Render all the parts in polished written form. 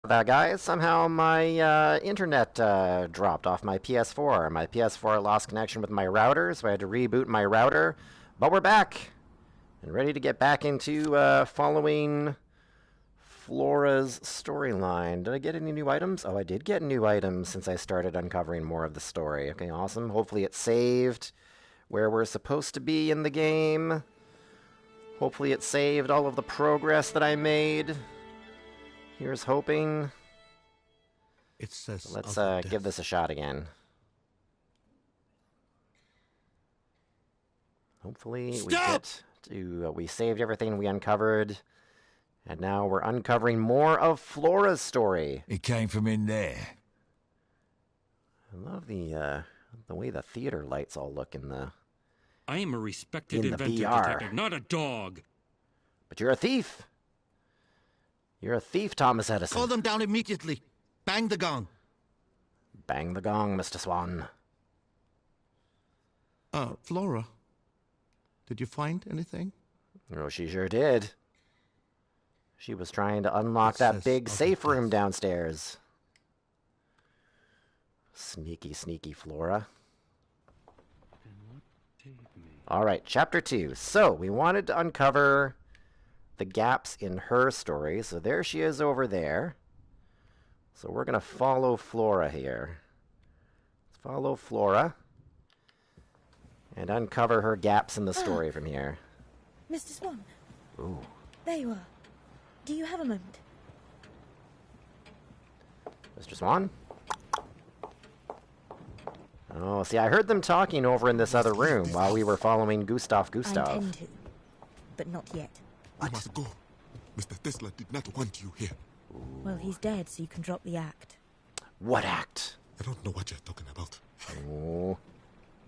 That guys, somehow my internet dropped off my PS4. My PS4 lost connection with my router, so I had to reboot my router. But we're back and ready to get back into following Flora's storyline. Did I get any new items? Oh, I did get new items since I started uncovering more of the story. Okay, awesome. Hopefully it saved where we're supposed to be in the game. Hopefully it saved all of the progress that I made. Here's hoping. It says Let's other give this a shot again. Hopefully we get to... we saved everything we uncovered. And now we're uncovering more of Flora's story. It came from in there. I love the way the theater lights all look in the... I am a respected in the inventor, VR. detective, not a dog. But you're a thief. You're a thief, Thomas Edison. Call them down immediately. Bang the gong. Bang the gong, Mr. Swan. Flora. Did you find anything? Oh, she sure did. She was trying to unlock that big safe room downstairs. Sneaky, sneaky Flora. Alright, Chapter 2. So, we wanted to uncover the gaps in her story. So there she is over there. So we're going to follow Flora here. Let's follow Flora and uncover her gaps in the story from here. Mr. Swan. Ooh. There you are. Do you have a moment? Mr. Swan? Oh, see, I heard them talking over in this other room while we were following Gustav. I intend to, but not yet. You must go. Mr. Tesla did not want you here. Well, he's dead, so you can drop the act. What act? I don't know what you're talking about. Oh.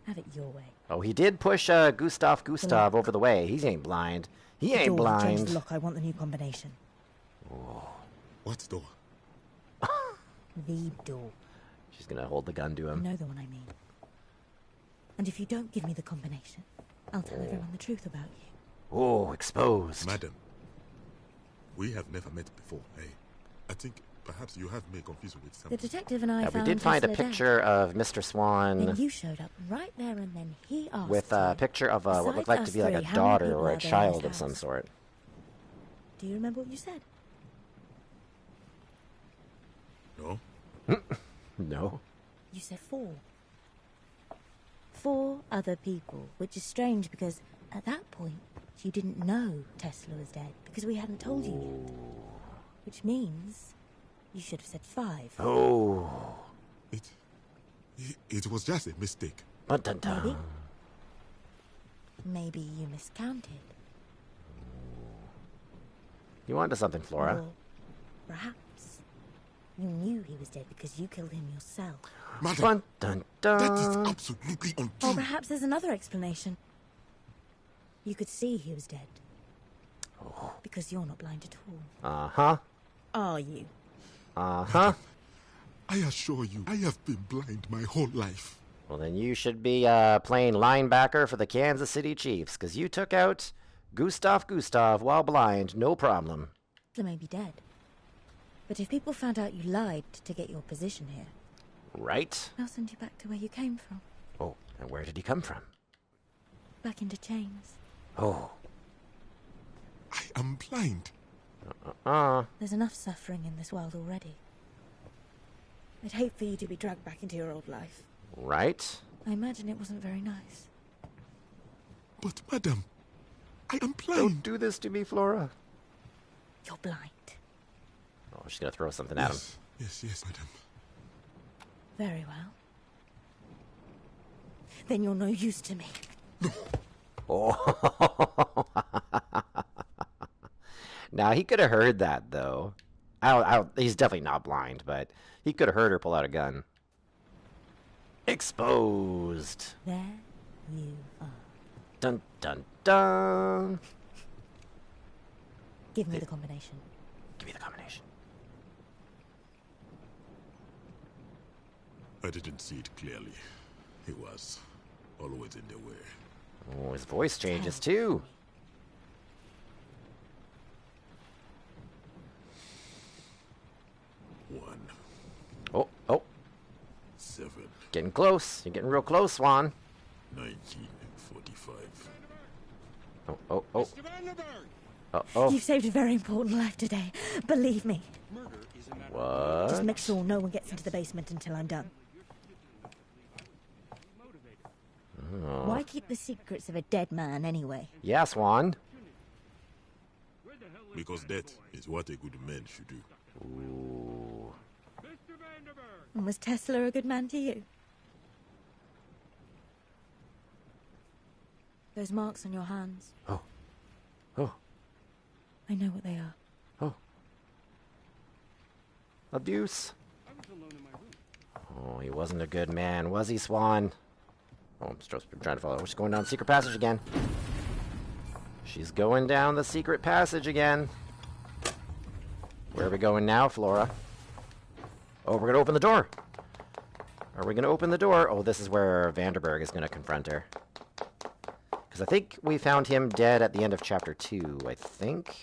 Have it your way. Oh, he did push Gustav over the way. He ain't blind. He ain't Door, change blind. the lock. I want the new combination. Oh. What door? The door. She's gonna hold the gun to You him. know the one I mean. And if you don't give me the combination, I'll tell everyone the truth about you. Oh, exposed. Madam, we have never met before, eh? I think perhaps you have me confused with The something. detective and I Yeah, we found did find a Tesla picture dead. of Mr. Swan Then you showed up right there, and then he asked with a you, picture of what "Besides looked like us to be like a three, how many daughter people or are a there in child this of some house?" sort. Do you remember what you said? No? No. You said 4. 4 other people, which is strange because at that point you didn't know Tesla was dead because we hadn't told you yet. Which means you should have said 5. Oh. It was just a mistake. Dun, dun. Maybe. Maybe you miscounted. You wanted something, Flora. Or perhaps you knew he was dead because you killed him yourself. Madam, Dun, dun, that is dun. absolutely Or untrue. perhaps there's another explanation. You could see he was dead. Because you're not blind at all. Uh-huh. Are you? Uh-huh. I assure you, I have been blind my whole life. Well, then you should be playing linebacker for the Kansas City Chiefs, because you took out Gustav while blind, no problem. They may be dead. But if people found out you lied to get your position here, Right? they'll send you back to where you came from. Oh, and where did he come from? Back into chains. Oh. I am blind. There's enough suffering in this world already. I'd hate for you to be dragged back into your old life. Right? I imagine it wasn't very nice. But madam, I am blind. Don't do this to me, Flora. You're blind. Oh, she's gonna throw something at him. Yes, madam. Very well. Then you're no use to me. Oh. Now, he could have heard that, though. He's definitely not blind, but he could have heard her pull out a gun. Exposed. There you are. Dun, dun, dun. Give me the combination. Give me the combination. I didn't see it clearly. He was always in the way. Oh, his voice changes, too. 1, Oh, oh, 7, getting close. You're getting real close, Swan. 1945. Oh, oh, oh. Mr. Vanderberg! Oh, oh. You've saved a very important life today. Believe me. Murder is a matter of What? Just make sure no one gets into the basement until I'm done. Oh. Why keep the secrets of a dead man anyway? Yeah, Swan. Because that is what a good man should do. Ooh. Mr. Vanderberg! And was Tesla a good man to you? Those marks on your hands, Oh. Oh. I know what they are. Oh. Abuse. I was alone in my room. Oh, he wasn't a good man, was he, Swan? Oh, I'm supposed to be trying to follow. She's going down the secret passage again. She's going down the secret passage again. Where are we going now, Flora? Oh, we're going to open the door. Are we going to open the door? Oh, this is where Vanderberg is going to confront her. Because I think we found him dead at the end of chapter 2, I think.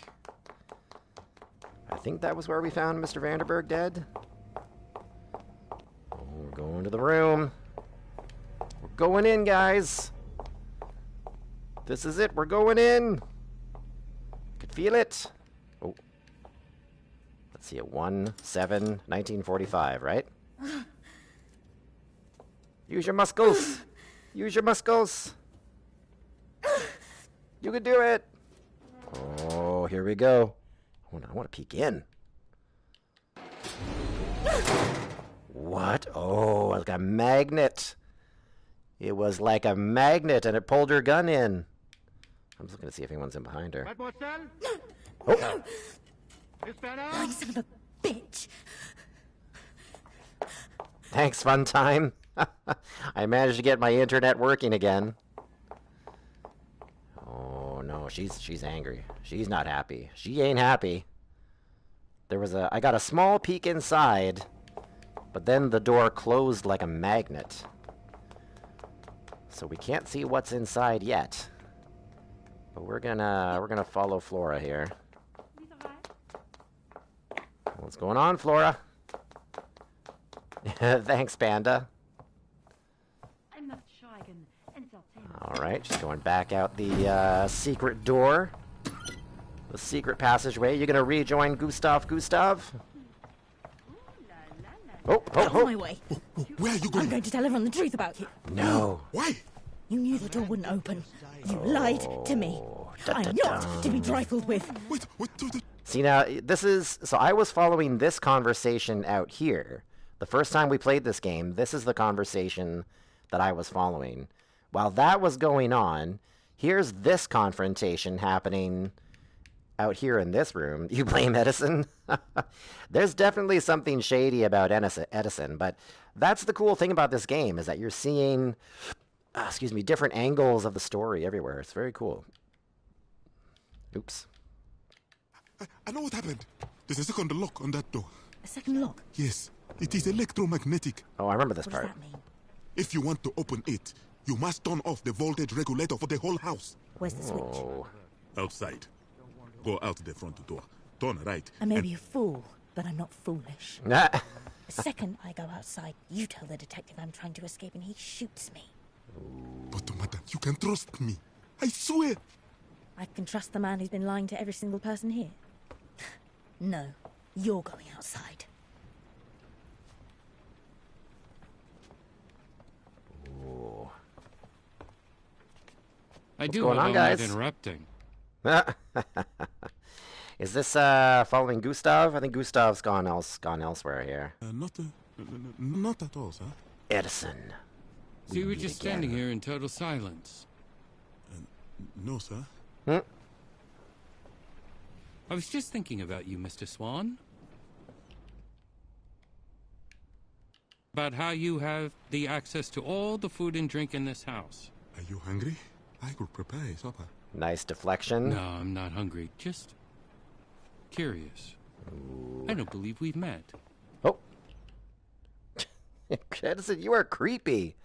I think that was where we found Mr. Vanderberg dead. Oh, we're going to the room. We're going in, guys. This is it. We're going in. Could feel it. Oh. Let's see. 1/7/1945, right? Use your muscles. Use your muscles. You can do it. Oh, here we go. I want to peek in. What? Oh, like a magnet. It was like a magnet, and it pulled her gun in. I'm just looking to see if anyone's in behind her. Mademoiselle? Oh, Miss Banner? You son of a bitch! thanks, fun time. I managed to get my internet working again. Oh no, she's angry. She's not happy. She ain't happy. I got a small peek inside, but then the door closed like a magnet. So we can't see what's inside yet. But we're gonna follow Flora here. What's going on, Flora? Thanks, Panda. I'm not sure I can entertain. Alright, she's going back out the secret door. The secret passageway. You're gonna rejoin Gustav? Oh, Out of my oh, way. Where are you I'm going? going to tell everyone the truth about you. oh. No. Why? You knew the door wouldn't open. You lied to me. I'm not to be trifled with. Wait. See now, so I was following this conversation out here. The first time we played this game, this is the conversation that I was following. While that was going on, here's this confrontation happening out here in this room. You blame Edison? There's definitely something shady about Edison, but that's the cool thing about this game, is that you're seeing, different angles of the story everywhere. It's very cool. Oops. I know what happened. There's a second lock on that door. A second lock? Yes, it is electromagnetic. Oh, I remember this What does part. that mean? If you want to open it, you must turn off the voltage regulator for the whole house. Where's the switch? Oh. Outside. Go out the front door. Turn right. I may be a fool, but I'm not foolish. Nah. The second I go outside, you tell the detective I'm trying to escape and he shoots me. But, madam, you can trust me. I swear. I can trust the man who's been lying to every single person here. No, you're going outside. Ooh. I do going hope on, I'm guys? not interrupting. Is this following Gustav? I think Gustav's gone elsewhere here. Not at all, sir. Edison. So you were meet just again. standing here in total silence. No, sir. I was just thinking about you, Mr. Swan. About how you have the access to all the food and drink in this house. Are you hungry? I could prepare a supper. Nice deflection. No, I'm not hungry. Just curious. I don't believe we've met. Oh. Edison, you are creepy.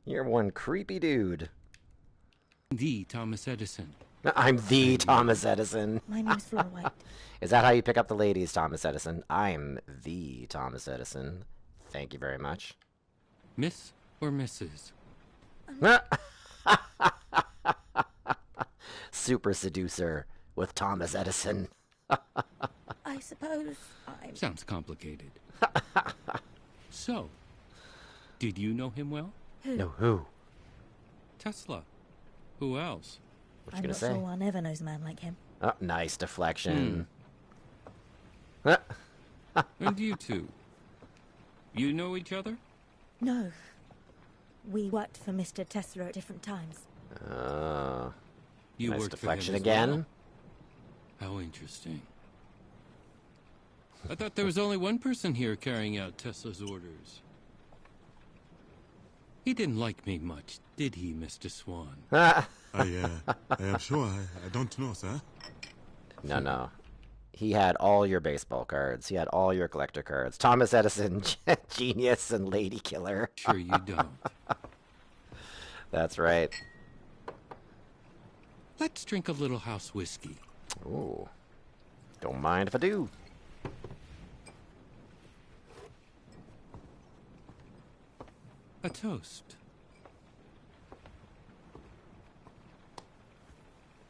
You're one creepy dude. The Thomas Edison. I'm the Thomas Edison. My name's Flora White. Is that how you pick up the ladies, Thomas Edison? I'm the Thomas Edison. Thank you very much. Miss or Mrs.? Super seducer with Thomas Edison. I suppose I'm... Sounds complicated. So, did you know him well? No, who? Tesla. Who else? What you I'm gonna not say? sure one ever knows a man like him. Oh, nice deflection. And you two? You know each other? No. We worked for Mr. Tesla at different times. You Nice worked deflection for him as again. well? How interesting. I thought there was only one person here carrying out Tesla's orders. He didn't like me much, did he, Mr. Swan? I am sure I don't know, sir. No. He had all your baseball cards. He had all your collector cards. Thomas Edison, genius and lady killer. Sure you don't. That's right. Let's drink a little house whiskey. Ooh. Don't mind if I do. A toast.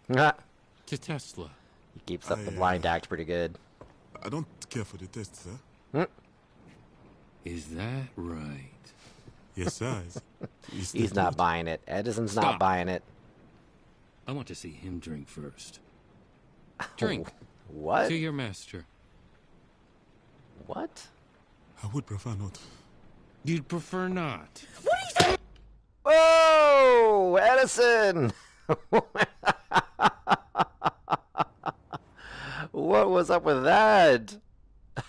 To Tesla. He keeps up the blind act pretty good. I don't care for the test, sir. Is that right? Yes, sir. He's not buying it. Edison's not Stop. buying it. I want to see him drink first. Drink. What? To your master. What? I would prefer not. You'd prefer not. Whoa! Edison! What was up with that?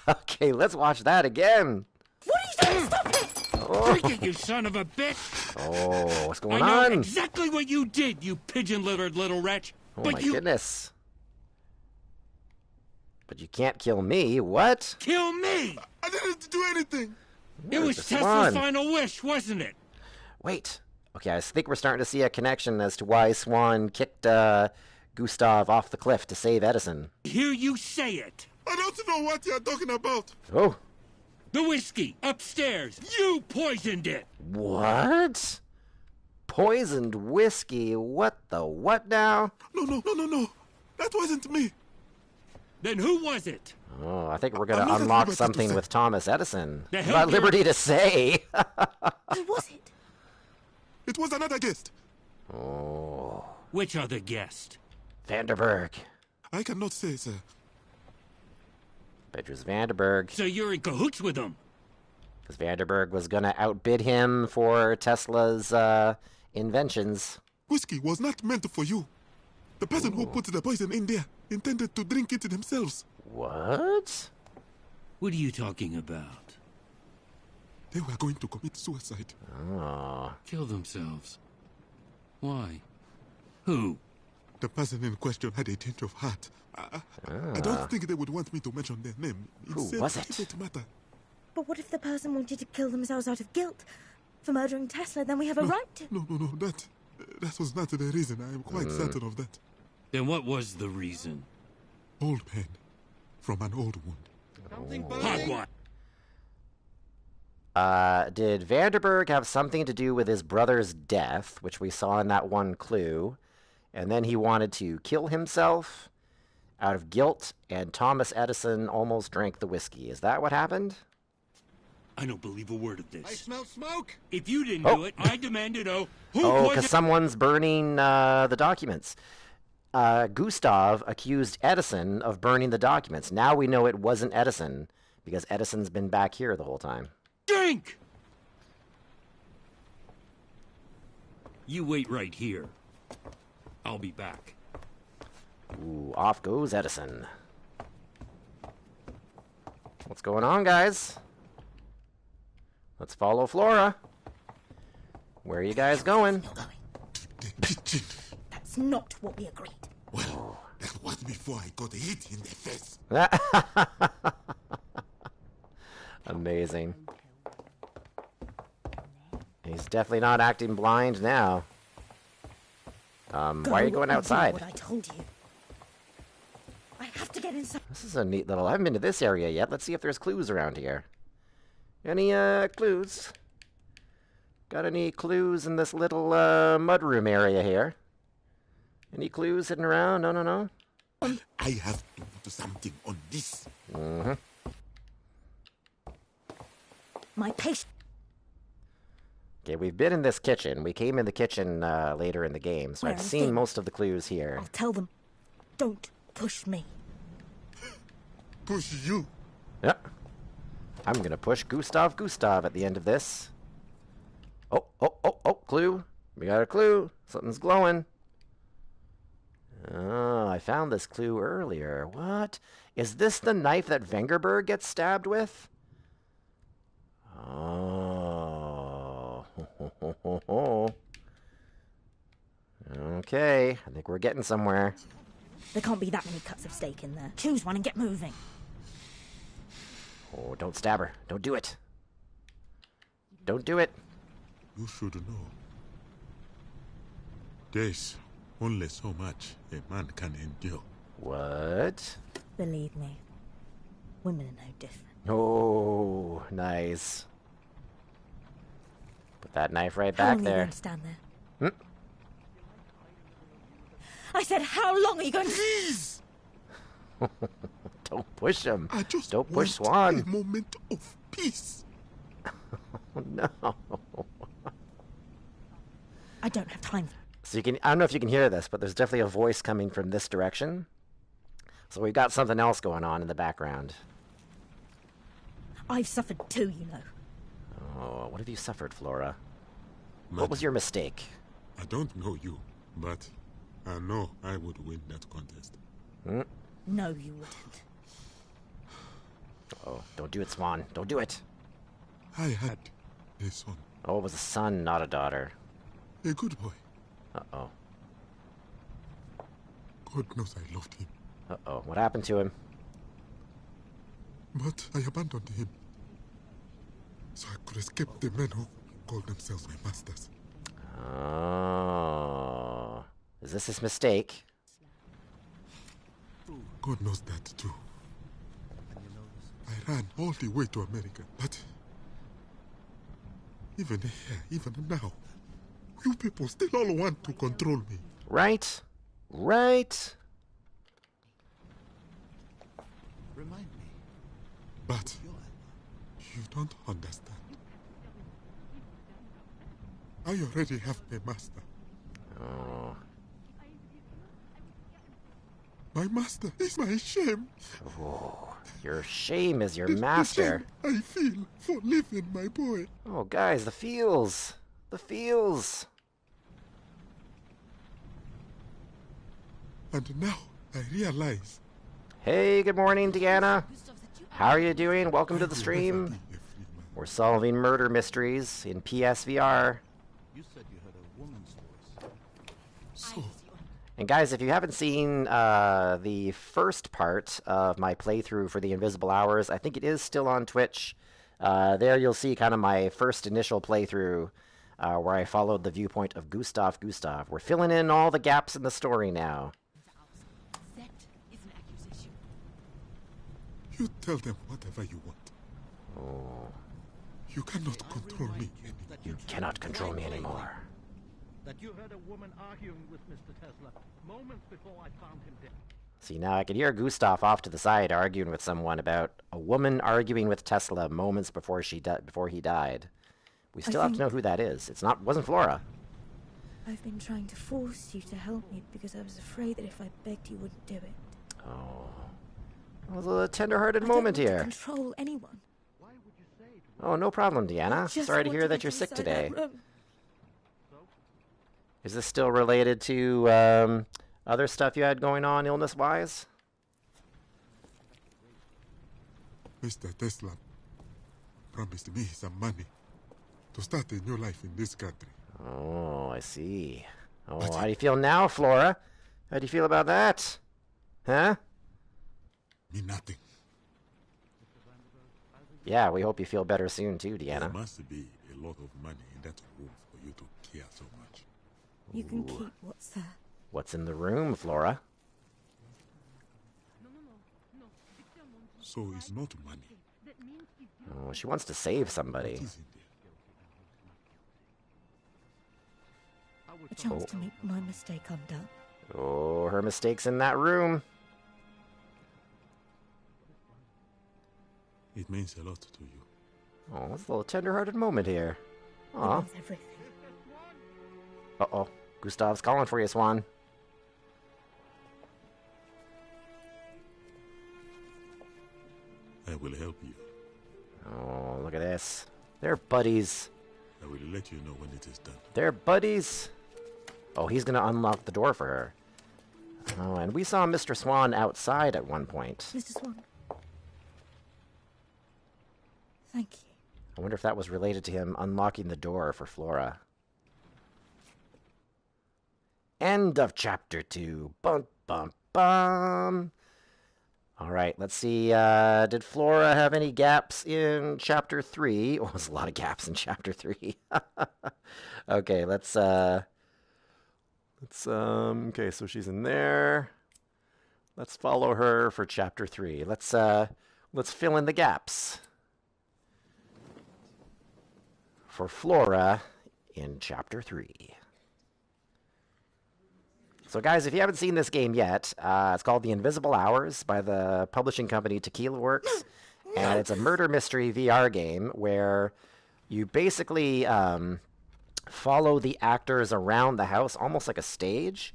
Okay, let's watch that again. Drink it, you son of a bitch! Oh, what's going I know on? exactly what you did, you pigeon-littered little wretch. Oh but my you goodness. But you can't kill me. What? kill me! I didn't do anything. It was this Tesla's one? final wish, wasn't it? Wait. Okay, I think we're starting to see a connection as to why Swan kicked Gustav off the cliff to save Edison. Hear you say it. I don't know what you're talking about. Oh, The whiskey, upstairs. You poisoned it. what? Poisoned whiskey? What the what now? No. That wasn't me. Then who was it? Oh, I think we're I'm gonna not at unlock liberty to something say. with Thomas Edison. The I'm hell not at you're- liberty to say. Who was it? It was another guest. Oh, Which other guest? Vanderberg. I cannot say, sir. Bet it was Vanderberg. So you're in cahoots with him. Because Vanderberg was gonna outbid him for Tesla's inventions. Whiskey was not meant for you. The person who put the poison in there intended to drink it themselves. What? What are you talking about? They were going to commit suicide. Oh, Kill themselves. Why? Who? The person in question had a change of heart. I don't think they would want me to mention their name. Who It's a was it? private matter. But what if the person wanted to kill themselves out of guilt for murdering Tesla? Then we have a right to. No. That was not the reason. I am quite certain of that. Then what was the reason? Old pain from an old wound. Hogwash. Did Vanderberg have something to do with his brother's death, which we saw in that one clue, and then he wanted to kill himself out of guilt, and Thomas Edison almost drank the whiskey? Is that what happened? I don't believe a word of this. I smell smoke. If you didn't Oh. do it, I demand to know who Oh, was because it? someone's burning the documents. Gustav accused Edison of burning the documents. Now we know it wasn't Edison, because Edison's been back here the whole time. Drink! You wait right here. I'll be back. Ooh, off goes Edison. What's going on, guys? Let's follow Flora. Where are you guys going? You're going. The kitchen. That's not what we agreed. Well, that was before I got hit in the face. Amazing. He's definitely not acting blind now. Why are you going and do outside? what I told you. I have to get inside. This is a neat little... I haven't been to this area yet. Let's see if there's clues around here. Any, clues? Got any clues in this little, mudroom area here? Any clues hidden around? No, no, no? I have to do something on this. Mm-hmm. My patient. Okay, we've been in this kitchen. We came in the kitchen, later in the game, so Where I've is seen Dean? most of the clues here. I'll tell them. Don't push me. Push you. Yeah. I'm gonna push Gustav at the end of this. Oh, clue. We got a clue. Something's glowing. Oh, I found this clue earlier. What? Is this the knife that Vengerberg gets stabbed with? Oh. Okay, I think we're getting somewhere. There can't be that many cuts of steak in there. Choose one and get moving. Oh, don't stab her. Don't do it. Don't do it. You should know. There's only so much a man can endure. What? Believe me, women are no different. Oh, nice. Put that knife right How back long are you there. going to stand there? Hmm? I said, how long are you going to... Please! Don't push him. I just Don't push want Swan. a moment of peace. Oh, no. I don't have time. So you can, I don't know if you can hear this, but there's definitely a voice coming from this direction. So we've got something else going on in the background. I've suffered too, you know. Oh, what have you suffered, Flora? What Madam, was your mistake? I don't know you, but I know I would win that contest. Hmm? No, you wouldn't. Oh, don't do it, Swan. Don't do it. I had a son, Oh, it was a son, not a daughter. a good boy. Uh-oh. God knows I loved him, Uh-oh. What happened to him? but I abandoned him so I could escape the men who called themselves my masters. Oh. Is this his mistake? God knows that too. I ran all the way to America, but even here, even now, you people still all want to control me. Right? Right? Remind me. But you don't understand. I already have a master. Oh. My master is my shame. Oh. Your shame is your The master. shame I feel for leaving my boy. Oh, guys, the feels. The feels. And now I realize Hey, good morning, Deanna. How are you doing? Welcome to the I will never stream. be a free man. We're solving murder mysteries in PSVR. You said you heard a woman's voice. So, And guys, if you haven't seen the first part of my playthrough for the Invisible Hours, I think it is still on Twitch. There you'll see kind of my first initial playthrough where I followed the viewpoint of Gustav. We're filling in all the gaps in the story now. That is an accusation. you tell them whatever you want. Oh, You cannot control me anymore. you cannot control me anymore. That you heard a woman arguing with Mr. Tesla moments before I found him dead. See, now I could hear Gustav off to the side arguing with someone about a woman arguing with Tesla moments before before he died. We still have to know who that is. Wasn't Flora. I've been trying to force you to help me because I was afraid that if I begged, you wouldn't do it. Oh, it was a tender-hearted I don't moment want to here. control anyone. Why would you say it? Oh, no problem, Deanna. I just Sorry to want hear that get you're sick inside today. that room. Is this still related to other stuff you had going on illness-wise? Mr. Tesla promised me some money to start a new life in this country. Oh, I see. Oh, how do you feel now, Flora? How do you feel about that? Huh? Me nothing. Yeah, we hope you feel better soon too, There Deanna. must be a lot of money in that room for you to care so much. You can keep what's there. What's in the room, Flora? So it's not money. Oh, she wants to save somebody. What is in there? A chance to make my mistake undone. Oh, her mistake's in that room. It means a lot to you. Oh, it's a little tender-hearted moment here. It Aw. means everything. Uh-oh. Gustav's calling for you, Swan. I will help you. Oh, look at this. They're buddies. I will let you know when it is done. They're buddies. Oh, he's gonna unlock the door for her. Oh, and we saw Mr. Swan outside at one point. Mr. Swan. Thank you. I wonder if that was related to him unlocking the door for Flora. End of chapter 2. Bum, bum, bum. All right, let's see. Did Flora have any gaps in chapter 3? Oh, there's a lot of gaps in chapter 3. Okay, okay, so she's in there. Let's follow her for chapter 3. Let's fill in the gaps for Flora in chapter 3. So guys, if you haven't seen this game yet, it's called The Invisible Hours by the publishing company Tequila Works, and it's a murder mystery VR game where you basically follow the actors around the house, almost like a stage,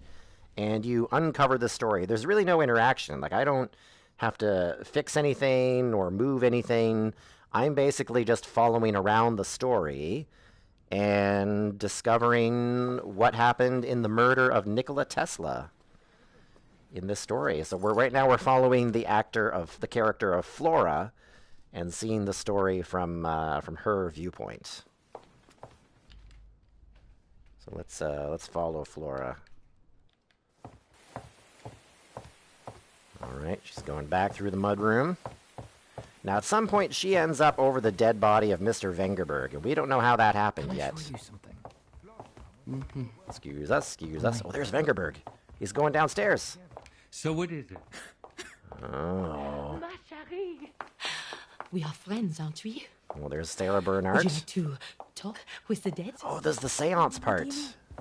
and you uncover the story. There's really no interaction. Like, I don't have to fix anything or move anything. I'm basically just following around the story and discovering what happened in the murder of Nikola Tesla in this story. So right now we're following the character of Flora and seeing the story from her viewpoint. So let's follow Flora. All right, she's going back through the mudroom. Now, at some point, she ends up over the dead body of Mr. Vengerberg, and we don't know how that happened yet. Show you something. Excuse us. Oh, there's Vengerberg. He's going downstairs. So what is it? Oh. Ma chérie. We are friends, aren't we? Well, there's Sarah Would you Bernhardt. like to talk with the dead? Oh, there's the seance part.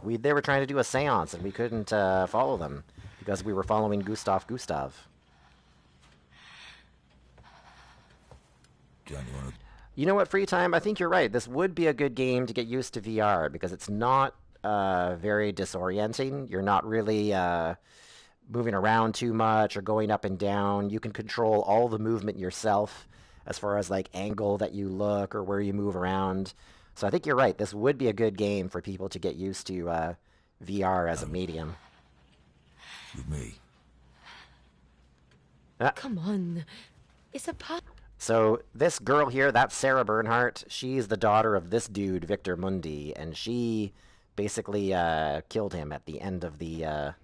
They were trying to do a seance, and we couldn't follow them because we were following Gustav. You know what, Free Time? I think you're right. This would be a good game to get used to VR because it's not very disorienting. You're not really moving around too much or going up and down. You can control all the movement yourself as far as like angle that you look or where you move around. So I think you're right. This would be a good game for people to get used to VR as a medium. With me. Come on. It's a part. So this girl here, that's Sarah Bernhardt. She's the daughter of this dude, Victor Mundi, and she basically killed him at the end of the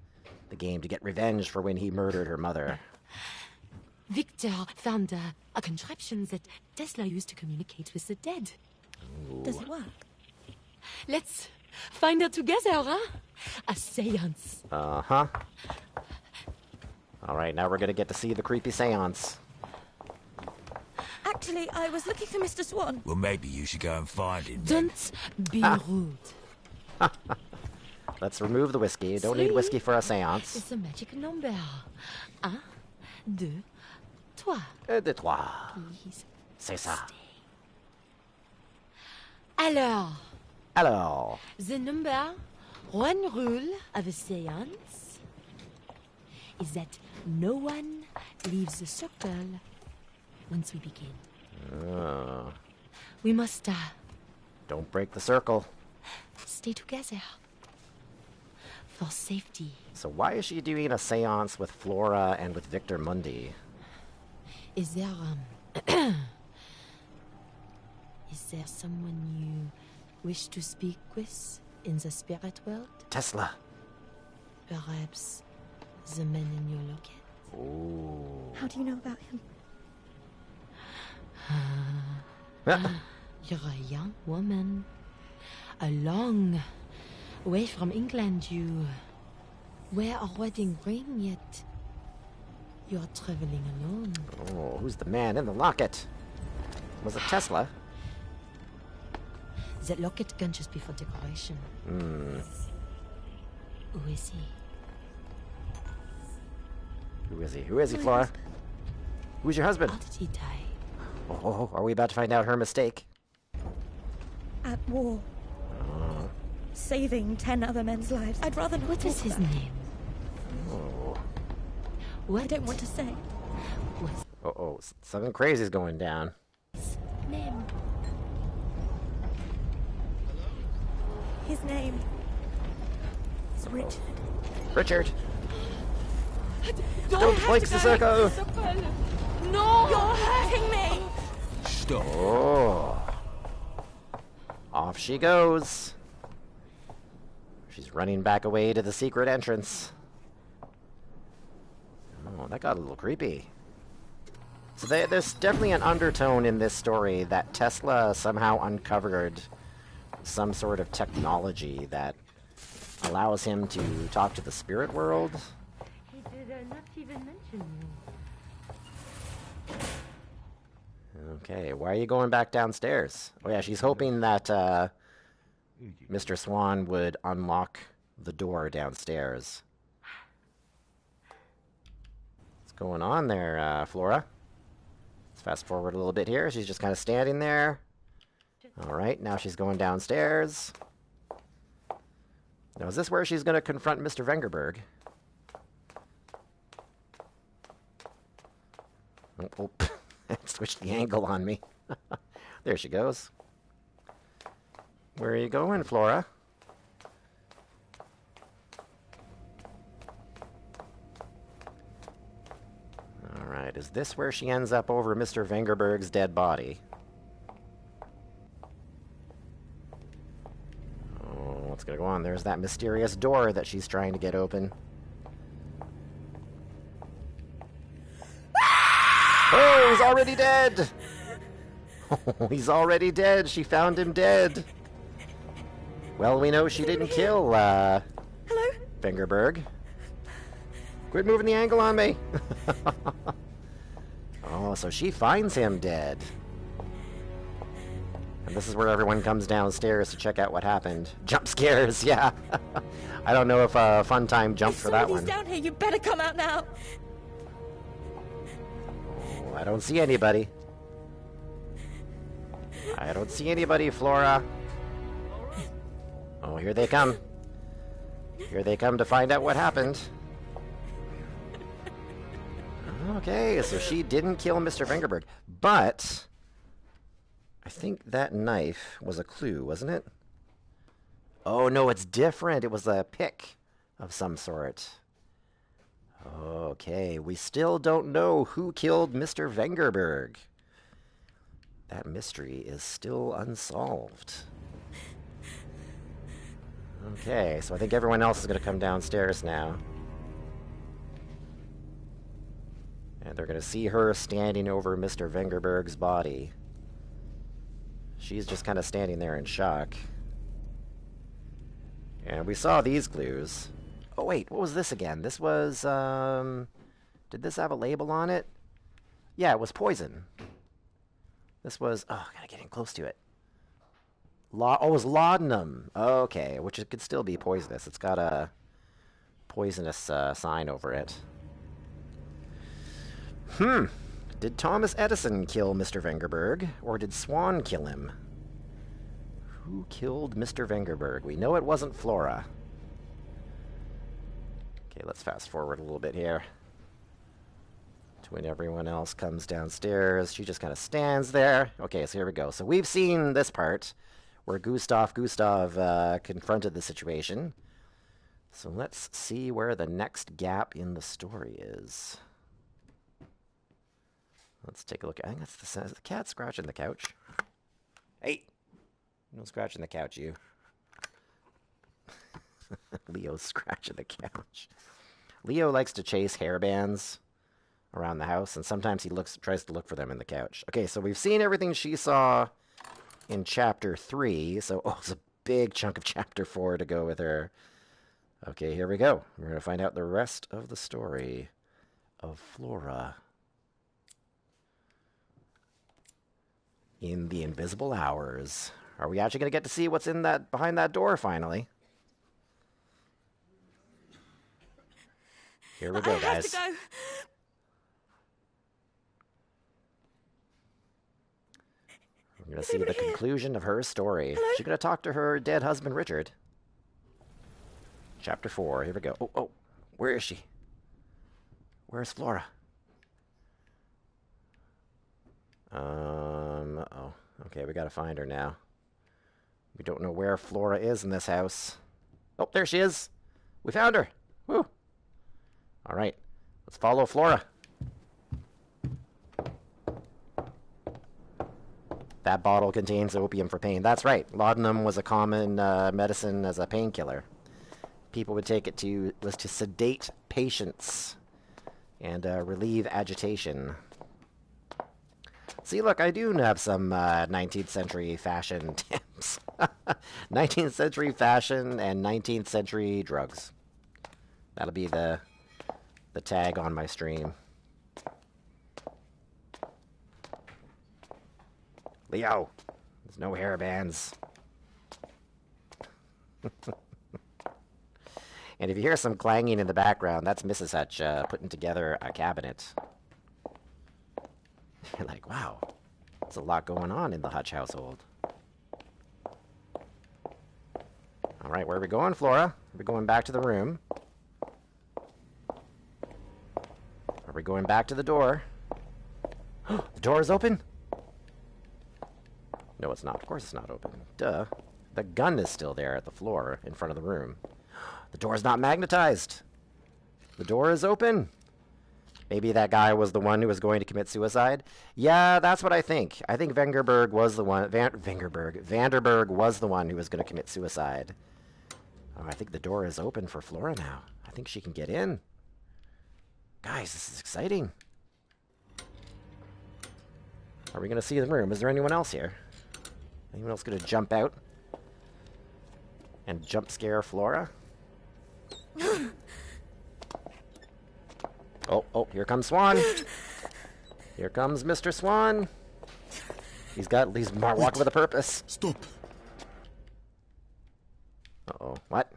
game to get revenge for when he murdered her mother. Victor found a contraption that Tesla used to communicate with the dead. Ooh. Does it work? Let's find out together, huh? A seance. Uh-huh. All right, now we're going to get to see the creepy seance. Actually, I was looking for Mr. Swan. Well, maybe you should go and find him. Then. Don't be rude. Let's remove the whiskey. You don't need whiskey for a seance. It's a magic number. 1, 2, 3. Un, deux, trois. Please. C'est ça. Alors, Alors, the number one rule of a seance is that no one leaves the circle once we begin. oh, We must don't break the circle. stay together for safety. So why is she doing a seance with Flora and with Victor Mundi? Is there is there someone you wish to speak with in the spirit world? Tesla. Perhaps the man in your locket? Ooh. How do you know about him? You're a young woman. A long Away from England, you wear a wedding ring, yet you're traveling alone. Oh, who's the man in the locket? Was it Tesla? That locket can just be for decoration. Hmm. Who is he? Who is he? Who is he, Flora? Who's your husband? How did he die? Oh, are we about to find out her mistake? At war. Saving 10 other men's lives. I'd rather not What talk is his about it. name? Oh. What? I don't want to say. What's Oh, something crazy's going down. his name? His name is Richard. Richard! Don't break the circle! No! You're hurting me! Stop. Oh. Off she goes. She's running back away to the secret entrance. Oh, that got a little creepy. So there's definitely an undertone in this story that Tesla somehow uncovered some sort of technology that allows him to talk to the spirit world. He did not even mention you. Okay, why are you going back downstairs? Oh yeah, she's hoping that Mr. Swan would unlock the door downstairs. What's going on there, Flora? Let's fast forward a little bit here. She's just kind of standing there. Alright, now she's going downstairs. Now, is this where she's going to confront Mr. Vengerberg? Oh, switched the angle on me. There she goes. Where are you going, Flora? Alright, is this where she ends up over Mr. Vengerberg's dead body? Oh, what's gonna go on? There's that mysterious door that she's trying to get open. Oh, he's already dead! Oh, he's already dead. She found him dead. Well, we know she didn't kill, Hello? Vengerberg. Quit moving the angle on me. Oh, so she finds him dead. And this is where everyone comes downstairs to check out what happened. Jump scares, yeah. I don't know if Fun Time jumped for that one. Somebody's down here. You better come out now. Oh, I don't see anybody. I don't see anybody, Flora. Oh, here they come. Here they come to find out what happened. Okay, so she didn't kill Mr. Vengerberg. But I think that knife was a clue, wasn't it? Oh, no, it's different. It was a pick of some sort. Okay, we still don't know who killed Mr. Vengerberg. That mystery is still unsolved. Okay, so I think everyone else is going to come downstairs now. And they're going to see her standing over Mr. Vengerberg's body. She's just kind of standing there in shock. And we saw these clues. Oh wait, what was this again? This was, did this have a label on it? Yeah, it was poison. This was, oh, I gotta get in close to it. Oh, it was laudanum. Okay, which it could still be poisonous. It's got a poisonous sign over it. Did Thomas Edison kill Mr. Vengerberg, or did Swan kill him? Who killed Mr. Vengerberg? We know it wasn't Flora. Okay, let's fast forward a little bit here. To when everyone else comes downstairs, she just kind of stands there. Okay, so here we go. So we've seen this part where Gustav confronted the situation. So let's see where the next gap in the story is. Let's take a look. I think that's the cat scratching the couch. Hey! No scratching the couch, you. Leo's scratching the couch. Leo likes to chase hairbands around the house, and sometimes he tries to look for them in the couch. Okay, so we've seen everything she saw in Chapter 3. So, oh, it's a big chunk of chapter 4 to go with her. Okay, here we go. We're going to find out the rest of the story of Flora in the Invisible Hours. Are we actually going to get to see what's in that behind that door finally? Here we go, guys. I have to go. We're going to see the conclusion of her story. Hello? She's going to talk to her dead husband, Richard. Chapter 4. Here we go. Oh, where is she? Where's Flora? Uh-oh. Okay, we got to find her now. We don't know where Flora is in this house. Oh, there she is. We found her. Woo. All right. Let's follow Flora. That bottle contains opium for pain. That's right. Laudanum was a common medicine as a painkiller. People would take it to sedate patients and relieve agitation. See, look, I do have some 19th century fashion tips. 19th century fashion and 19th century drugs. That'll be the tag on my stream. Leo, there's no hair bands. And if you hear some clanging in the background, that's Mrs. Hutch putting together a cabinet. You're like, wow, there's a lot going on in the Hutch household. All right, where are we going, Flora? Are we going back to the room? Are we going back to the door? The door is open? No, it's not. Of course it's not open. Duh. The gun is still there at the floor in front of the room. The door is not magnetized. The door is open. Maybe that guy was the one who was going to commit suicide. Yeah, that's what I think. I think Vanderberg was the one. Vanderberg was the one who was going to commit suicide. Oh, I think the door is open for Flora now. I think she can get in. Guys, this is exciting. Are we going to see the room? Is there anyone else here? Anyone else going to jump out and jump scare Flora? Oh, here comes Swan. Here comes Mr. Swan. He's walking with a purpose. Stop. Uh-oh. What?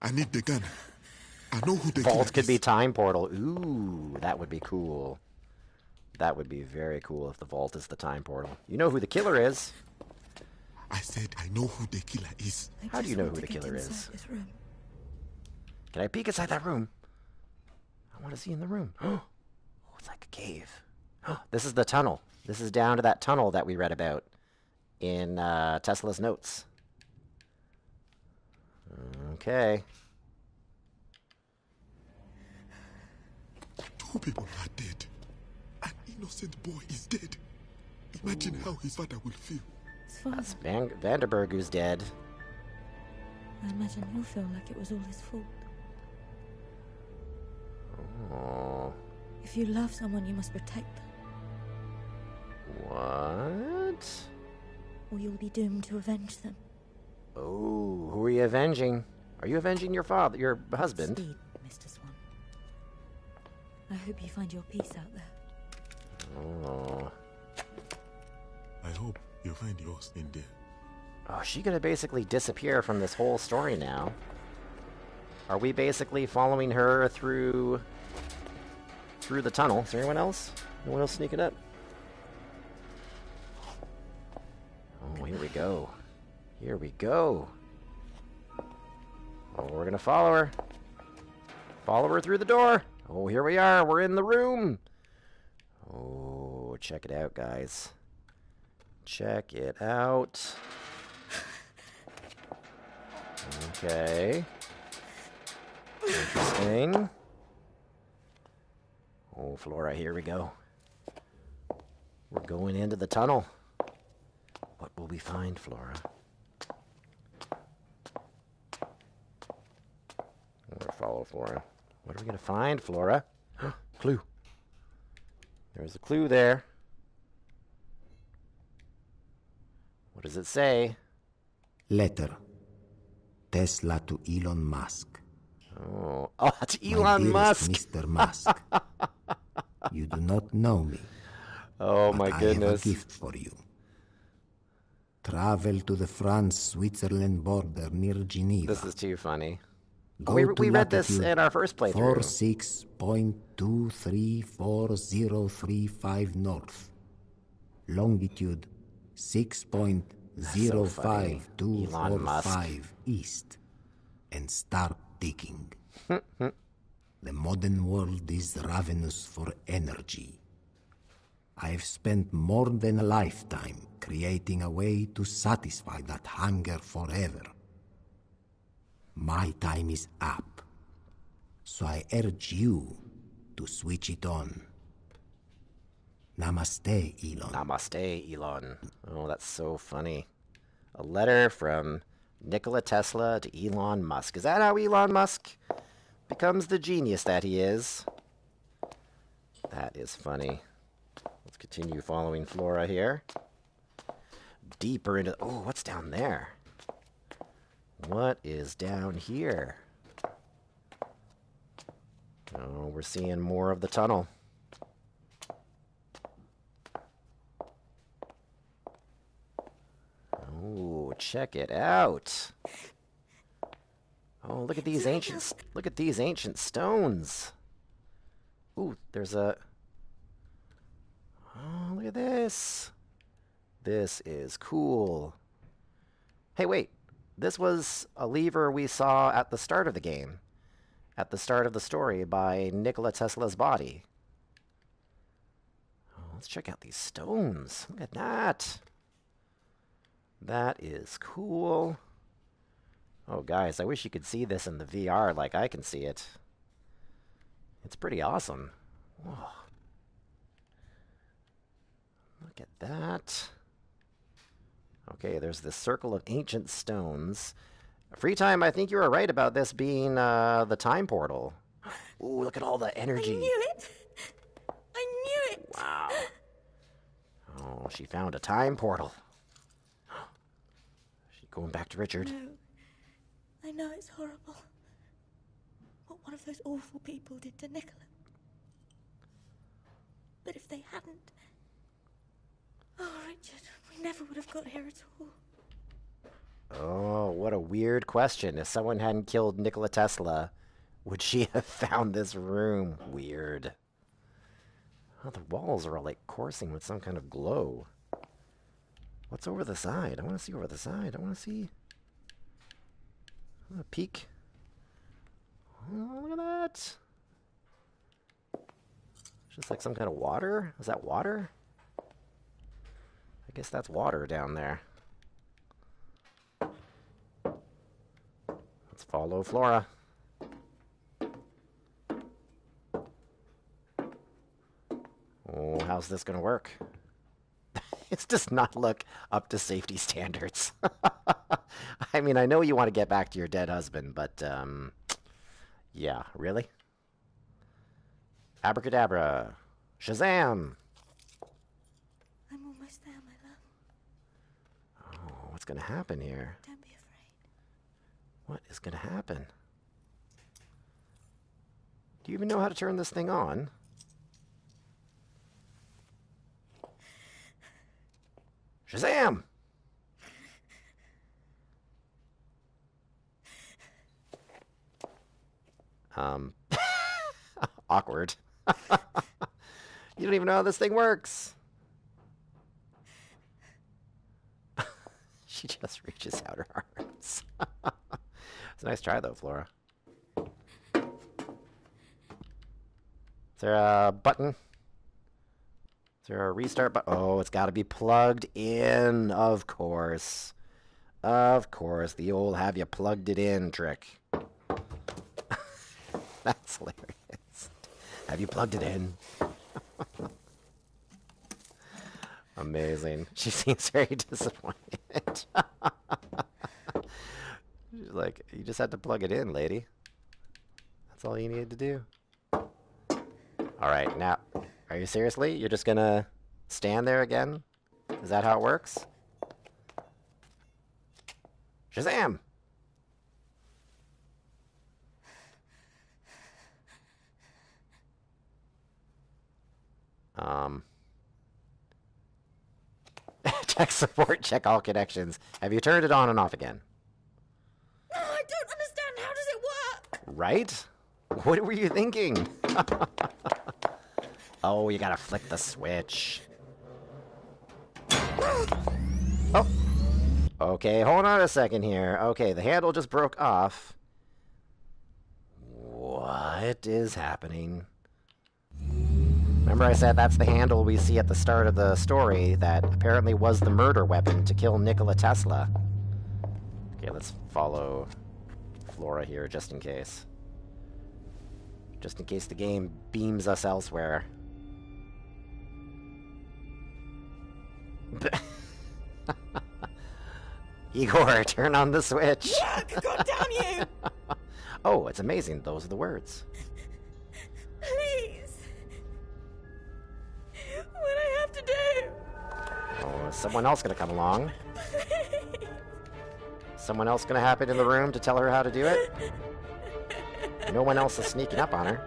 I need the gun. I know who the Vault could is. be time portal. Ooh, that would be cool. That would be very cool if the vault is the time portal. You know who the killer is. I said I know who the killer is. How do you know who the killer is? Can I peek inside that room? I want to see in the room. Oh, it's like a cave. This is the tunnel. This is down to that tunnel that we read about in Tesla's notes. Okay. 2 people are dead. An innocent boy is dead. Imagine how his father will feel. That's Vanderberg who's dead. I imagine he'll feel like it was all his fault. Oh. If you love someone, you must protect them, What? or you'll be doomed to avenge them. Oh, who are you avenging? Are you avenging your father, your husband? Speed, Mr. Swan. I hope you find your peace out there. Oh. I hope you'll find yours in there. Oh, is she gonna basically disappear from this whole story now? Are we basically following her through the tunnel? Is there anyone else? Anyone else sneaking up? Oh, here we go. Here we go. Oh, we're gonna follow her. Follow her through the door. Oh, here we are. We're in the room. Oh, check it out, guys. Check it out. Okay. Interesting. Oh, Flora, here we go. We're going into the tunnel. What will we find, Flora? We'll follow Flora. What are we going to find, Flora? Clue. There's a clue there. What does it say? Letter. Tesla to Elon Musk. Oh, that's My Elon dearest Musk. Mr. Musk, you do not know me. Oh but my I goodness. have a gift for you. Travel to the France-Switzerland border near Geneva. This is too funny. Go we to read this latitude in our first playthrough. 46.23435 north. Longitude Elon Musk. 6.05245 east. And start digging. The modern world is ravenous for energy. I've spent more than a lifetime creating a way to satisfy that hunger forever. My time is up, so I urge you to switch it on. Namaste, Elon. Namaste, Elon. Oh, that's so funny. A letter from Nikola Tesla to Elon Musk. Is that how Elon Musk becomes the genius that he is? That is funny. Let's continue following Flora here. Deeper into... Oh, what's down there? What is down here? Oh, we're seeing more of the tunnel. Oh, check it out. Oh, look at these ancient stones. Ooh, there's a... Oh, look at this. This is cool. Hey, wait. This was a lever we saw at the start of the game. At the start of the story by Nikola Tesla's body. Oh, let's check out these stones. Look at that. That is cool. Oh, guys, I wish you could see this in the VR like I can see it. It's pretty awesome. Whoa. Look at that. Okay, there's this circle of ancient stones. Free Time, I think you were right about this being the time portal. Ooh, look at all the energy. I knew it. I knew it. Wow. Oh, she found a time portal. She's going back to Richard. No. I know it's horrible. What one of those awful people did to Nicola. But if they hadn't... Oh, Richard, we never would have got here at all. Oh, what a weird question. If someone hadn't killed Nikola Tesla, would she have found this room? Weird. Oh, the walls are all like coursing with some kind of glow. What's over the side? I want to see over the side. I want to see... A peek. Oh, look at that. Just like some kind of water? Is that water? I guess that's water down there. Let's follow Flora. Oh, how's this gonna work? It does not look up to safety standards. I mean, I know you want to get back to your dead husband, but, yeah, really? Abracadabra. Shazam! I'm almost there, my love. Oh, what's gonna happen here? Don't be afraid. What is gonna happen? Do you even know how to turn this thing on? Shazam! Awkward. You don't even know how this thing works. She just reaches out her arms. It's a nice try, though, Flora. Is there a button? Is there a restart button? Oh, it's got to be plugged in, of course. Of course, the old have you plugged it in trick. That's hilarious. Have you plugged it in? Amazing. She seems very disappointed. She's like, you just had to plug it in, lady. That's all you needed to do. All right, now, are you seriously? You're just gonna stand there again? Is that how it works? Shazam! Check support, check all connections. Have you turned it on and off again? No, I don't understand. How does it work? Right? What were you thinking? Oh, you gotta flick the switch. Oh. Okay, hold on a second here. Okay, the handle just broke off. What is happening? Remember I said that's the handle we see at the start of the story that apparently was the murder weapon to kill Nikola Tesla. Okay, let's follow Flora here just in case. Just in case the game beams us elsewhere. Igor, turn on the switch. Look, God damn you! Oh, it's amazing. Those are the words. Please. What do I have to do? Oh, is someone else gonna come along? Someone else gonna happen in the room to tell her how to do it? No one else is sneaking up on her.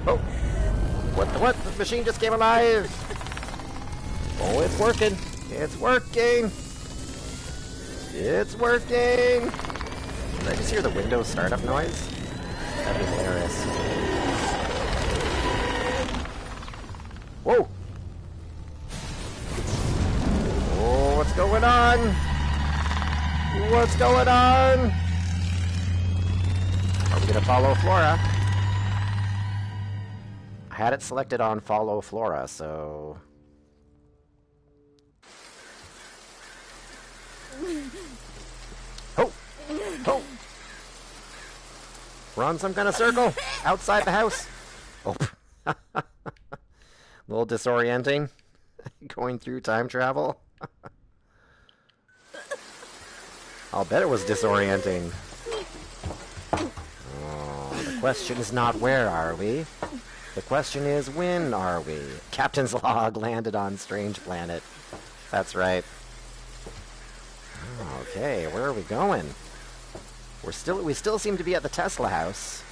Oh! What? The machine just came alive! Oh, it's working! It's working! It's working! Did I just hear the Windows startup noise? That'd be hilarious. Whoa! Oh, what's going on? What's going on? Are we gonna follow Flora? I had it selected on follow Flora, so... Oh! Oh! We're on some kind of circle outside the house. Oh. A little disorienting. Going through time travel. I'll bet it was disorienting. Oh, the question is not where are we. The question is when are we? Captain's log landed on strange planet. That's right. Okay, where are we going? We still seem to be at the Tesla house.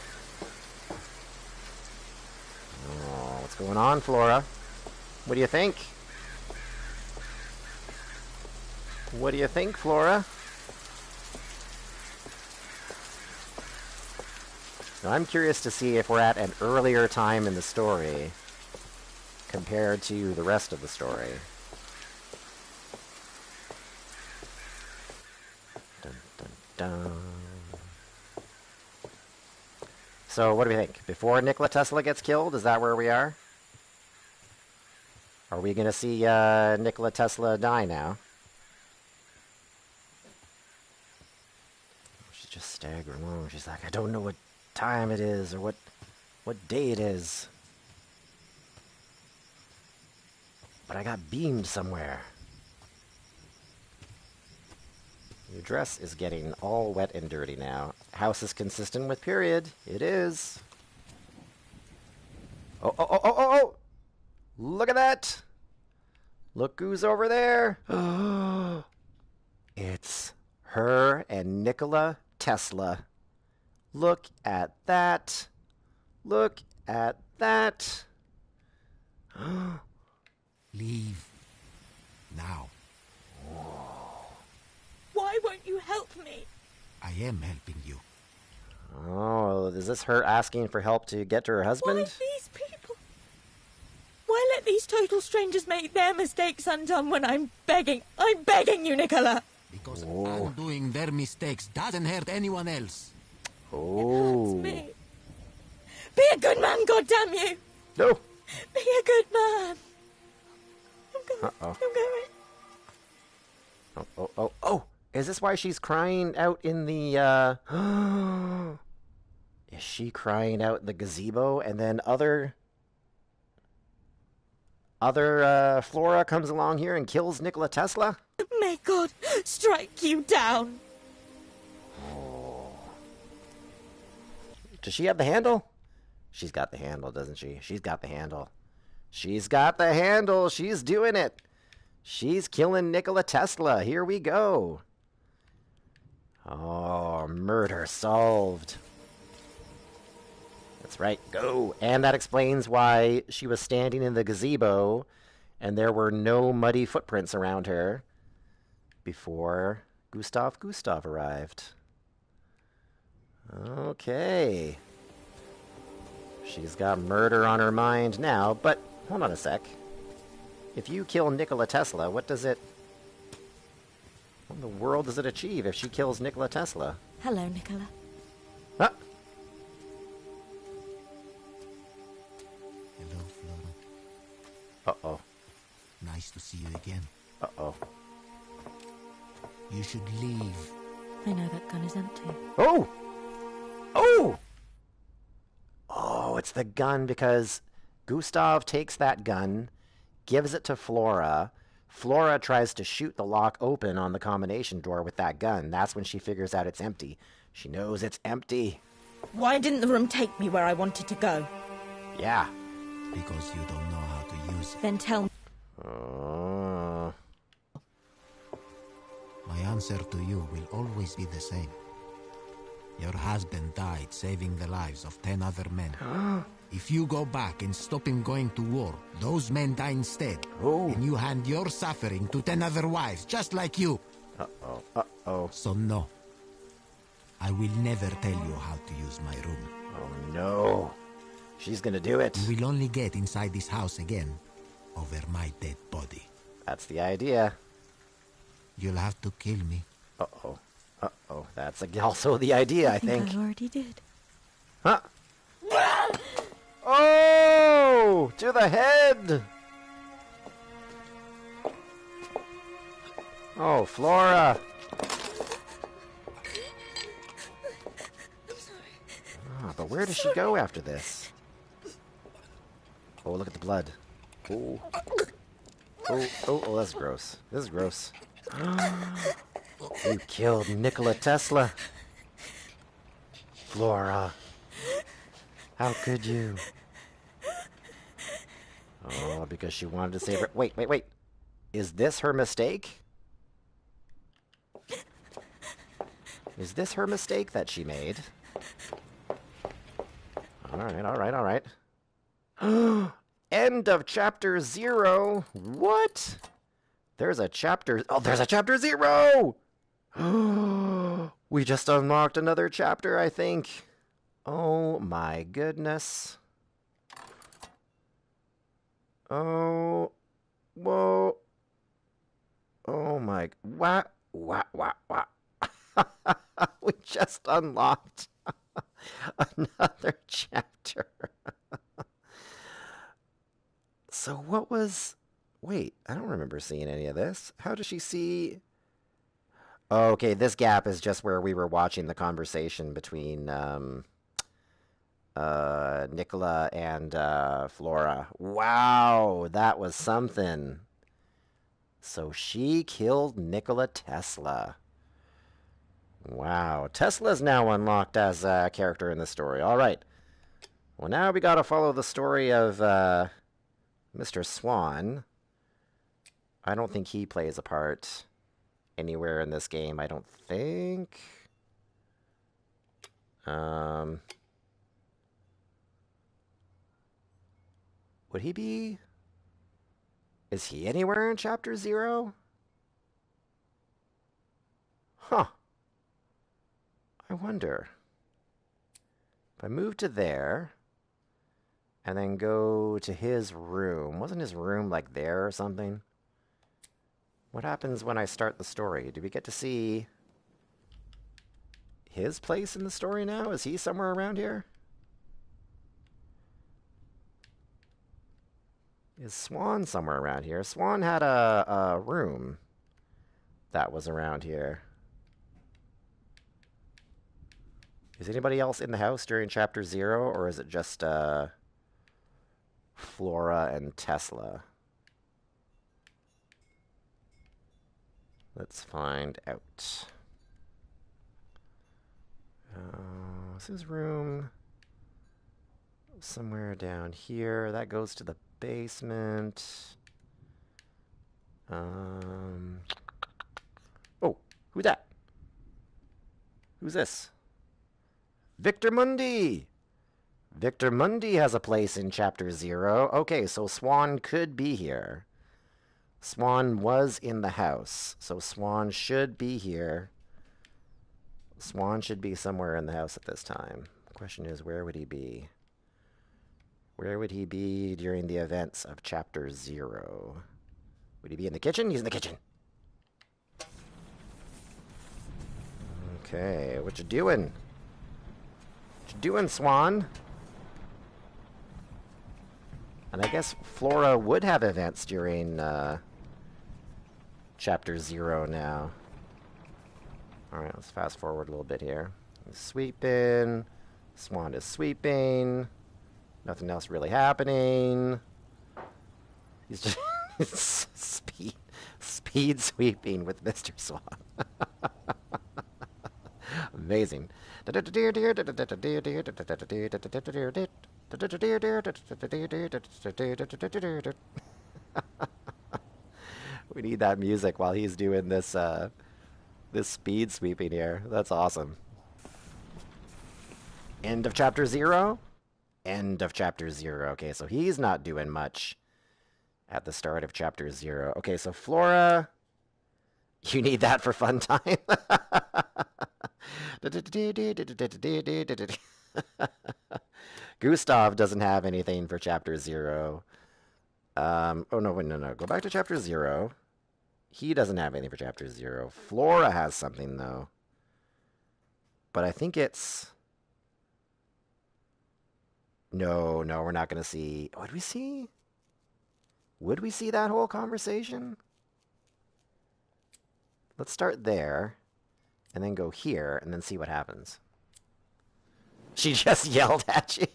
Oh, what's going on, Flora? What do you think? What do you think, Flora? Now, I'm curious to see if we're at an earlier time in the story compared to the rest of the story. Dun, dun, dun. So, what do we think? Before Nikola Tesla gets killed, is that where we are? Are we going to see Nikola Tesla die now? She's just staggering along. She's like, I don't know what time it is or what day it is. But I got beamed somewhere. Your dress is getting all wet and dirty now. House is consistent with period. It is. Oh, oh, oh, oh, oh, oh! Look at that! Look who's over there! It's her and Nikola Tesla. Look at that. Look at that. Leave. Now. Why won't you help me? I am helping you. Oh, is this her asking for help to get to her husband? Why these people? Why let these total strangers make their mistakes undone when I'm begging? I'm begging you, Nikola. Because undoing their mistakes doesn't hurt anyone else. Oh. It hurts me. Be a good man, goddamn you. No. Be a good man. I'm going. Uh-oh. I'm going. Oh, oh, oh, oh! Is this why she's crying out in the, Is she crying out in the gazebo and then other Flora comes along here and kills Nikola Tesla? May God strike you down. Oh. Does she have the handle? She's got the handle, doesn't she? She's got the handle. She's got the handle. She's doing it. She's killing Nikola Tesla. Here we go. Oh, murder solved. That's right, go! And that explains why she was standing in the gazebo and there were no muddy footprints around her before Gustav arrived. Okay. She's got murder on her mind now, but hold on a sec. If you kill Nikola Tesla, what in the world does it achieve if she kills Nikola Tesla? Hello, Nikola. Huh? Hello, Flora. Uh-oh. Nice to see you again. Uh-oh. You should leave. I know that gun is empty. Oh! Oh! Oh, it's the gun because Gustav takes that gun, gives it to Flora. Flora tries to shoot the lock open on the combination door with that gun. That's when she figures out it's empty. She knows it's empty. Why didn't the room take me where I wanted to go? Yeah. Because you don't know how to use it. Then tell me. My answer to you will always be the same. Your husband died saving the lives of 10 other men. If you go back and stop him going to war, those men die instead. And you hand your suffering to 10 other wives, just like you. Uh-oh, uh-oh. So no. I will never tell you how to use my room. Oh no. She's gonna do it. You will only get inside this house again over my dead body. That's the idea. You'll have to kill me. Uh-oh. Uh-oh. That's also the idea, I think. I already did. Huh? Oh! To the head! Oh, Flora! Oh, but where does she go after this? Oh, look at the blood. Oh. Oh, that's gross. This is gross. You killed Nikola Tesla. Flora. How could you? Oh, because she wanted to save her. Wait. Is this her mistake? Is this her mistake that she made? Alright. End of chapter 0. What? There's a chapter... Oh, there's a chapter 0! We just unlocked another chapter, I think. Oh my goodness. Oh. Whoa. Oh my... What? We just unlocked another chapter. So what was... Wait, I don't remember seeing any of this. How does she see... Oh, okay, this gap is just where we were watching the conversation between Nikola and Flora. Wow, that was something. So she killed Nikola Tesla. Wow, Tesla's now unlocked as a character in the story. All right. Well, now we got to follow the story of Mr. Swan. I don't think he plays a part anywhere in this game, I don't think. Would he be? Is he anywhere in chapter 0? Huh. I wonder. If I move to there, and then go to his room. Wasn't his room like there or something? What happens when I start the story? Do we get to see his place in the story now? Is he somewhere around here? Is Swan somewhere around here? Swan had a room that was around here. Is anybody else in the house during chapter 0, or is it just Flora and Tesla? Let's find out. Is his room somewhere down here? That goes to the basement. Oh, who's that? Who's this? Victor Mundi! Victor Mundi has a place in Chapter 0. Okay, so Swan could be here. Swan was in the house, so Swan should be here. Swan should be somewhere in the house at this time. The question is, where would he be? Where would he be during the events of Chapter 0? Would he be in the kitchen? He's in the kitchen. Okay, what you doing? What you doing, Swan? And I guess Flora would have events during Chapter 0 now. Alright, let's fast forward a little bit here. He's sweeping. Swan is sweeping. Nothing else really happening. He's just speed sweeping with Mr. Swan. Amazing. We need that music while he's doing this this speed sweeping here. That's awesome. End of Chapter 0? End of Chapter 0. Okay, so he's not doing much at the start of Chapter 0. Okay, so Flora, you need that for fun time. Gustav doesn't have anything for Chapter 0. Oh, no, wait, no. Go back to Chapter 0. He doesn't have anything for Chapter 0. Flora has something, though. But I think it's... No, we're not going to see... What did we see? Would we see that whole conversation? Let's start there, and then go here, and then see what happens. She just yelled at you.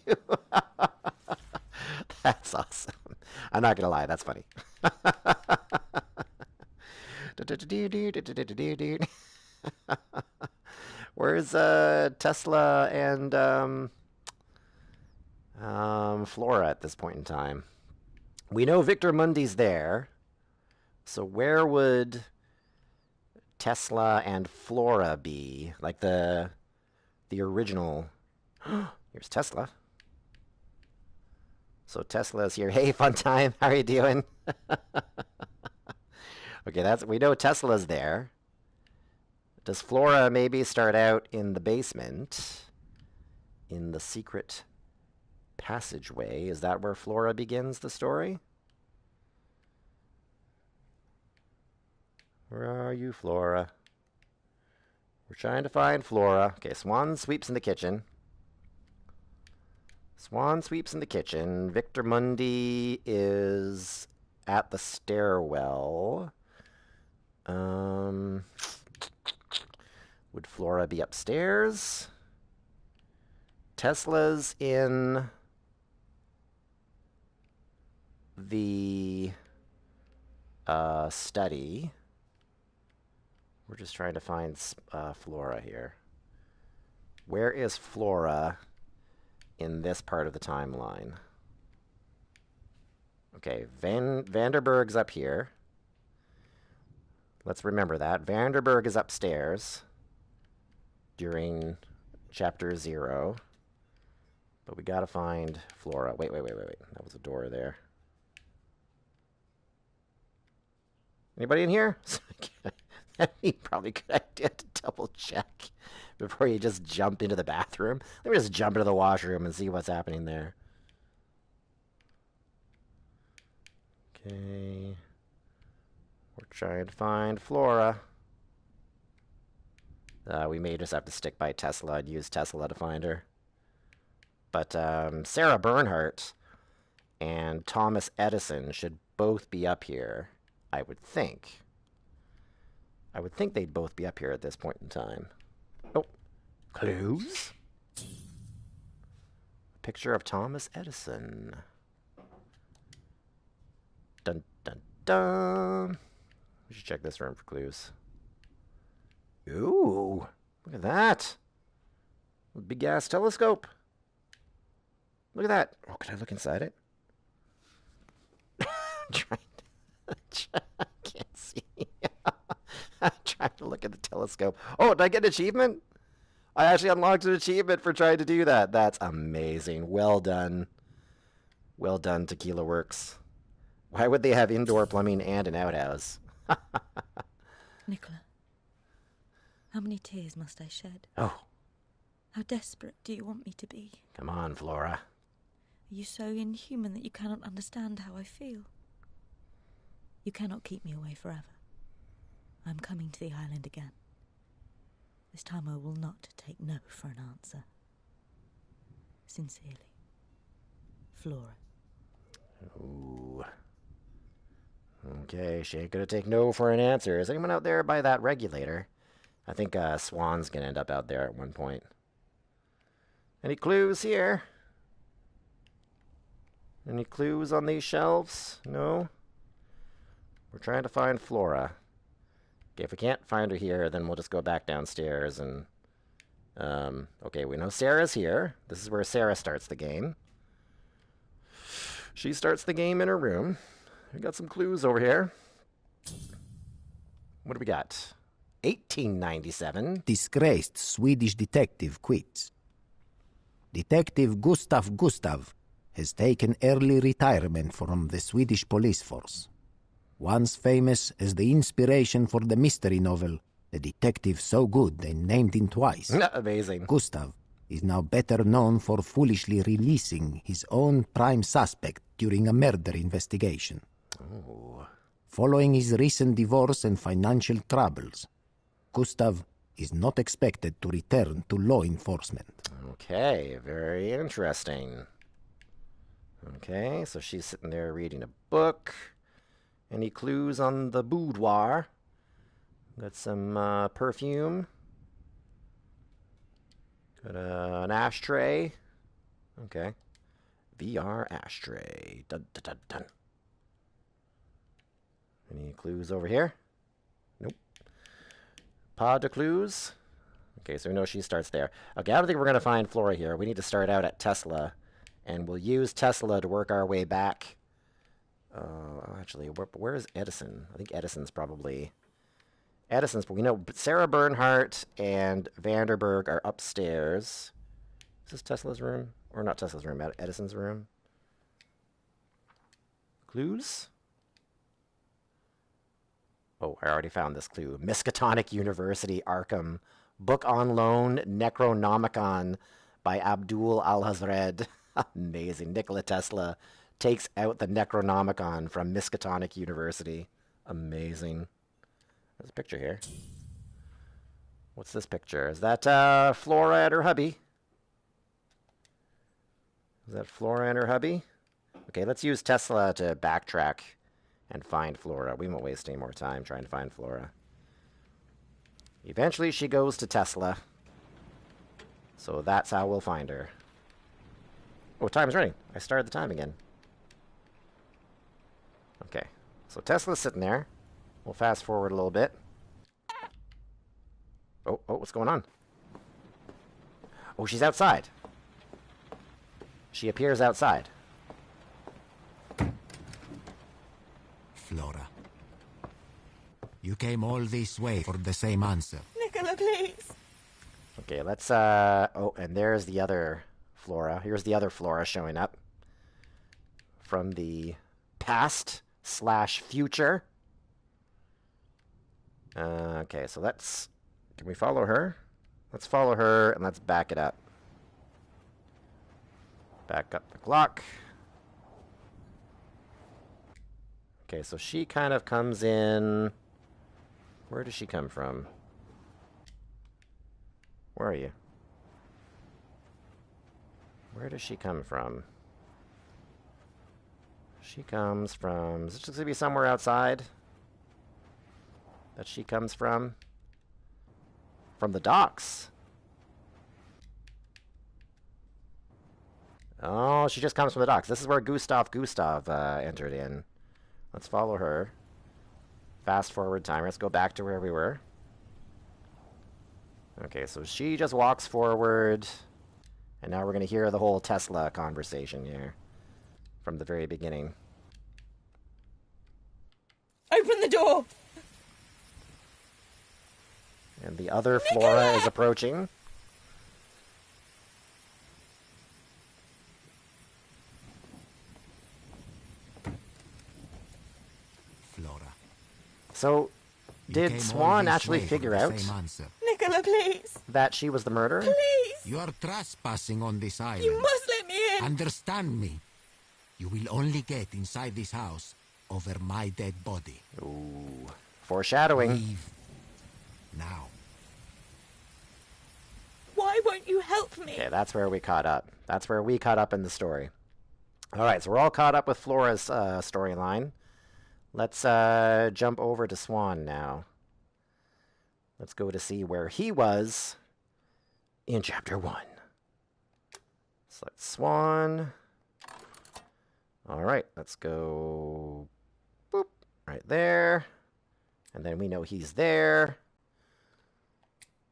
That's awesome. I'm not going to lie, that's funny. Where's Tesla and Flora at this point in time? We know Victor Mundi's there. So where would Tesla and Flora be? Like the original. Here's Tesla. So Tesla's here. Hey, fun time. How are you doing? Okay, we know Tesla's there. Does Flora maybe start out in the basement? In the secret passageway? Is that where Flora begins the story? Where are you, Flora? We're trying to find Flora. Okay, Swan sweeps in the kitchen. Swan sweeps in the kitchen. Victor Mundi is at the stairwell. Would Flora be upstairs? Tesla's in the study. We're just trying to find Flora here. Where is Flora in this part of the timeline? Okay, Vanderberg's up here. Let's remember that. Vanderberg is upstairs during Chapter 0. But we gotta find Flora. Wait. That was a door there. Anybody in here? That'd be probably a good idea to double check before you just jump into the bathroom. Let me just jump into the washroom and see what's happening there. Okay. We're trying to find Flora. We may just have to stick by Tesla and use Tesla to find her. But Sarah Bernhardt and Thomas Edison should both be up here, I would think. I would think they'd both be up here at this point in time. Oh, clues? A picture of Thomas Edison. Dun, dun, dun. We should check this room for clues. Ooh, look at that. Big ass telescope. Look at that. Oh, can I look inside it? I can't see. I'm trying to look at the telescope. Oh, did I get an achievement? I actually unlocked an achievement for trying to do that. That's amazing. Well done. Well done, Tequila Works. Why would they have indoor plumbing and an outhouse? Nicola, how many tears must I shed? Oh, How desperate do you want me to be? come on, Flora. Are you so inhuman that you cannot understand how I feel? You cannot keep me away forever. I am coming to the island again. This time I will not take no for an answer. Sincerely, Flora. Ooh. Okay, she ain't gonna take no for an answer. Is anyone out there by that regulator? I think Swan's gonna end up out there at one point. Any clues here? Any clues on these shelves? No? We're trying to find Flora. Okay, if we can't find her here, then we'll just go back downstairs and... okay, we know Sarah's here. This is where Sarah starts the game. She starts the game in her room. We got some clues over here. What do we got? 1897. Disgraced Swedish detective quits. Detective Gustav has taken early retirement from the Swedish police force. Once famous as the inspiration for the mystery novel, The Detective So Good They Named Him Twice. Amazing. Gustav is now better known for foolishly releasing his own prime suspect during a murder investigation. Oh. Following his recent divorce and financial troubles, Gustav is not expected to return to law enforcement. Okay, very interesting. Okay, so she's sitting there reading a book. Any clues on the boudoir? Got some perfume. Got an ashtray. Okay. VR ashtray. Dun, dun, dun, dun. Any clues over here? Nope. Pas de clues. Okay, so we know she starts there. Okay, I don't think we're going to find Flora here. We need to start out at Tesla, and we'll use Tesla to work our way back. Actually, where is Edison? I think Edison's probably... Edison's, we know Sarah Bernhardt and Vanderberg are upstairs. Is this Tesla's room? Or not Tesla's room, Edison's room? Clues? Oh, I already found this clue. Miskatonic University, Arkham. Book on loan, Necronomicon by Abdul Al-Hazred. Amazing. Nikola Tesla takes out the Necronomicon from Miskatonic University. Amazing. There's a picture here. What's this picture? Is that Flora and her hubby? Is that Flora and her hubby? Okay, let's use Tesla to backtrack and find Flora. We won't waste any more time trying to find Flora. Eventually she goes to Tesla. So that's how we'll find her. Oh, time's running. I started the time again. Okay, so Tesla's sitting there. We'll fast forward a little bit. Oh, what's going on? Oh, she's outside. She appears outside. Flora, you came all this way for the same answer. Nicola, please. Okay, let's, oh, and there's the other Flora. Here's the other Flora showing up. From the past/future. Okay, so let's... Can we follow her? Let's follow her, and let's back it up. Back up the clock. Okay, so she kind of comes in... Where does she come from? Where are you? Where does she come from? She comes from... Is it just going to be somewhere outside? That she comes from? From the docks. Oh, she just comes from the docks. This is where Gustav entered in. Let's follow her. Fast forward time. Let's go back to where we were. Okay, so she just walks forward. And now we're going to hear the whole Tesla conversation here. From the very beginning. Open the door! And the other Flora is approaching. So, You did came all Swan this actually way for figure the out same answer. Nicola, please. that she was the murderer? Please. You are trespassing on this island. You must let me in. Understand me. You will only get inside this house over my dead body. Ooh. Foreshadowing. Leave now. Why won't you help me? Okay, that's where we caught up. That's where we caught up in the story. Alright, so we're all caught up with Flora's storyline. Let's jump over to Swan now. Let's go to see where he was in Chapter 1. Select Swan. Alright, let's go... boop, right there. And then we know he's there.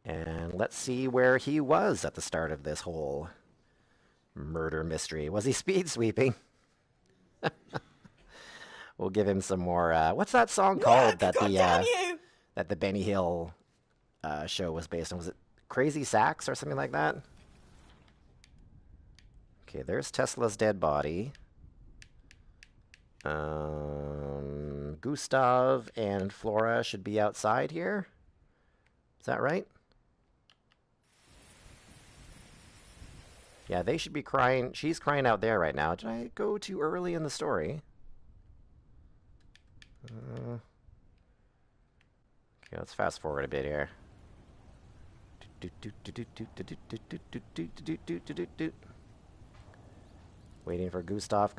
And let's see where he was at the start of this whole murder mystery. Was he speed sweeping? We'll give him some more. What's that song called that the Benny Hill show was based on? Was it Crazy Sax or something like that? Okay, there's Tesla's dead body. Gustav and Flora should be outside here. Is that right? Yeah, they should be crying. She's crying out there right now. Did I go too early in the story? Okay, let's fast forward a bit here. Waiting for Gustav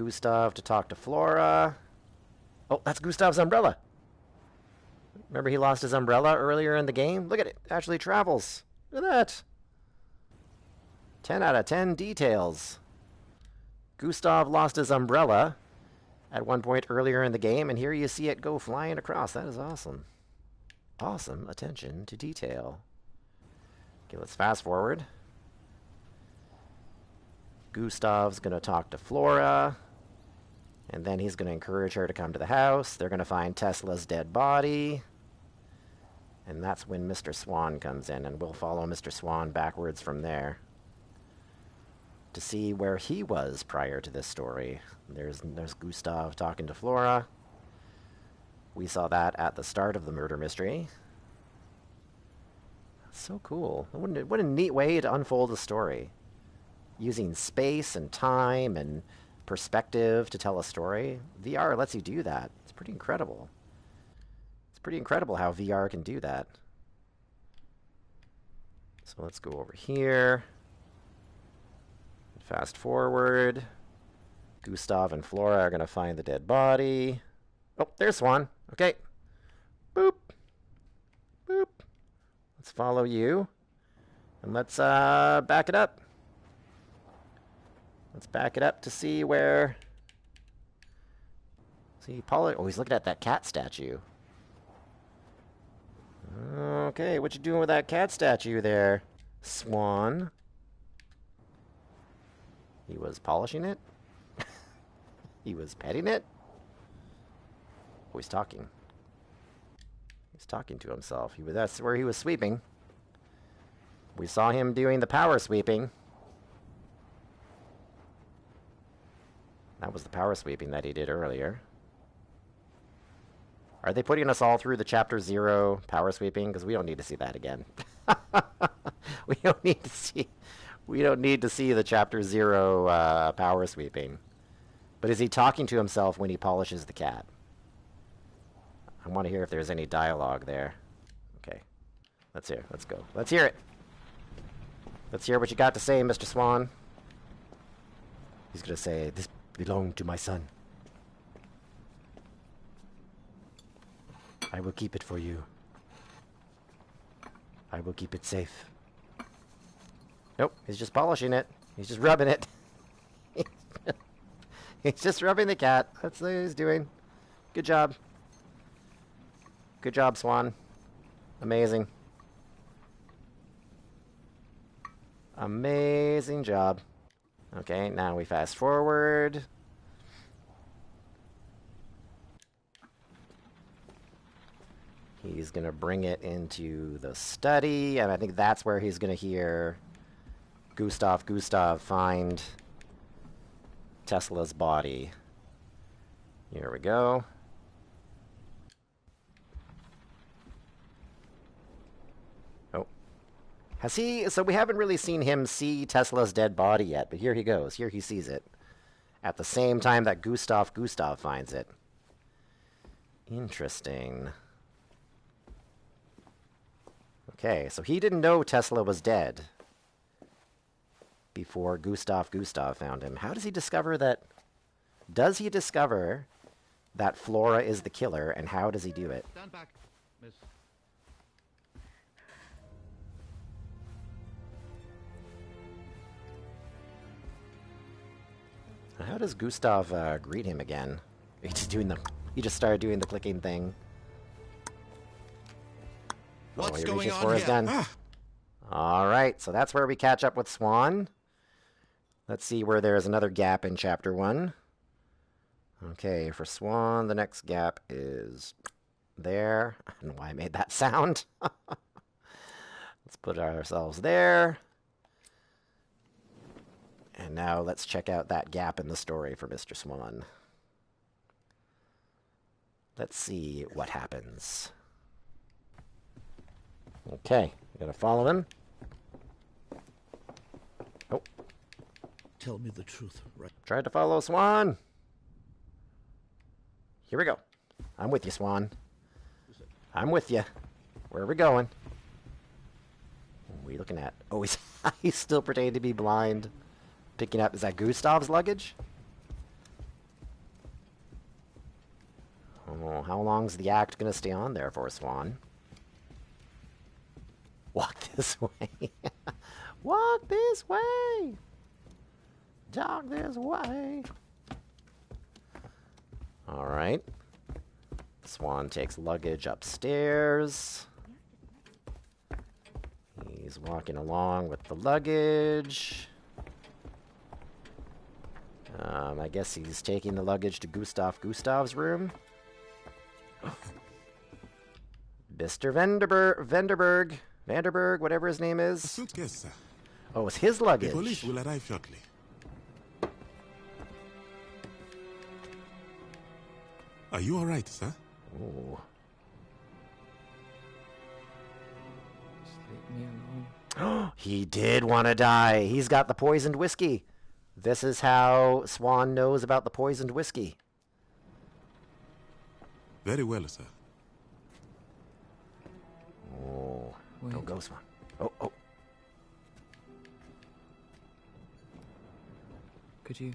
to talk to Flora. Oh, that's Gustav's umbrella. Remember he lost his umbrella earlier in the game? Look at it. It actually travels. Look at that. 10 out of 10 details. Gustav lost his umbrella at one point earlier in the game, and here you see it go flying across. That is awesome. Awesome attention to detail. Okay, let's fast forward. Gustav's going to talk to Flora, and then he's going to encourage her to come to the house. They're going to find Tesla's dead body, and that's when Mr. Swan comes in, and we'll follow Mr. Swan backwards from there to see where he was prior to this story. There's Gustav talking to Flora. We saw that at the start of the murder mystery. That's so cool. What a neat way to unfold a story. Using space and time and perspective to tell a story. VR lets you do that. It's pretty incredible. It's pretty incredible how VR can do that. So let's go over here. Fast forward. Gustav and Flora are going to find the dead body. Oh, there's Swan. Okay. Boop. Boop. Let's follow you. And let's back it up. Let's back it up to see where... See, Paul... Oh, he's looking at that cat statue. Okay, what you doing with that cat statue there, Swan? He was polishing it? He was petting it? Oh, he's talking. He's talking to himself. That's where he was sweeping. We saw him doing the power sweeping. That was the power sweeping that he did earlier. Are they putting us all through the Chapter 0 power sweeping? Because we don't need to see that again. We don't need to see the Chapter 0 power sweeping. But is he talking to himself when he polishes the cat? I want to hear if there's any dialogue there. Okay. Let's hear. Let's go. Let's hear it. Let's hear what you got to say, Mr. Swan. He's going to say, "This belonged to my son. I will keep it for you. I will keep it safe." Nope, he's just polishing it. He's just rubbing it. He's just rubbing the cat. That's what he's doing. Good job. Good job, Swan. Amazing. Amazing job. Okay, now we fast forward. He's going to bring it into the study, and I think that's where he's going to hear Gustav find Tesla's body. Here we go. Has he? So we haven't really seen him see Tesla's dead body yet, but here he goes. Here he sees it. At the same time that Gustav finds it. Interesting. Okay, so he didn't know Tesla was dead before Gustav found him. How does he discover that? Does he discover that Flora is the killer, and how does he do it? Stand back, miss. How does Gustav greet him again? He just started doing the clicking thing. What's he going reaches on for his here? gun. All right, so that's where we catch up with Swan. Let's see where there's another gap in Chapter 1. Okay, for Swan, the next gap is there. I don't know why I made that sound. Let's put ourselves there. And now let's check out that gap in the story for Mr. Swan. Let's see what happens. Okay, gotta follow him. Oh. Tell me the truth, right? Tried to follow Swan. Here we go. I'm with you, Swan. I'm with you. Where are we going? What are you looking at? Oh, he's still pretending to be blind. Picking up, is that Gustav's luggage? Oh, how long's the act gonna stay on there for, Swan? Walk this way. Walk this way. Talk this way. All right. Swan takes luggage upstairs. He's walking along with the luggage. I guess he's taking the luggage to Gustav's room. Mr. Vanderberg, whatever his name is. Suitcase, sir. Oh, it's his luggage. The police will arrive shortly. Are you all right, sir? Ooh. Just leave me alone. He did want to die. He's got the poisoned whiskey. This is how Swan knows about the poisoned whiskey. Very well, sir. Oh, Wait. don't go, Swan. Oh. Could you?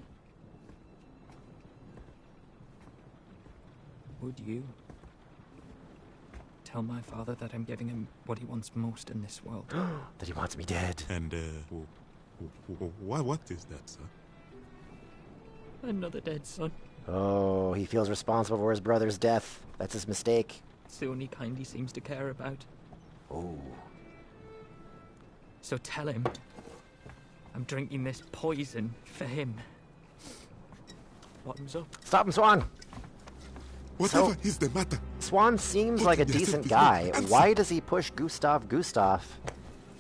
Would you tell my father that I'm giving him what he wants most in this world? That he wants me dead. And, what is that, sir? Another dead son. Oh, he feels responsible for his brother's death. That's his mistake. It's the only kind he seems to care about. Oh. So tell him I'm drinking this poison for him. Bottoms up. Stop him, Swan! Whatever is the matter? Swan seems Put like a yourself decent before guy. answer. Why does he push Gustav?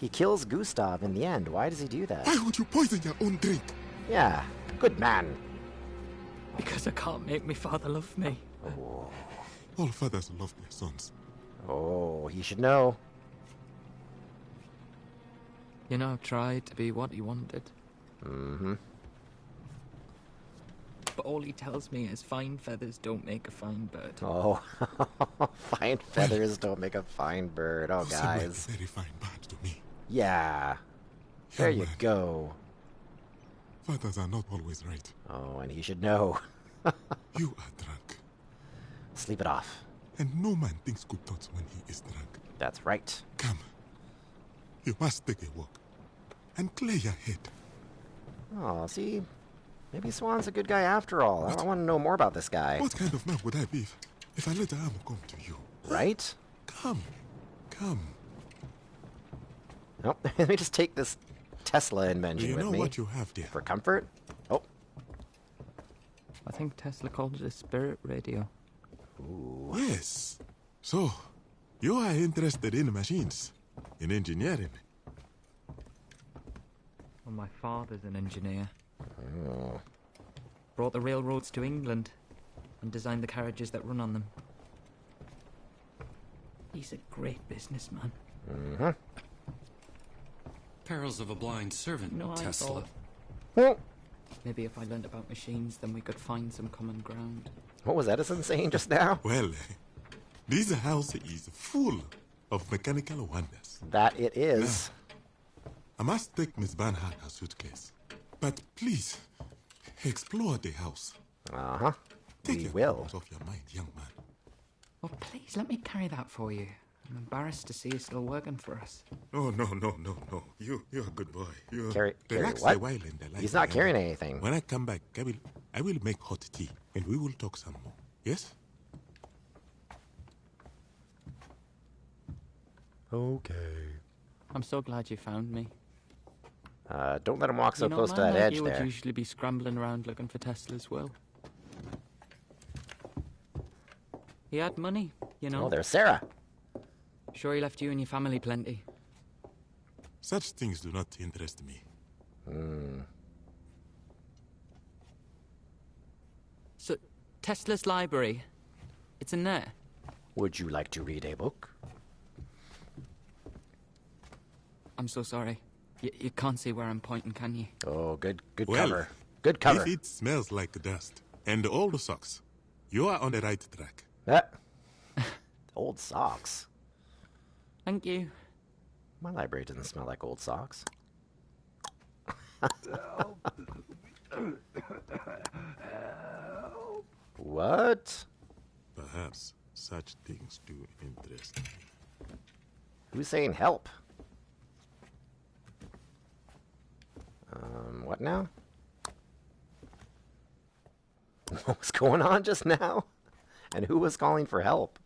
He kills Gustav in the end. Why does he do that? Why would you poison your own drink? Yeah, good man. Because I can't make my father love me. All fathers love their sons. Oh, he should know. You know, I've tried to be what he wanted. Mm-hmm. But all he tells me is fine feathers don't make a fine bird. Oh, fine feathers don't make a fine bird. Oh, You seem like a guys. very fine bird to me. Yeah. There Young you man. go. Fathers are not always right. Oh, and he should know. You are drunk. Sleep it off. And no man thinks good thoughts when he is drunk. That's right. Come. You must take a walk. And clear your head. Oh, see? Maybe Swan's a good guy after all. I want to know more about this guy. What kind of man would I be if I let the armor come to you? Right? Come. Nope. Let me just take this Tesla Do invention you with know me. what you have there? For comfort? Oh. I think Tesla called it a spirit radio. Ooh. Yes. So, you are interested in machines, in engineering. Well, my father's an engineer. Oh. Brought the railroads to England and designed the carriages that run on them. He's a great businessman. Mm-hmm. Perils of a blind servant, No, I Tesla. thought maybe if I learned about machines, then we could find some common ground. What was Edison saying just now? Well, this house is full of mechanical wonders. That it is. I must take Miss Barnhart her suitcase. But please, explore the house. Uh-huh. Take We your will. troubles off your mind, young man. Oh, please, let me carry that for you. I'm embarrassed to see you still working for us. Oh, no. You're a good boy. You Carry relax what? a while and I like He's not the carrying hammer. anything. When I come back, I will make hot tea and we will talk some more. Yes? Okay. I'm so glad you found me. Don't let him walk so You know, close a to man that like edge you there. would usually be scrambling around looking for Tesla's will. He had money, you know. Oh, there's Sarah. Sure, he left you and your family plenty. Such things do not interest me. So, Tesla's library, it's in there. Would you like to read a book? I'm so sorry. You can't see where I'm pointing, can you? Oh, good Well, cover. Good cover. If it smells like dust and old socks, you are on the right track. Old socks. Thank you. My library doesn't smell like old socks. What? Perhaps such things do interest me. Who's saying help? What now? What was going on just now? And who was calling for help?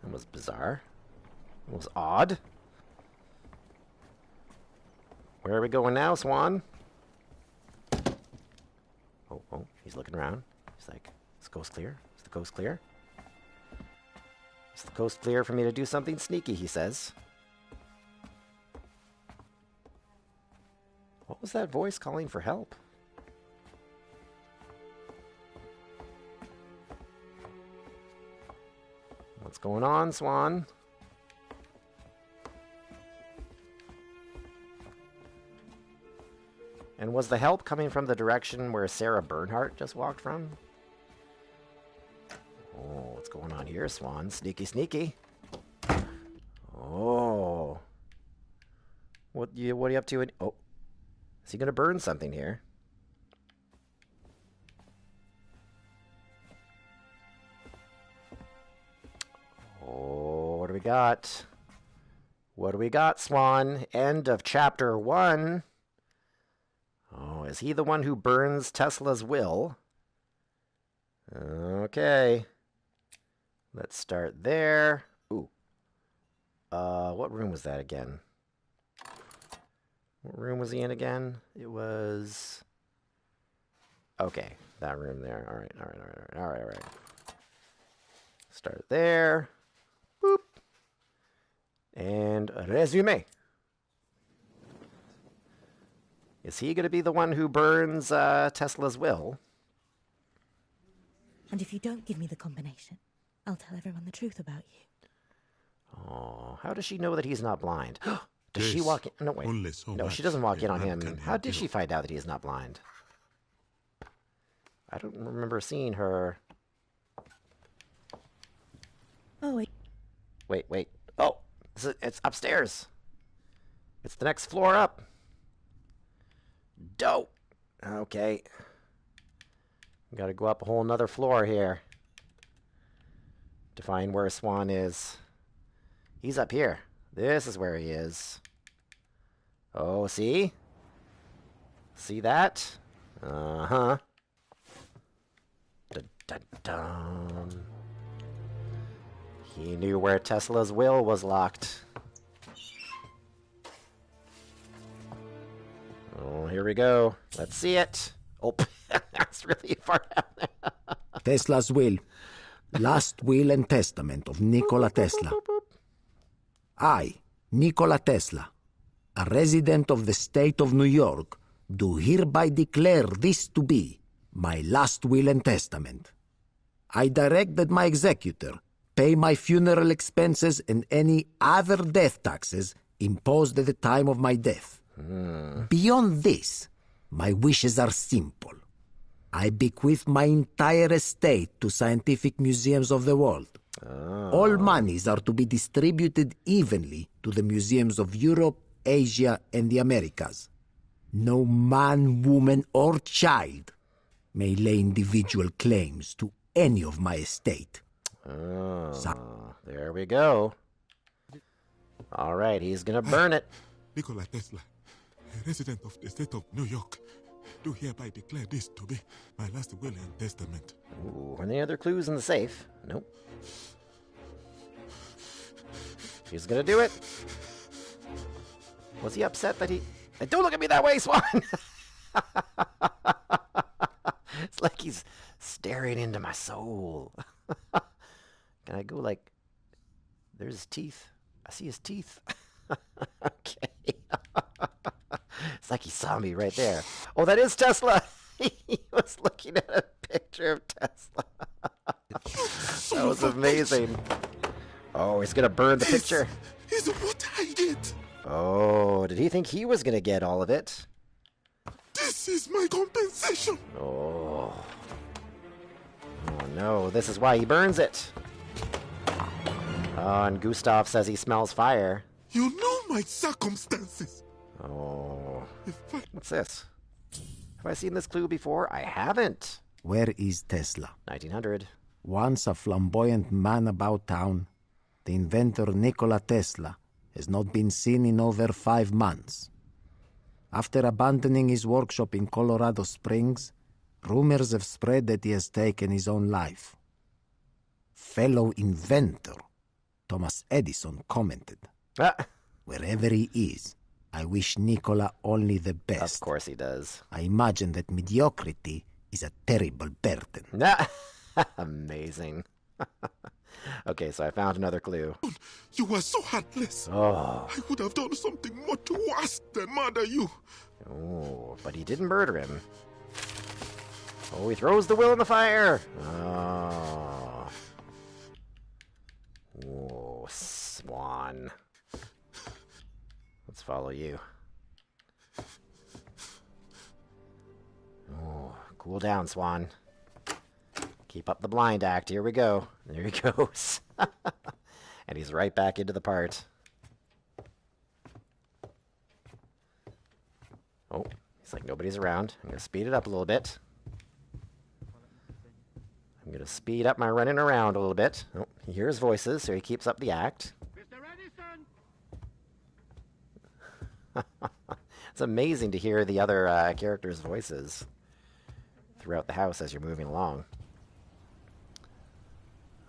That was bizarre. It was odd. Where are we going now, Swan? Oh, he's looking around. He's like, is the coast clear? Is the coast clear? Is the coast clear for me to do something sneaky, he says. What was that voice calling for help? What's going on, Swan? And was the help coming from the direction where Sarah Bernhardt just walked from? Oh, what's going on here, Swan? Sneaky, sneaky. Oh. What are you up to? Oh. Is he going to burn something here? Oh, what do we got? What do we got, Swan? End of chapter 1. Oh, is he the one who burns Tesla's will? Okay. Let's start there. Ooh. What room was that again? What room was he in again? It was... Okay, that room there. All right. Start there. Boop. And resume. Is he going to be the one who burns Tesla's will? And if you don't give me the combination, I'll tell everyone the truth about you. Oh, how does she know that he's not blind? Does she Yes, walk in? No, wait. only so No, much she doesn't walk in a on man him. can How did endure. she find out that he is not blind? I don't remember seeing her. Oh, wait. Wait. Oh, it's upstairs. It's the next floor up. Dope. Okay. Got to go up a whole nother floor here to find where Swan is. He's up here. This is where he is. Oh, see? See that? Uh-huh. Dun-dun-dun. He knew where Tesla's will was locked. Oh, here we go. Let's see it. Oh, that's really far down there. Tesla's will. Last will and testament of Nikola Tesla. I, Nikola Tesla, a resident of the state of New York, do hereby declare this to be my last will and testament. I direct that my executor, pay my funeral expenses and any other death taxes imposed at the time of my death. Beyond this, my wishes are simple. I bequeath my entire estate to scientific museums of the world. All monies are to be distributed evenly to the museums of Europe, Asia, and the Americas. No man, woman, or child may lay individual claims to any of my estate. There we go. All right, he's gonna burn it. Nikola Tesla, a resident of the state of New York, do hereby declare this to be my last will and testament. Ooh, any other clues in the safe? Nope. He's gonna do it. Was he upset that he... Don't look at me that way, Swan! It's like he's staring into my soul. Can I go like... There's his teeth. I see his teeth. Okay. It's like he saw me right there. Oh, that is Tesla! He was looking at a picture of Tesla. That was amazing. Oh, he's gonna burn the picture. Is what I did. Oh, did he think he was gonna get all of it? This is my compensation. Oh. Oh no, this is why he burns it. Oh, and Gustav says he smells fire. You know my circumstances. Oh. What's this? Have I seen this clue before? I haven't. Where is Tesla? 1900. Once a flamboyant man about town, the inventor Nikola Tesla has not been seen in over 5 months. After abandoning his workshop in Colorado Springs, rumors have spread that he has taken his own life. Fellow inventor Thomas Edison commented, "Wherever he is, I wish Nikola only the best." Of course he does. I imagine that mediocrity is a terrible burden. Amazing. Okay, so I found another clue. You were so heartless. Oh. I would have done something much worse than murder you. Oh, but he didn't murder him. Oh, he throws the will in the fire. Oh. Whoa, Swan. Let's follow you. Oh, cool down, Swan. Keep up the blind act. Here we go. There he goes. And he's right back into the part. Oh, he's like nobody's around. I'm going to speed it up a little bit. I'm going to speed up my running around a little bit. Oh, he hears voices, so he keeps up the act. Mr. Edison! It's amazing to hear the other characters' voices throughout the house as you're moving along.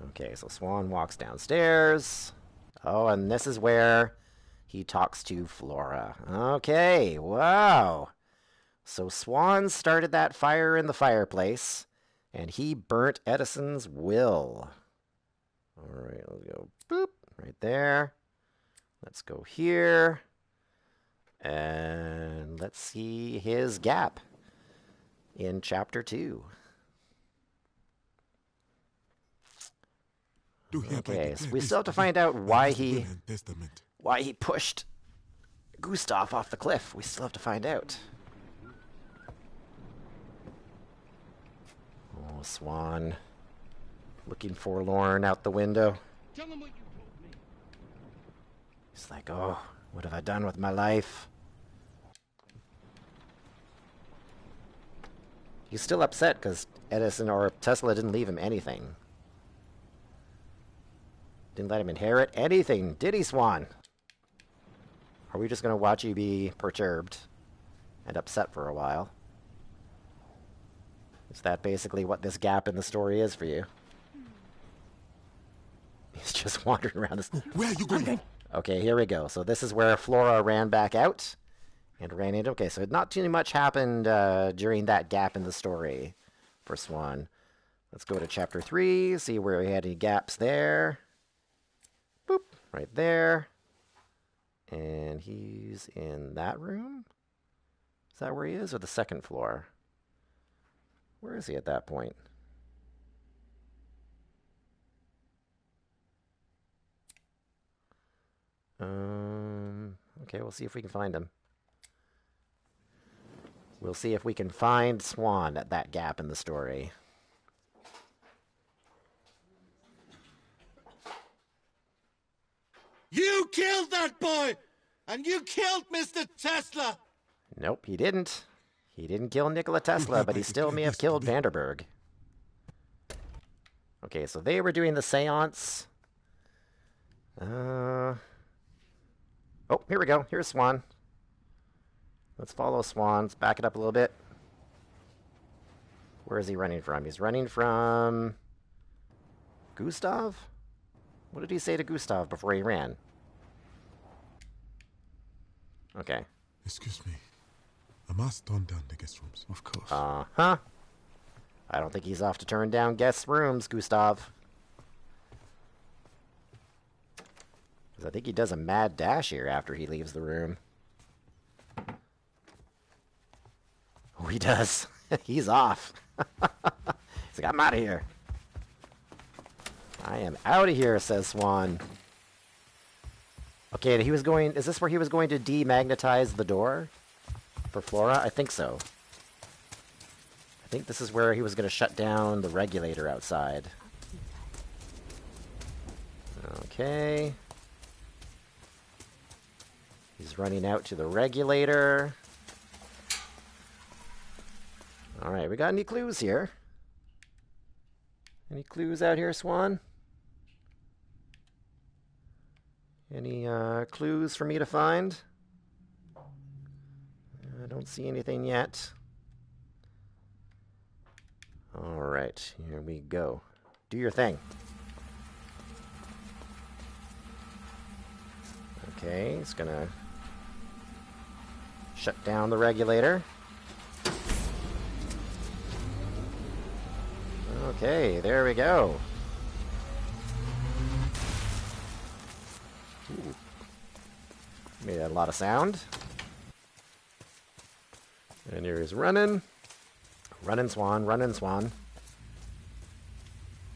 Okay, so Swan walks downstairs. Oh, and this is where he talks to Flora. Okay, wow. So Swan started that fire in the fireplace, and he burnt Edison's will. All right, let's go boop, right there. Let's go here. And let's see his gap in Chapter 2. Okay, so we still have to find out why he pushed Gustav off the cliff. We still have to find out. Oh, Swan. Looking forlorn out the window. Tell him what you told me. He's like, oh, what have I done with my life? He's still upset because Edison or Tesla didn't leave him anything. Didn't let him inherit anything, did he, Swan? Are we just going to watch you be perturbed and upset for a while? Is that basically what this gap in the story is for you? He's just wandering around this... Where are you going? Okay, here we go. So this is where Flora ran back out and ran into... Okay, so not too much happened during that gap in the story for Swan. Let's go to Chapter 3, see where we had any gaps there. Boop, right there. And he's in that room? Is that where he is, or the second floor? Where is he at that point? Okay, we'll see if we can find him. We'll see if we can find Swan at that gap in the story. You killed that boy! And you killed Mr. Tesla! Nope, he didn't. He didn't kill Nikola Tesla, but he still may have killed Vanderberg. Okay, so they were doing the seance. Oh, here we go. Here's Swan. Let's follow Swan. Let's back it up a little bit. Where is he running from? He's running from Gustav? What did he say to Gustav before he ran? Okay. Excuse me. I must turn down the guest rooms. Of course. Uh-huh. I don't think he's off to turn down guest rooms, Gustav. 'Cause I think he does a mad dash here after he leaves the room. Oh, he does. He's off. He's like, I'm out of here. I am out of here, says Swan. Okay, he was going... Is this where he was going to demagnetize the door? For Flora? I think so. I think this is where he was going to shut down the regulator outside. Okay. He's running out to the regulator. Alright, we got any clues here? Any clues out here, Swan? Any clues for me to find? I don't see anything yet. Alright, here we go. Do your thing. Okay, it's gonna shut down the regulator. Okay, there we go. Ooh. Made a lot of sound. And here he's running. Running Swan, running Swan.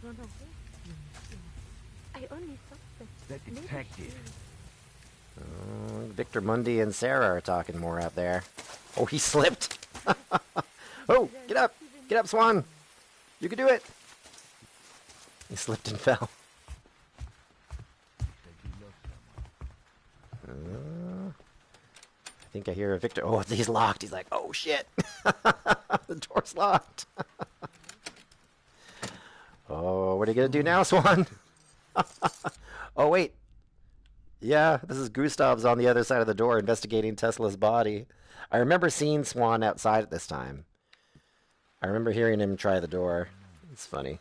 No, no. I only thought that... The detective. Victor Mundy and Sarah are talking more out there. Oh, he slipped. Oh, get up. Get up, Swan. You can do it. He slipped and fell. I think I hear Victor. Oh, he's locked. He's like, oh, shit. The door's locked. Oh, what are you going to do now, Swan? Oh, wait. Yeah, this is Gustav's on the other side of the door investigating Tesla's body. I remember seeing Swan outside at this time. I remember hearing him try the door. It's funny.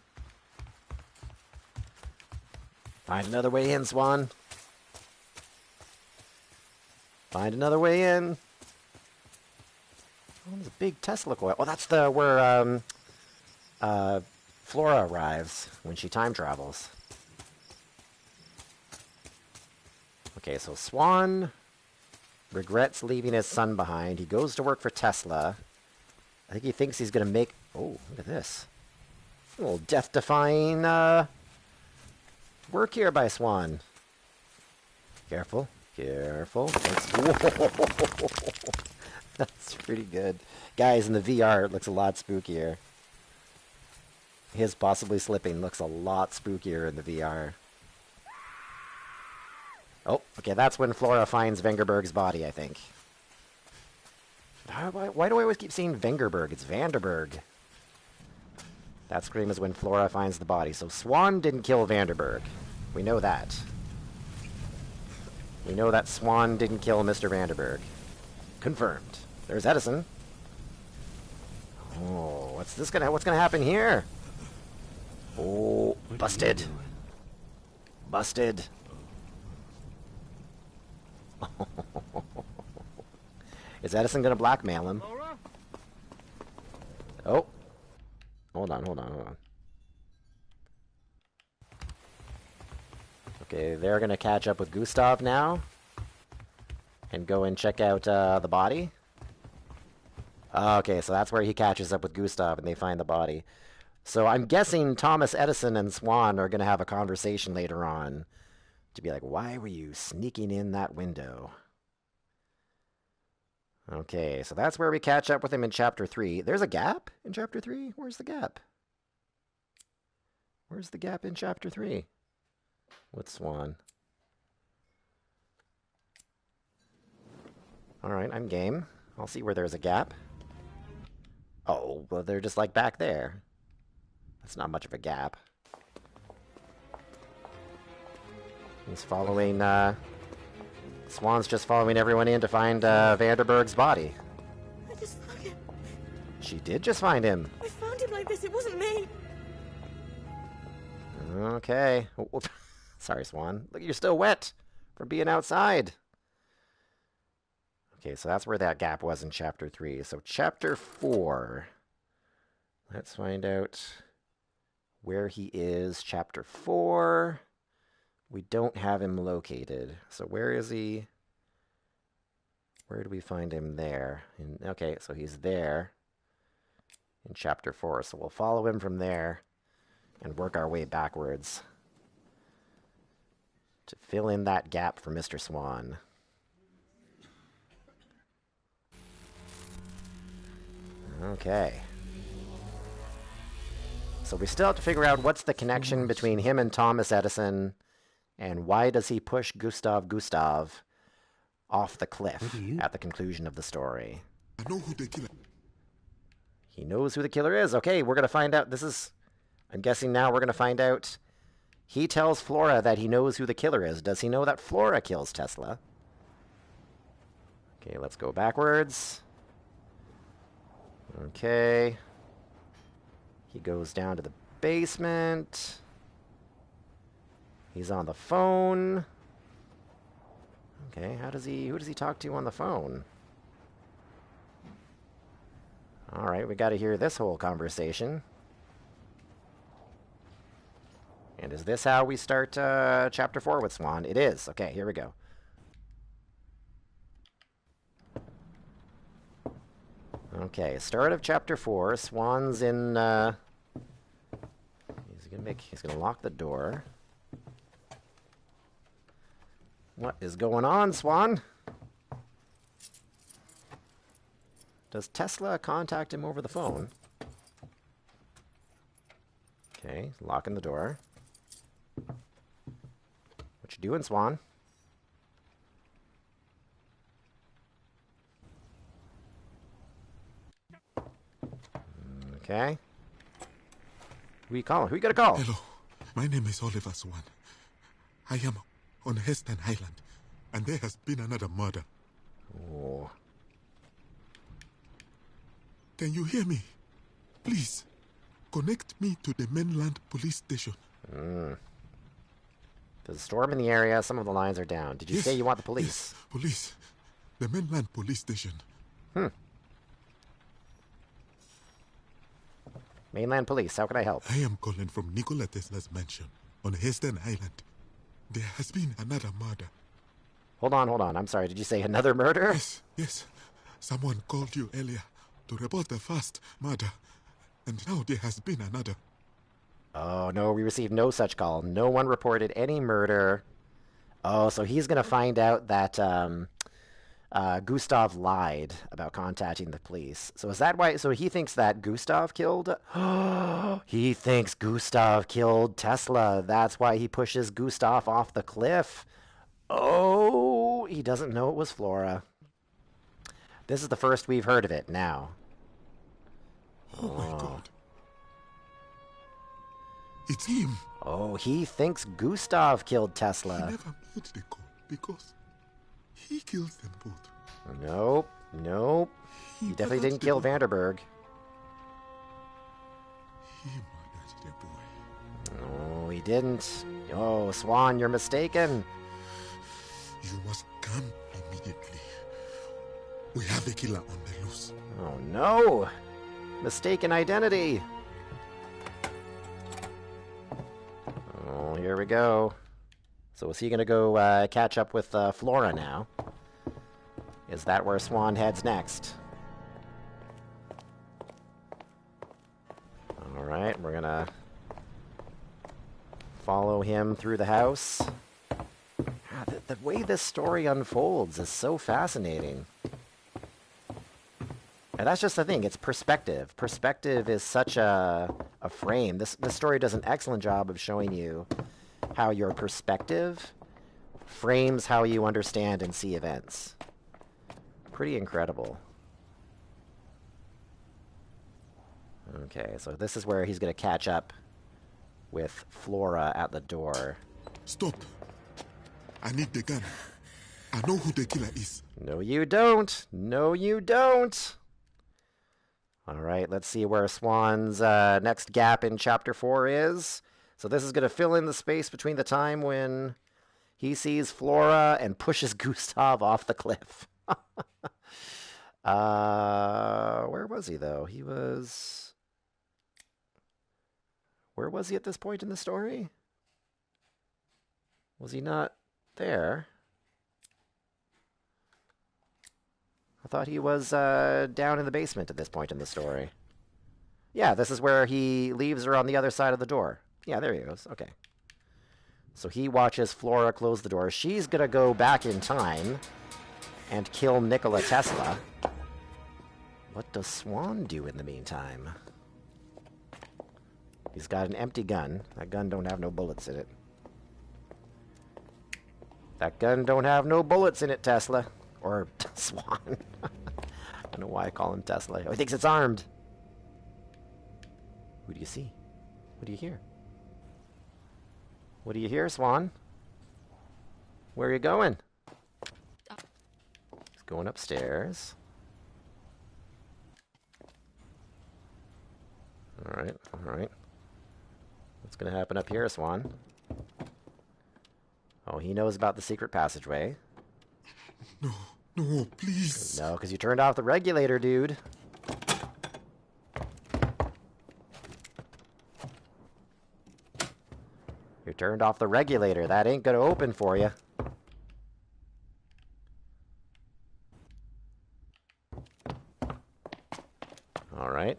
Find another way in, Swan. Find another way in. Oh, there's a big Tesla coil. Oh, that's the where Flora arrives when she time travels. Okay, so Swan regrets leaving his son behind. He goes to work for Tesla. I think he thinks he's going to make... Oh, look at this. A little death-defying work here by Swan. Careful. Careful. That's pretty good. Guys, in the VR, it looks a lot spookier. His possibly slipping looks a lot spookier in the VR. Oh, okay, that's when Flora finds Vengerberg's body, I think. Why do I always keep saying Vengerberg? It's Vanderberg. That scream is when Flora finds the body. So Swan didn't kill Vanderberg. We know that. We know that Swan didn't kill Mr. Vanderberg. Confirmed. There's Edison. Oh, what's gonna happen here? Oh, busted. Busted. Is Edison gonna blackmail him? Oh. Hold on. Okay, they're gonna catch up with Gustav now. And go and check out the body. Okay, so that's where he catches up with Gustav and they find the body. So I'm guessing Thomas Edison and Swan are gonna have a conversation later on. To be like, why were you sneaking in that window? Okay, so that's where we catch up with him in Chapter 3. There's a gap in Chapter 3? Where's the gap? Where's the gap in Chapter 3? With Swan. Alright, I'm game. I'll see where there's a gap. Oh, well, they're just like back there. That's not much of a gap. He's following, Swan's just following everyone in to find, Vanderberg's body. I just found him. She did just find him. I found him like this. It wasn't me. Okay. Sorry, Swan. Look, you're still wet from being outside. Okay, so that's where that gap was in Chapter 3. So Chapter 4. Let's find out where he is. Chapter 4. We don't have him located. So where is he? Where do we find him there? Okay, so he's there in Chapter 4. So we'll follow him from there and work our way backwards to fill in that gap for Mr. Swan. Okay. So we still have to figure out what's the connection between him and Thomas Edison, and why does he push Gustav off the cliff at the conclusion of the story. I know who the killer. He knows who the killer is. Okay, we're going to find out. I'm guessing now we're going to find out. He tells Flora that he knows who the killer is. Does he know that Flora kills Tesla? Okay, let's go backwards. Okay. He goes down to the basement. He's on the phone. Okay, who does he talk to on the phone? All right, we got to hear this whole conversation. And is this how we start Chapter 4 with Swan? It is. Okay, here we go. Okay, start of Chapter 4. Swan's in, he's gonna lock the door. What is going on, Swan? Does Tesla contact him over the phone? Okay, locking the door. What you doing, Swan? Okay. Who you calling? Who you gonna call? Hello, my name is Oliver Swan. I am on Heston Island, and there has been another murder. Oh. Can you hear me? Please, connect me to the mainland police station. There's a storm in the area. Some of the lines are down. Did you say you want the police? Yes, police. The mainland police station. Mainland police, how can I help? I am calling from Nikola Tesla's mansion on Heston Island. There has been another murder. Hold on. I'm sorry. Did you say another murder? Yes. Someone called you earlier to report the first murder, and now there has been another. Oh, no, we received no such call. No one reported any murder. Oh, so he's going to find out that Gustav lied about contacting the police. So is that why? So he thinks that Gustav killed? He thinks Gustav killed Tesla. That's why he pushes Gustav off the cliff. Oh, he doesn't know it was Flora. This is the first we've heard of it now. Oh my God. It's him. Oh, he thinks Gustav killed Tesla. He never made the call because he kills them both. Nope. He definitely didn't kill Vanderberg. He murdered the boy. No, he didn't. Oh, Swan, you're mistaken. You must come immediately. We have the killer on the loose. Oh, no. Mistaken identity. Oh, here we go. So is he going to go catch up with Flora now? Is that where Swan heads next? All right, we're going to follow him through the house. the way this story unfolds is so fascinating. And that's just the thing. It's perspective. Perspective is such a frame. This story does an excellent job of showing you how your perspective frames how you understand and see events. Pretty incredible. Okay, so this is where he's going to catch up with Flora at the door. Stop. I need the gun. I know who the killer is. No, you don't. No, you don't. All right, let's see where Swan's next gap in Chapter 4 is. So this is going to fill in the space between the time when he sees Flora and pushes Gustav off the cliff. Where was he, though? He was... Where was he at this point in the story? Was he not there? I thought he was down in the basement at this point in the story. Yeah, this is where he leaves her on the other side of the door. Yeah, there he goes. Okay. So he watches Flora close the door. She's going to go back in time and kill Nikola Tesla. What does Swan do in the meantime? He's got an empty gun. That gun don't have no bullets in it. That gun don't have no bullets in it, Tesla. Or Swan. I don't know why I call him Tesla. Oh, he thinks it's armed. Who do you see? What do you hear? What do you hear, Swan? Where are you going? He's going upstairs. Alright, alright. What's going to happen up here, Swan? Oh, he knows about the secret passageway. No, no, please. No, because you turned off the regulator, dude. You turned off the regulator. That ain't going to open for you. All right.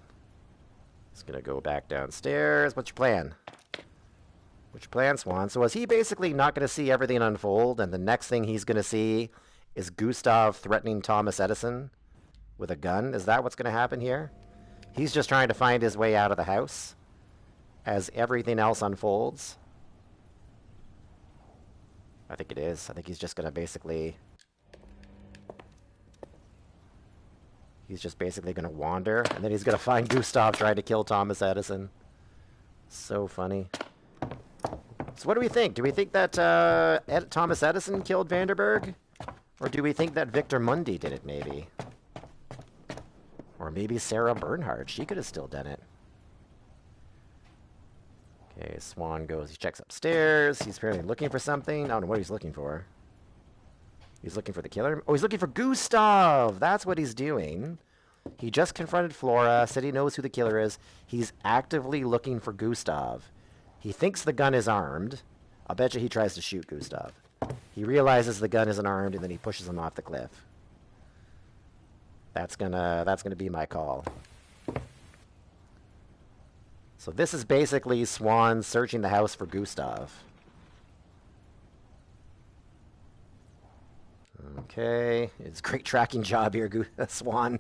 He's going to go back downstairs. What's your plan? What's your plan, Swan? So is he basically not going to see everything unfold, and the next thing he's going to see is Gustav threatening Thomas Edison with a gun? Is that what's going to happen here? He's just trying to find his way out of the house as everything else unfolds. I think it is. I think he's just going to basically... He's just basically going to wander, and then he's going to find Gustav trying to kill Thomas Edison. So funny. So what do we think? Do we think that Thomas Edison killed Vanderberg? Or do we think that Victor Mundy did it, maybe? Or maybe Sarah Bernhardt. She could have still done it. Okay, Swan goes, he checks upstairs. He's apparently looking for something. I don't know what he's looking for. He's looking for the killer. Oh, he's looking for Gustav! That's what he's doing. He just confronted Flora, said he knows who the killer is. He's actively looking for Gustav. He thinks the gun is armed. I'll bet you he tries to shoot Gustav. He realizes the gun isn't armed, and then he pushes him off the cliff. That's gonna be my call. So this is basically Swan searching the house for Gustav. Okay, it's a great tracking job here, Swan.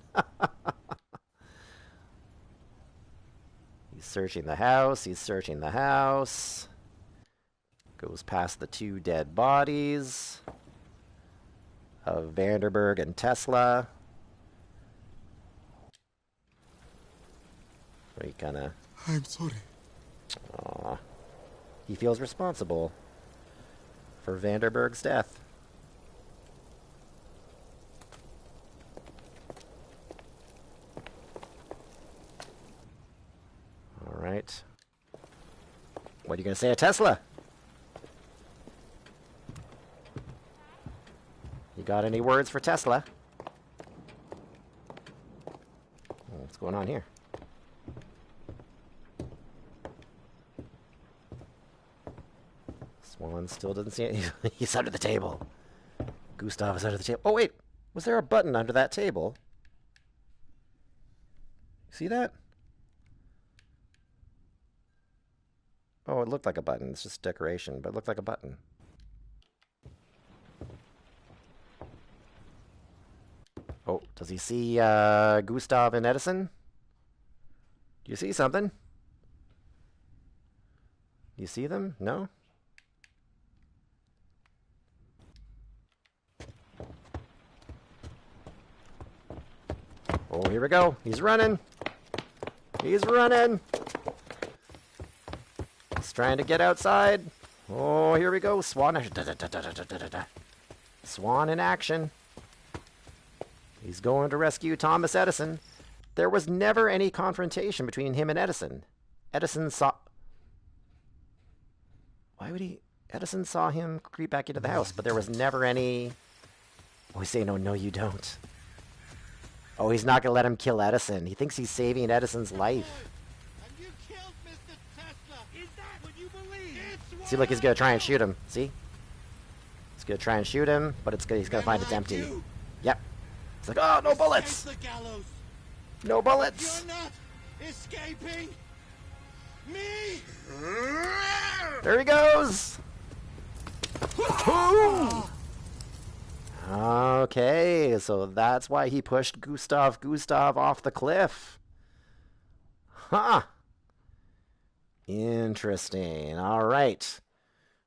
He's searching the house, he's searching the house. Goes past the two dead bodies of Vanderberg and Tesla. So he kind of... I'm sorry. Aw. He feels responsible for Vanderberg's death. All right. What are you going to say to Tesla? You got any words for Tesla? What's going on here? Swan still doesn't see it. He's under the table. Gustav is under the table. Oh, wait. Was there a button under that table? See that? Oh, it looked like a button. It's just decoration, but it looked like a button. Oh, does he see Gustav and Edison? Do you see something? Do you see them? No? Oh, here we go. He's running. He's running. He's trying to get outside. Oh, here we go. Swan action. Swan in action. He's going to rescue Thomas Edison. There was never any confrontation between him and Edison. Edison saw... Why would he... Edison saw him creep back into the house, but there was never any... Oh, he's saying, no, no, you don't. Oh, he's not going to let him kill Edison. He thinks he's saving Edison's life. And you killed Mr. Tesla. Is that what you believe? See, look, he's going to try and shoot him. See? He's going to try and shoot him, but it's good. He's going to find it's empty. Yep. It's like, oh, no bullets! The gallows. No bullets! You're not escaping me! There he goes! Okay, so that's why he pushed Gustav off the cliff. Huh. Interesting. All right.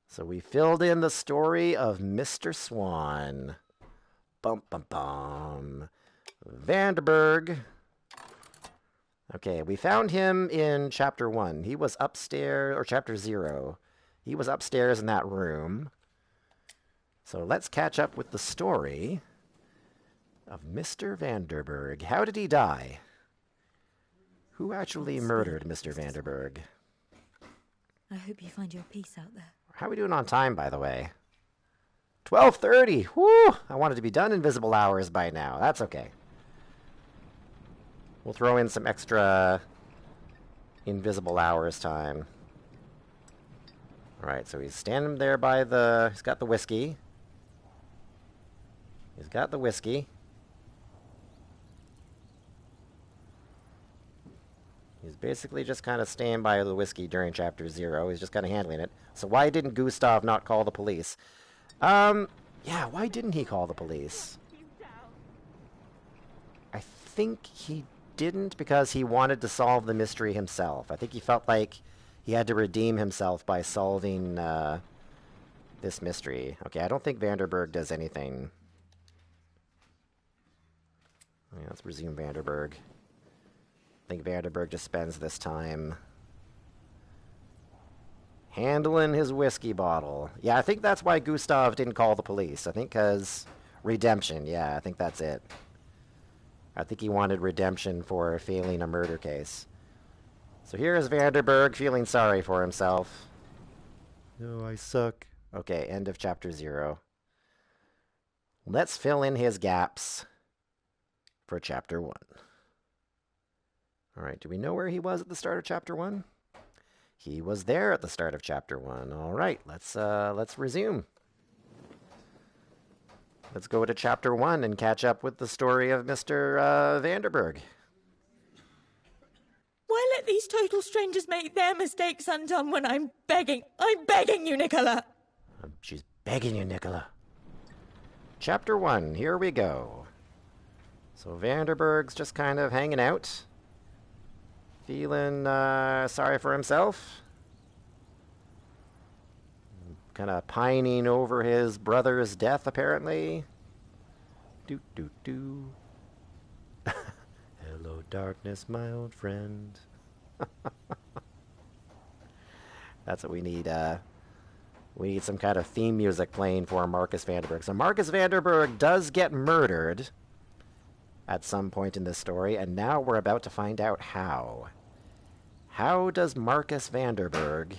So we filled in the story of Mr. Swan. Bum, bum, bum. Vanderberg. Okay, we found him in Chapter 1. He was upstairs, or Chapter 0. He was upstairs in that room. So let's catch up with the story of Mr. Vanderberg. How did he die? Who actually murdered Mr. Vanderberg? I hope you find your peace out there. How are we doing on time, by the way? 12:30. Whoo! I wanted to be done in visible hours by now. That's okay. We'll throw in some extra invisible hours time. Alright, so he's standing there by the... He's got the whiskey. He's got the whiskey. He's basically just kind of staying by the whiskey during Chapter 0. He's just kind of handling it. So why didn't Gustav not call the police? Yeah, why didn't he call the police? I think he didn't because he wanted to solve the mystery himself. I think he felt like he had to redeem himself by solving this mystery. Okay, I don't think Vanderberg does anything. Okay, let's resume Vanderberg. I think Vanderberg just spends this time handling his whiskey bottle. Yeah, I think that's why Gustav didn't call the police. I think because redemption. Yeah, I think that's it. I think he wanted redemption for failing a murder case. So here's Vanderberg feeling sorry for himself. Oh, I suck. Okay, end of Chapter 0. Let's fill in his gaps for Chapter 1. All right, do we know where he was at the start of Chapter 1? He was there at the start of Chapter 1. All right, let's resume. Let's go to Chapter 1 and catch up with the story of Mr. Vanderberg. Why let these total strangers make their mistakes undone when I'm begging you, Nicola? She's begging you, Nicola. Chapter 1, here we go. So Vanderberg's just kind of hanging out. Feeling sorry for himself. Kind of pining over his brother's death, apparently. Doo-doo-doo. Hello, darkness, my old friend. That's what we need. We need some kind of theme music playing for Marcus Vanderberg. So Marcus Vanderberg does get murdered at some point in this story, and now we're about to find out how. How does Marcus Vanderberg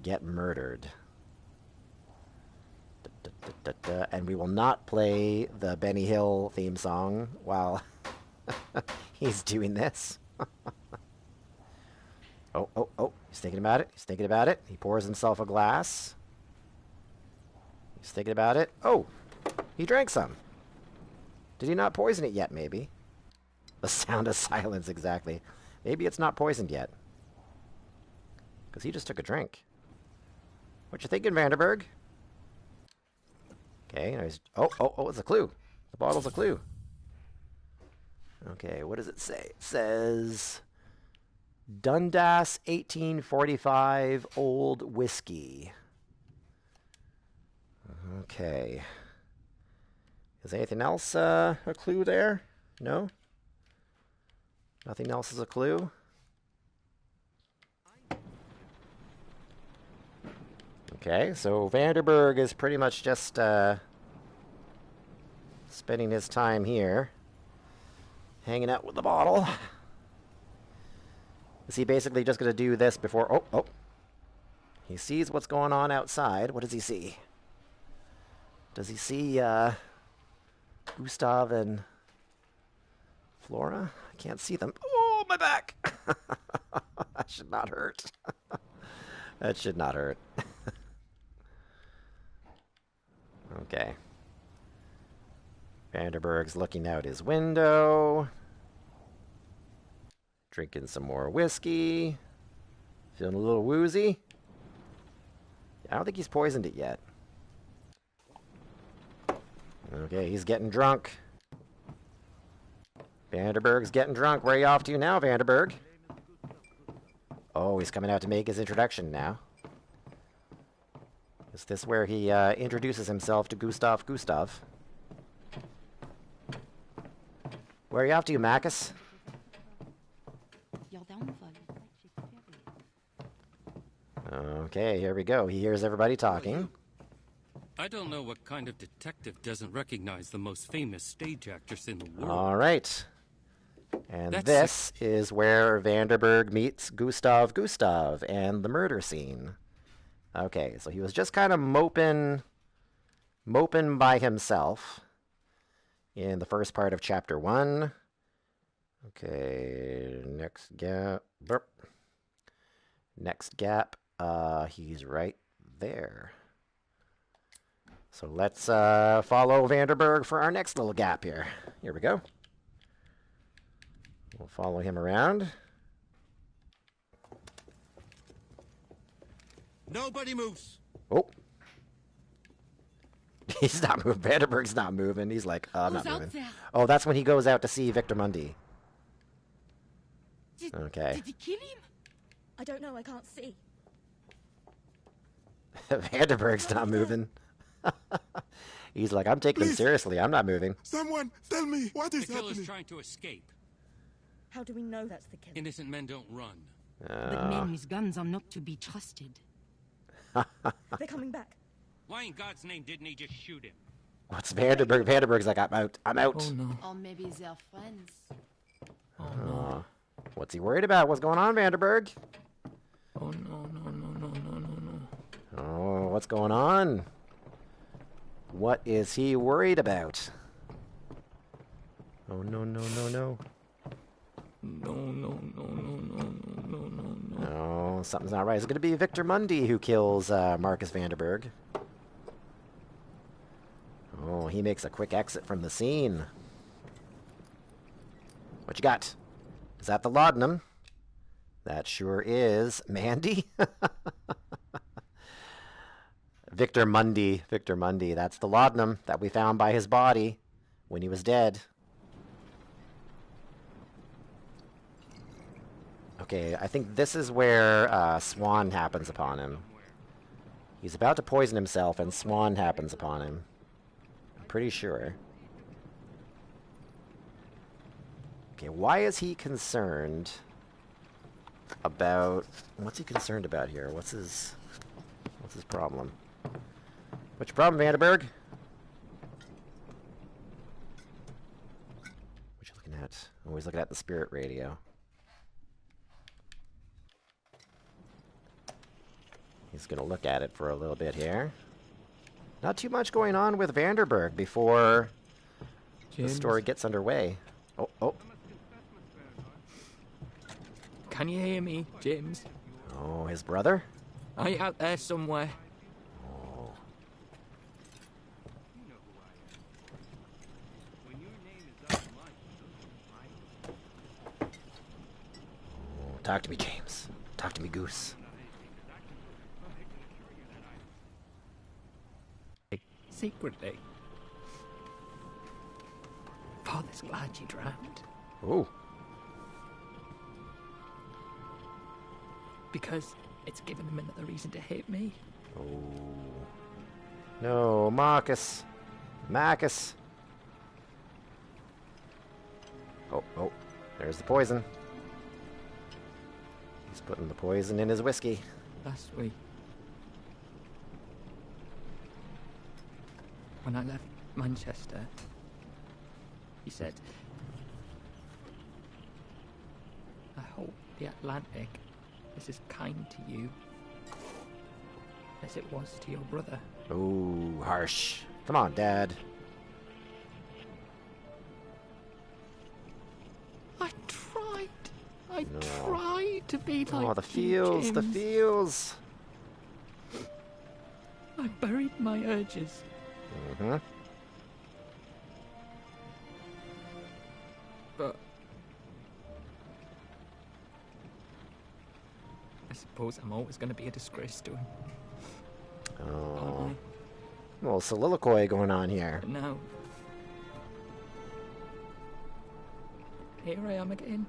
get murdered? And we will not play the Benny Hill theme song while he's doing this. Oh, he's thinking about it. He's thinking about it. He pours himself a glass. He's thinking about it. Oh, he drank some. Did he not poison it yet, maybe? The sound of silence, exactly. Maybe it's not poisoned yet. Because he just took a drink. What you thinking, Vanderberg? Okay, oh, it's a clue. The bottle's a clue. Okay, what does it say? It says Dundas 1845 Old Whiskey. Okay. Is anything else a clue there? No? Nothing else is a clue? Okay, so Vanderberg is pretty much just spending his time here, hanging out with the bottle. Is he basically just going to do this before... Oh. He sees what's going on outside. What does he see? Does he see Gustav and Flora? I can't see them. Oh, my back! That should not hurt. That should not hurt. Okay. Vanderberg's looking out his window. Drinking some more whiskey. Feeling a little woozy. I don't think he's poisoned it yet. Okay, he's getting drunk. Vanderberg's getting drunk. Where are you off to now, Vanderberg? Oh, he's coming out to make his introduction now. Is this where he introduces himself to Gustav? Where are you off to, Marcus? Okay, here we go. He hears everybody talking. I don't know what kind of detective doesn't recognize the most famous stage actress in the world. All right. And this is where Vanderberg meets Gustav and the murder scene. Okay, so he was just kind of moping by himself in the first part of chapter 1. Okay, next gap. Burp. Next gap. He's right there. So let's follow Vanderberg for our next little gap here. Here we go. We'll follow him around. Nobody moves. Oh. He's not moving. Vanderberg's not moving. He's like, I'm not moving. Oh, that's when he goes out to see Victor Mundy. Okay. Did he kill him? I don't know. I can't see. Vanderberg's not moving. He's like, I'm taking him seriously. I'm not moving. Someone, tell me, what is The killer's happening? trying to escape. How do we know that's the killer? Innocent men don't run. But men with guns are not to be trusted. They're coming back. Why in God's name didn't he just shoot him? What's Vanderberg? Vanderberg's like, I'm out. I'm out. Oh no. Or maybe they're friends. Oh no. What's he worried about? What's going on, Vanderberg? Oh no. Oh, what's going on? What is he worried about? Oh, no. No. No, something's not right. It's going to be Victor Mundy who kills Marcus Vanderberg. Oh, he makes a quick exit from the scene. What you got? Is that the laudanum? That sure is. Mandy? Victor Mundy. That's the laudanum that we found by his body when he was dead. Okay, I think this is where Swan happens upon him. He's about to poison himself and Swan happens upon him. I'm pretty sure. Okay, why is he concerned about... What's he concerned about here? What's his problem? What's your problem, Vanderberg? What you looking at? Oh, he's looking at the spirit radio. He's going to look at it for a little bit here. Not too much going on with Vanderberg before the story gets underway. Oh. Can you hear me, James? Oh, his brother? Are you out there somewhere? Oh. Oh, talk to me, James. Talk to me, Goose. Secretly. Father's glad you drowned. Ooh. Because it's given them another reason to hate me. Oh. No, Marcus. Marcus. Oh, there's the poison. He's putting the poison in his whiskey. Last week, when I left Manchester, he said, I hope the Atlantic is as kind to you as it was to your brother. Ooh, harsh. Come on, Dad. I tried to be like Oh, the feels, the James. feels. I buried my urges. Mm-hmm. But I suppose I'm always going to be a disgrace to him. Oh. A little soliloquy going on here. But now, here I am again,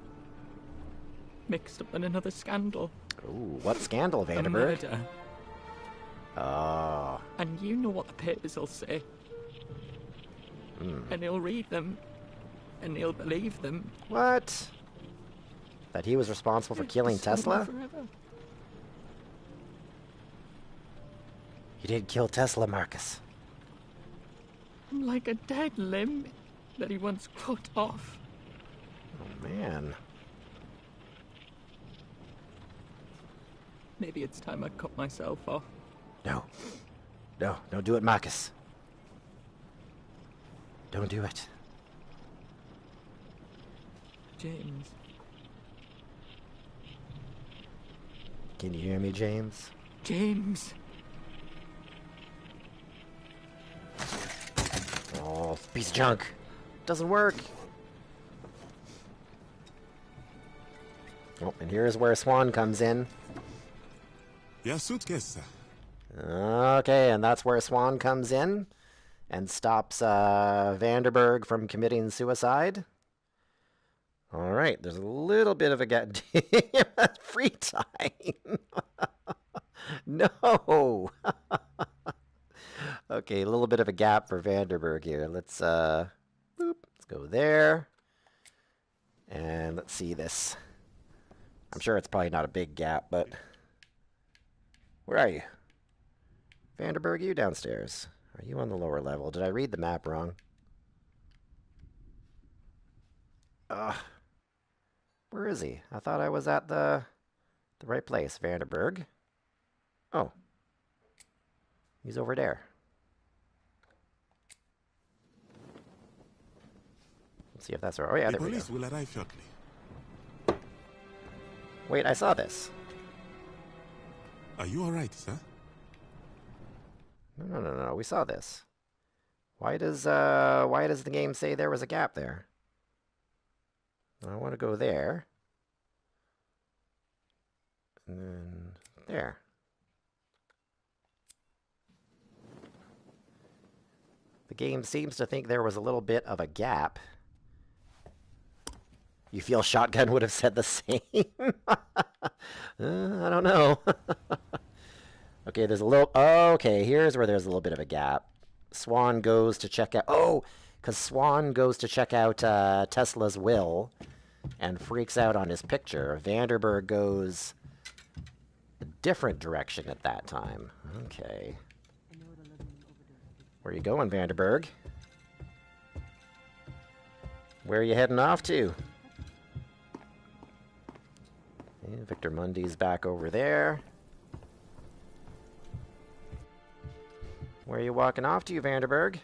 mixed up in another scandal. Ooh, what scandal, A Vanderberg? murder. Oh. And you know what the papers will say. And he'll read them, and he'll believe them. What? That he was responsible for killing It's over Tesla? forever. You did kill Tesla, Marcus. I'm like a dead limb that he once cut off. Oh, man. Maybe it's time I cut myself off. No. No, don't do it, Marcus. Don't do it. James. Can you hear me, James? James. Oh, piece of junk. Doesn't work. Oh, and here's where Swan comes in. Your suitcase, sir. Okay, and that's where Swan comes in and stops Vanderberg from committing suicide. All right, there's a little bit of a free time. No. Okay, a little bit of a gap for Vanderberg here. Let's let's go there. And let's see this. I'm sure it's probably not a big gap, but where are you? Vanderberg, you downstairs. Are you on the lower level? Did I read the map wrong? Where is he? I thought I was at the right place. Vanderberg. Oh. He's over there. Let's see if that's right. Oh, yeah, The there we go. police will arrive shortly. Wait, I saw this. Are you alright, sir? No. We saw this. Why does the game say there was a gap there? I want to go there. And then there. The game seems to think there was a little bit of a gap. You feel Shotgun would have said the same? I don't know. Okay, there's a little... Okay, here's where there's a little bit of a gap. Swan goes to check out... Oh, because Swan goes to check out Tesla's will and freaks out on his picture. Vanderberg goes a different direction at that time. Okay. Where are you going, Vanderberg? Where are you heading off to? Okay, Victor Mundy's back over there. Where are you walking off to, Vanderberg?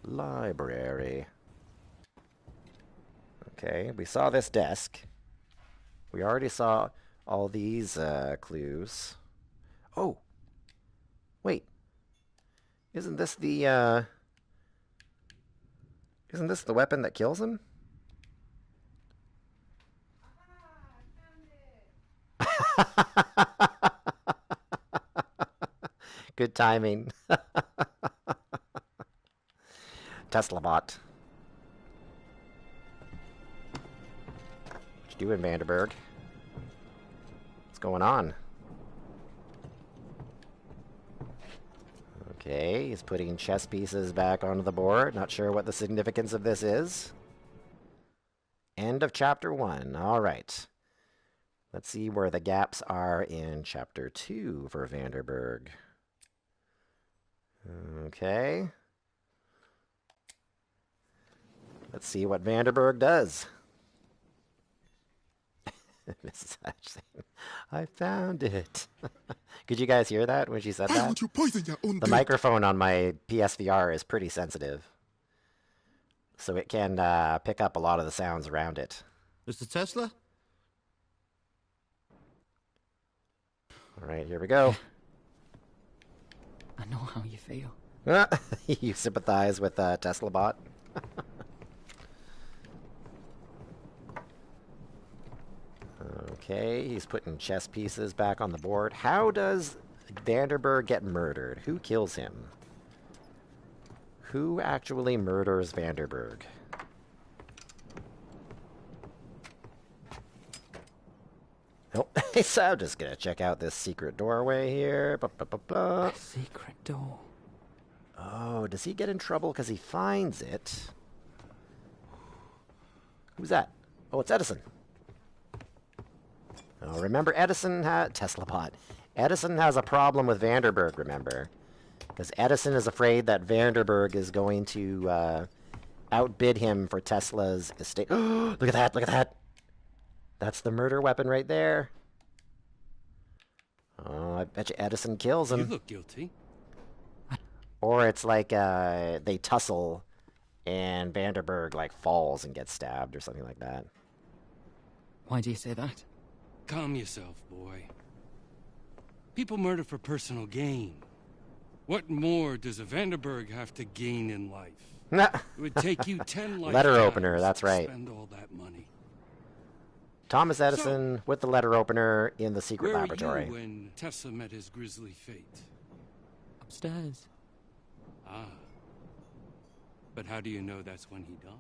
Library. Okay, we saw this desk. We already saw all these clues. Oh! Wait. Isn't this the weapon that kills him? Good timing. Tesla bot. doing, Vanderberg? What's going on? Okay, he's putting chess pieces back onto the board. Not sure what the significance of this is. End of chapter 1. All right. Let's see where the gaps are in chapter 2 for Vanderberg. Okay. Let's see what Vanderberg does. Mrs. Hatching, I found it. Could you guys hear that when she said Why that? would you poison your own The microphone on my PSVR is pretty sensitive, so it can pick up a lot of the sounds around it. Mr. Tesla? All right, here we go. I know how you feel. You sympathize with Tesla Bot? Okay, he's putting chess pieces back on the board. How does Vanderberg get murdered? Who kills him? Who actually murders Vanderberg? Oh, so I'm just gonna check out this secret doorway here. A secret door. Oh, does he get in trouble because he finds it? Who's that? Oh, it's Edison. Oh, remember Edison had... Tesla Bot. Edison has a problem with Vanderberg, remember? Because Edison is afraid that Vanderberg is going to outbid him for Tesla's estate. Look at that, look at that! That's the murder weapon right there. Oh, I bet you Edison kills him. You look guilty. Or it's like they tussle and Vanderberg like falls and gets stabbed or something like that. Why do you say that? Calm yourself, boy. People murder for personal gain. What more does a Vanderberg have to gain in life? It would take you 10 lifetimes letter opener, that's right. to spend all that money. Thomas Edison with the letter opener in the secret laboratory. Where were you when Tesla met his grisly fate? Upstairs. Ah. But how do you know that's when he died?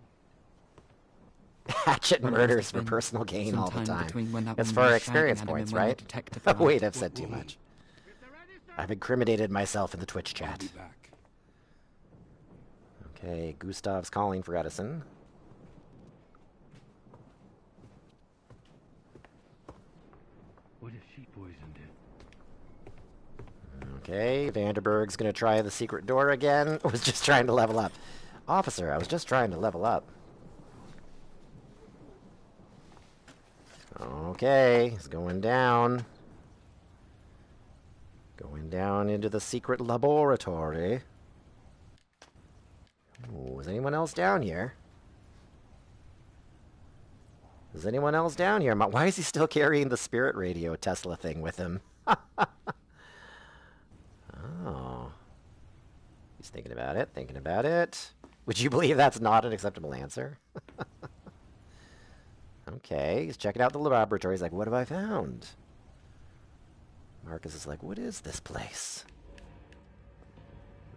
Hatchet murders for personal gain all the time. It's for experience points, right? Wait, I've said too much. I've incriminated myself in the Twitch chat. Okay, Gustav's calling for Edison. What if she poisoned him? Okay, Vanderberg's gonna try the secret door again. I was just trying to level up. Officer, I was just trying to level up. Okay, he's going down. Going down into the secret laboratory. Ooh, is anyone else down here? Is anyone else down here? Why is he still carrying the spirit radio Tesla thing with him? Oh. He's thinking about it, thinking about it. Would you believe that's not an acceptable answer? Okay, he's checking out the laboratory. He's like, what have I found? Marcus is like, what is this place?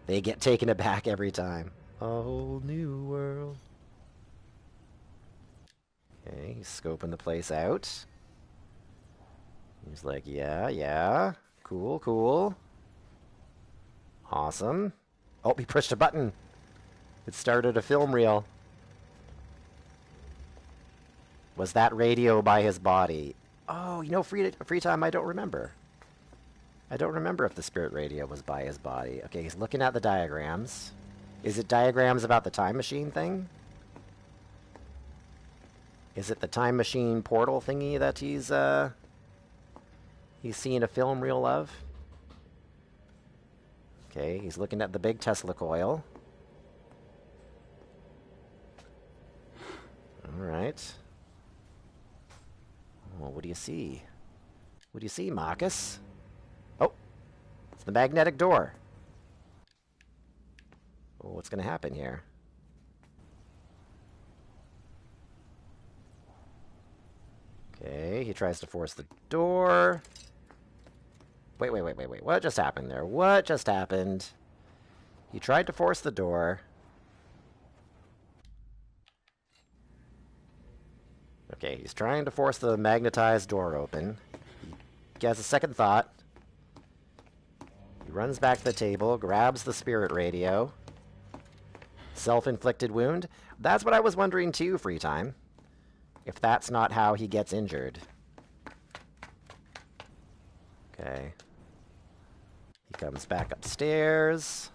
They get taken aback every time. A whole new world. Okay, he's scoping the place out. He's like, yeah. Cool, cool. Awesome. Oh, he pushed a button. It started a film reel. Was that radio by his body? Oh, you know, free time, I don't remember. I don't remember if the spirit radio was by his body. Okay, he's looking at the diagrams. Is it diagrams about the time machine thing? Is it the time machine portal thingy that he's seeing a film reel of? Okay, he's looking at the big Tesla coil. All right. Well, what do you see? What do you see, Marcus? Oh, it's the magnetic door. Oh, what's going to happen here? Okay, he tries to force the door. Wait. What just happened there? What just happened? He tried to force the door. Okay, he's trying to force the magnetized door open. He has a second thought. He runs back to the table, grabs the spirit radio. Self-inflicted wound. That's what I was wondering too, Free Time. If that's not how he gets injured. Okay. He comes back upstairs.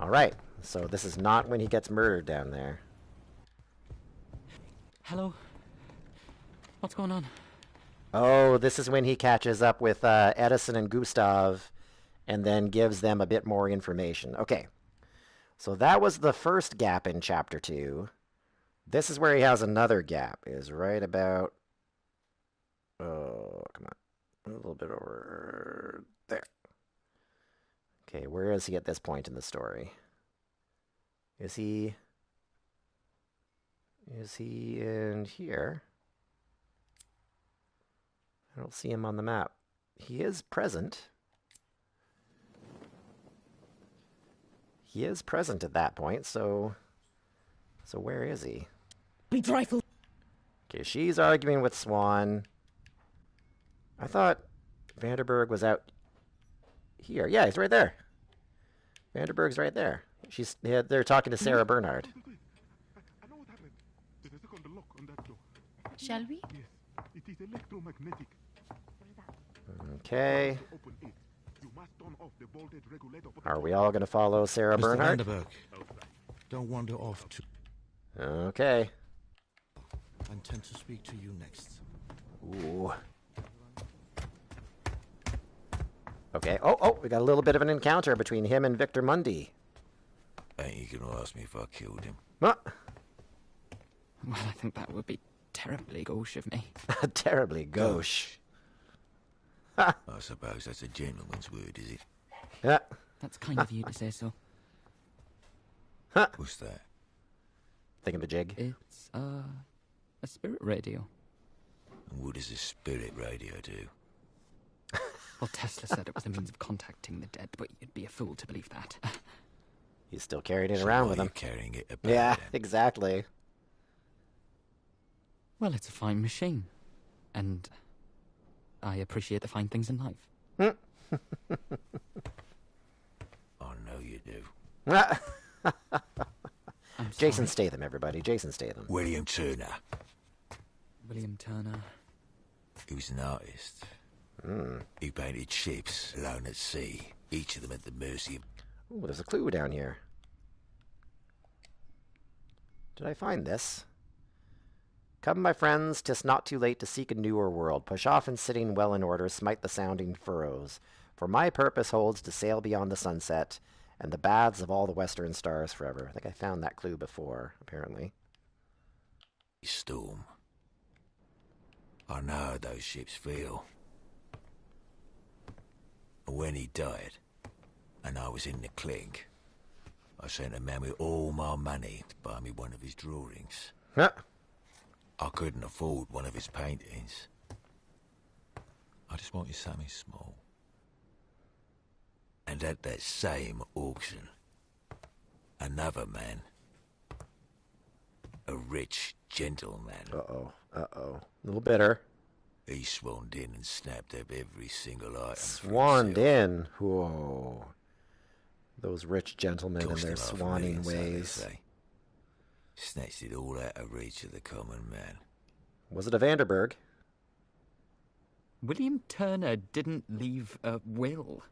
Alright, so this is not when he gets murdered down there. Hello? What's going on? Oh, this is when he catches up with Edison and Gustav and then gives them a bit more information. Okay, so that was the first gap in Chapter 2. This is where he has another gap, is right about... Oh, come on. A little bit over there. Okay, where is he at this point in the story? Is he in here? I don't see him on the map. He is present. He is present at that point, so where is he? Be trifle. Okay, she's arguing with Swan. I thought Vanderberg was out here. Yeah, he's right there. Vanderberg's right there. They're talking to Sarah Bernard. I know what happened. There's a second lock on that door. Shall we? Yes, it is electromagnetic. Okay. To open it, you must turn off the voltage regulator. Are we all going to follow Sarah Mr. Bernard? Vanderberg, don't wander off too. Okay. I intend to speak to you next. Ooh. Okay. Oh, we got a little bit of an encounter between him and Victor Mundy. Ain't you gonna ask me if I killed him? Huh? Well, I think that would be terribly gauche of me. Terribly gauche. I suppose that's a gentleman's word, is it? Yeah. That's kind of you to say so. Huh. What's that? Thingamajig. It's, a spirit radio. And what does a spirit radio do? Well, Tesla said it was a means of contacting the dead, but you'd be a fool to believe that. He's still carrying it So around why with are him. you carrying it about Yeah, then? exactly. Well, it's a fine machine. And I appreciate the fine things in life. I know you do. Jason Statham, everybody. Jason Statham. William Turner. William Turner. He was an artist. He painted ships alone at sea, each of them at the mercy of... Ooh, there's a clue down here. Did I find this? Come, my friends, 'tis not too late to seek a newer world. Push off and sitting well in order, smite the sounding furrows. For my purpose holds to sail beyond the sunset, and the baths of all the western stars forever. I think I found that clue before, apparently. Storm. I know how those ships feel. When he died, and I was in the clink, I sent a man with all my money to buy me one of his drawings. Huh. I couldn't afford one of his paintings. I just wanted something small. And at that same auction, another man, a rich gentleman, Uh-oh. Uh-oh. A little bitter. he swanned in and snapped up every single item. Swanned in. Whoa. Those rich gentlemen and Cost their him half a swanning million, so they ways. say. Snatched it all out of reach of the common man. Was it a Vanderberg? William Turner didn't leave a will.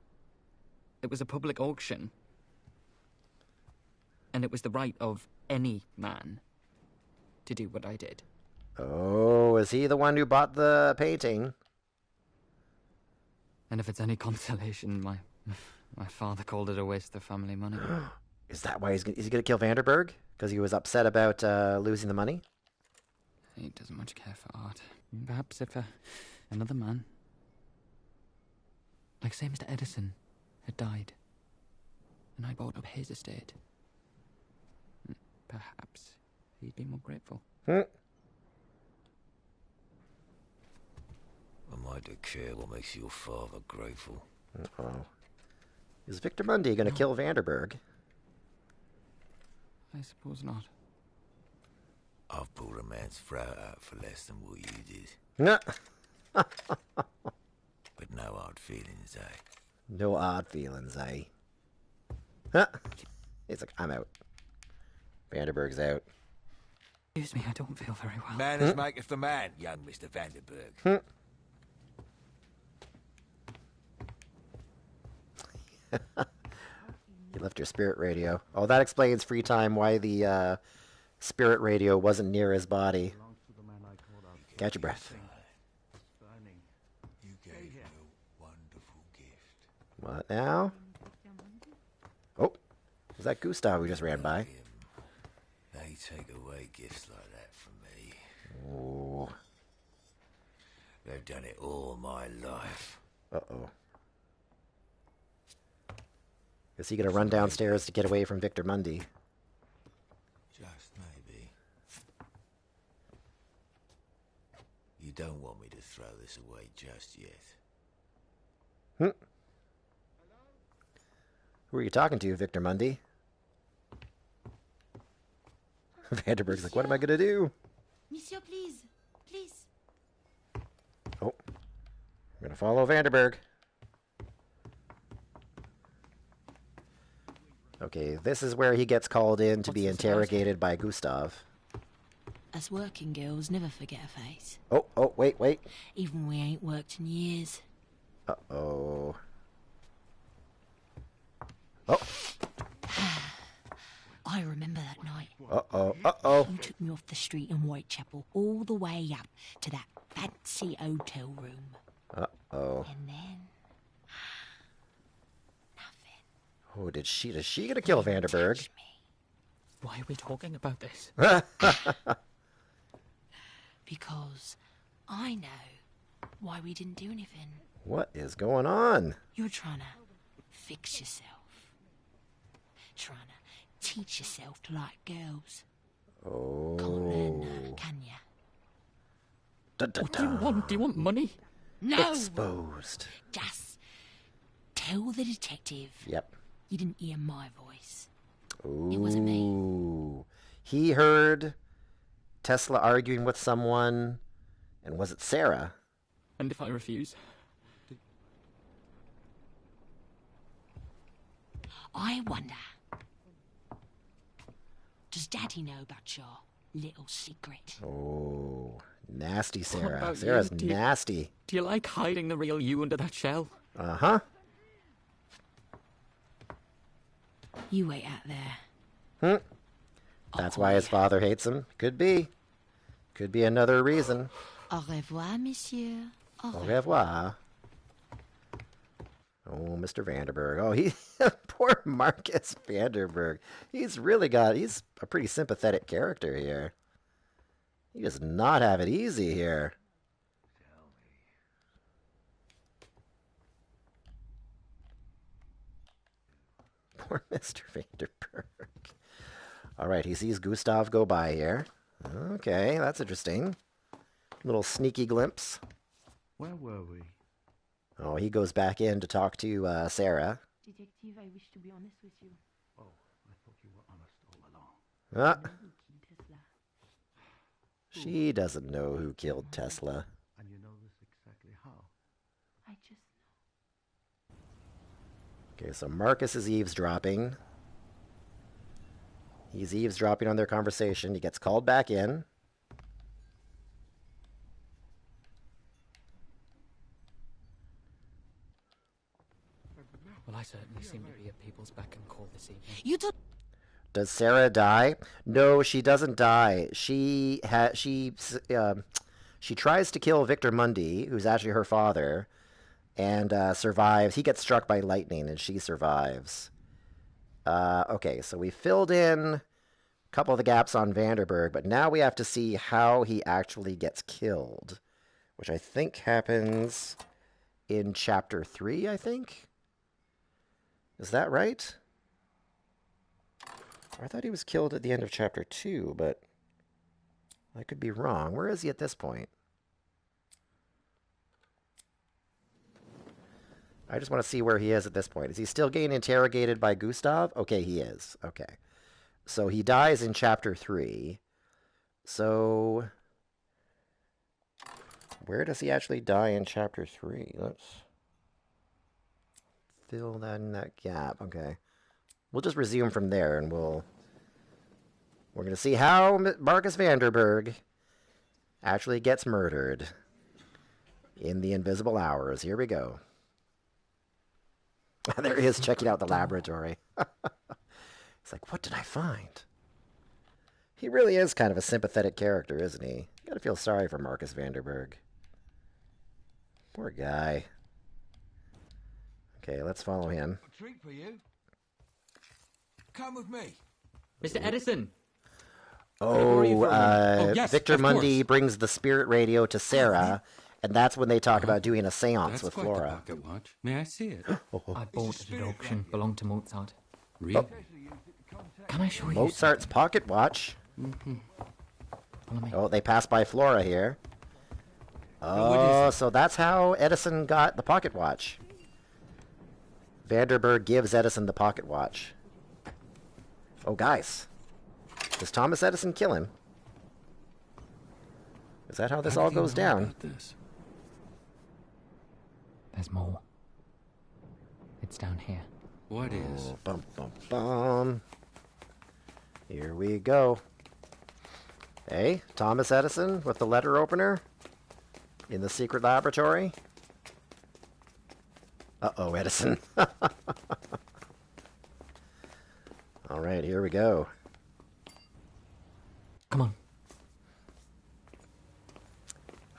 It was a public auction. And it was the right of any man to do what I did. Oh, is he the one who bought the painting? And if it's any consolation, my father called it a waste of family money. Is that why is he going to kill Vanderberg? Because he was upset about losing the money? He doesn't much care for art. Perhaps if another man, like say Mr. Edison, had died, and I bought up his estate, perhaps he'd be more grateful. I might do care what makes your father grateful. Uh-oh. Is Victor Mundy going to kill Vanderberg? I suppose not. I've pulled a man's throat out for less than what you did. No. But no hard feelings, eh? No odd feelings, eh? Huh. He's like, I'm out. Vanderberg's out. Excuse me, I don't feel very well. Manners maketh the man, young Mr. Vanderberg. You left your spirit radio. Oh, that explains free time why the spirit radio wasn't near his body. Catch your breath. You gave me a wonderful gift. What now? Oh, was that Gustav who just ran by? They take away gifts like that from me. Oh. They've done it all my life. Uh-oh. Is he gonna run downstairs to get away from Victor Mundy? Just maybe. You don't want me to throw this away just yet. Who are you talking to, Victor Mundy? Vanderberg's like, what am I gonna do? Monsieur, please. Please. Oh. I'm gonna follow Vanderberg. Okay, this is where he gets called in to be interrogated by Gustav. Us working girls never forget a face. Oh, wait. Even we ain't worked in years. Uh-oh. Oh. I remember that night. Uh-oh. You took me off the street in Whitechapel all the way up to that fancy hotel room. Uh-oh. And then... Oh, is she gonna kill Vanderberg? Why are we talking about this? Because I know why we didn't do anything. What is going on? You're trying to fix yourself. Trying to teach yourself to like girls. Oh. Can't learn now, can ya? What do you want? Do you want money? No! Exposed. Just tell the detective. Yep. You didn't hear my voice. Ooh. It wasn't me. He heard Tesla arguing with someone, and was it Sarah? And if I refuse? I wonder, does Daddy know about your little secret? Oh, nasty What Sarah. about Sarah's you? nasty. Do you like hiding the real you under that shell? Uh-huh. You wait out there. That's why his father hates him. Could be. Could be another reason. Au revoir, monsieur. Au revoir. Oh, Mr. Vanderberg. Oh, poor Marcus Vanderberg. He's a pretty sympathetic character here. He does not have it easy here. Poor Mr. Vanderberg. All right, he sees Gustav go by here. Okay, that's interesting. Little sneaky glimpse. Where were we? Oh, he goes back in to talk to Sarah. Detective, I wish to be honest with you. Oh, I thought you were honest all along. Tesla. She doesn't know who killed Tesla. And you know this exactly how? I just Okay, so Marcus is eavesdropping. He's eavesdropping on their conversation. He gets called back in. Well, I certainly seem to be at people's beck and call this evening. You took... Does Sarah die? No, she doesn't die. She tries to kill Victor Mundy, who's actually her father, and survives. He gets struck by lightning, and she survives. Okay, so we filled in a couple of the gaps on Vanderberg, but now we have to see how he actually gets killed, which I think happens in Chapter 3, I think? Is that right? I thought he was killed at the end of Chapter 2, but I could be wrong. Where is he at this point? I just want to see where he is at this point. Is he still getting interrogated by Gustav? Okay, he is. Okay. So he dies in Chapter 3. So, where does he actually die in chapter 3? Let's fill that in that gap. Okay. We'll just resume from there, and we're going to see how Marcus Vanderberg actually gets murdered in the Invisible Hours. Here we go. There he is, checking out the laboratory. It's like, what did I find? He really is kind of a sympathetic character, isn't he? You gotta feel sorry for Marcus Vanderberg. Poor guy. Okay, let's follow him. A treat for you. Come with me. Mr. Edison! Yes, Victor of Mundy course. brings the spirit radio to Sarah, and that's when they talk about doing a seance That's with quite Flora. the pocket watch. May I see it? I bought it at auction. Belonged to Mozart. Really? Can I show you? Mozart's pocket watch. Follow me. Oh, they pass by Flora here. what Oh, is it? so that's how Edison got the pocket watch. Vanderberg gives Edison the pocket watch. Oh, guys. Does Thomas Edison kill him? Is that how this How all did he goes know down? about this? There's more. It's down here. What is? Oh, bum, bum, bum. Here we go. Hey, Thomas Edison with the letter opener in the secret laboratory. Uh-oh, Edison. All right, here we go. Come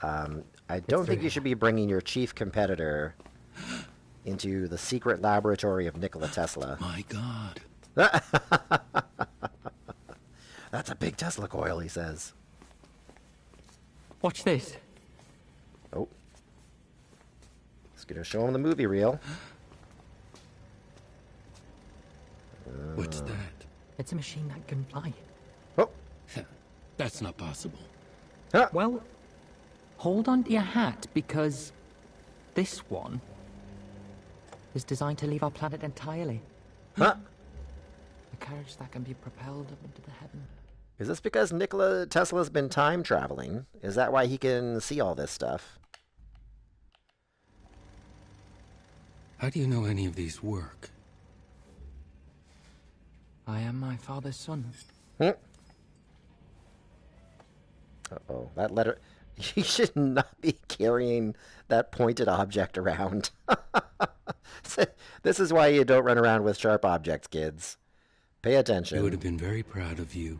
on. I don't think you should be bringing your chief competitor into the secret laboratory of Nikola Tesla. My God. That's a big Tesla coil, he says. Watch this. Oh. It's going to show him the movie reel. What's that? It's a machine that can fly. Oh. That's not possible. Huh. Well, hold on to your hat, because this one is designed to leave our planet entirely. Huh? A carriage that can be propelled up into the heaven. Is this because Nikola Tesla's been time traveling? Is that why he can see all this stuff? How do you know any of these work? I am my father's son. Uh-oh, that letter... You should not be carrying that pointed object around. This is why you don't run around with sharp objects, kids. Pay attention. He would have been very proud of you.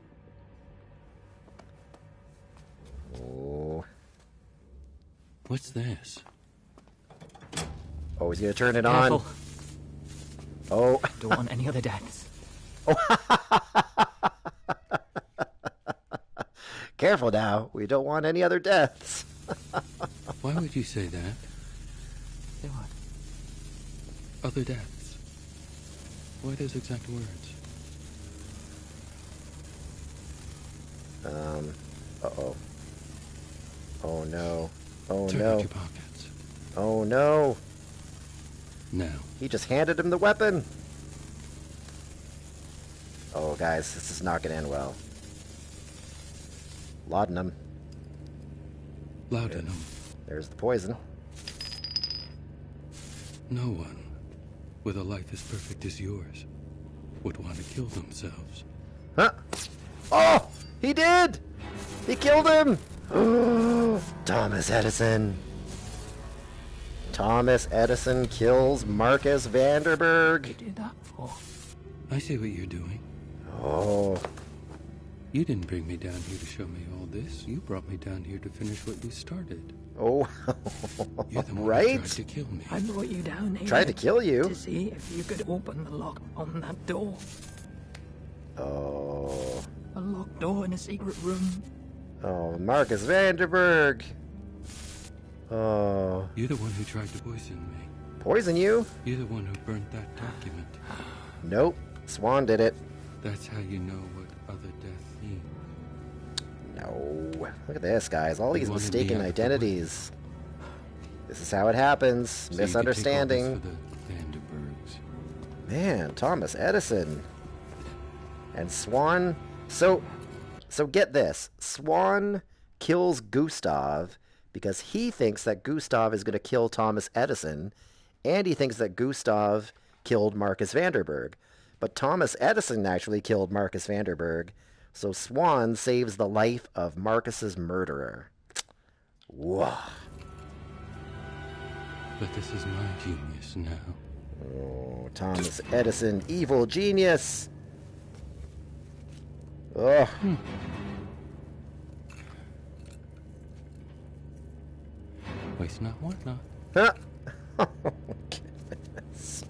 Oh. What's this? Oh, he's gonna turn it Careful. on. Oh. Don't want any other deaths. Careful now. We don't want any other deaths. Why would you say that? Say what? Other deaths. Why those exact words? Uh-oh. Oh, no. Oh, Turn no. out your pockets. Oh, no. Now. He just handed him the weapon. Oh, guys, this is not going to end well. Laudanum. Laudanum. There's the poison. No one with a life as perfect as yours would want to kill themselves. Huh? Oh! He did! He killed him! Thomas Edison. Thomas Edison kills Marcus Vanderberg. What did that for? I see what you're doing. Oh. You didn't bring me down here to show me all this. You brought me down here to finish what you started. Oh. You're the one right? who tried to kill me. I brought you down here. Tried to kill you? To see if you could open the lock on that door. Oh. A locked door in a secret room. Oh, Marcus Vanderberg. Oh. You're the one who tried to poison me. Poison you? You're the one who burnt that document. Nope. Swan did it. That's how you know what other death means. No. Look at this, guys. All these You wanted me mistaken out the identities. This is how it happens. So you could take all this Misunderstanding. for the Vanderbergs. Man, Thomas Edison. And Swan. So So get this. Swan kills Gustav because he thinks that Gustav is going to kill Thomas Edison, and he thinks that Gustav killed Marcus Vanderburg. But Thomas Edison actually killed Marcus Vanderburg, so Swan saves the life of Marcus's murderer. Whoa. But this is my genius now. Oh, Thomas Edison, evil genius! Ugh. Waste not, want not. Huh? Oh, goodness.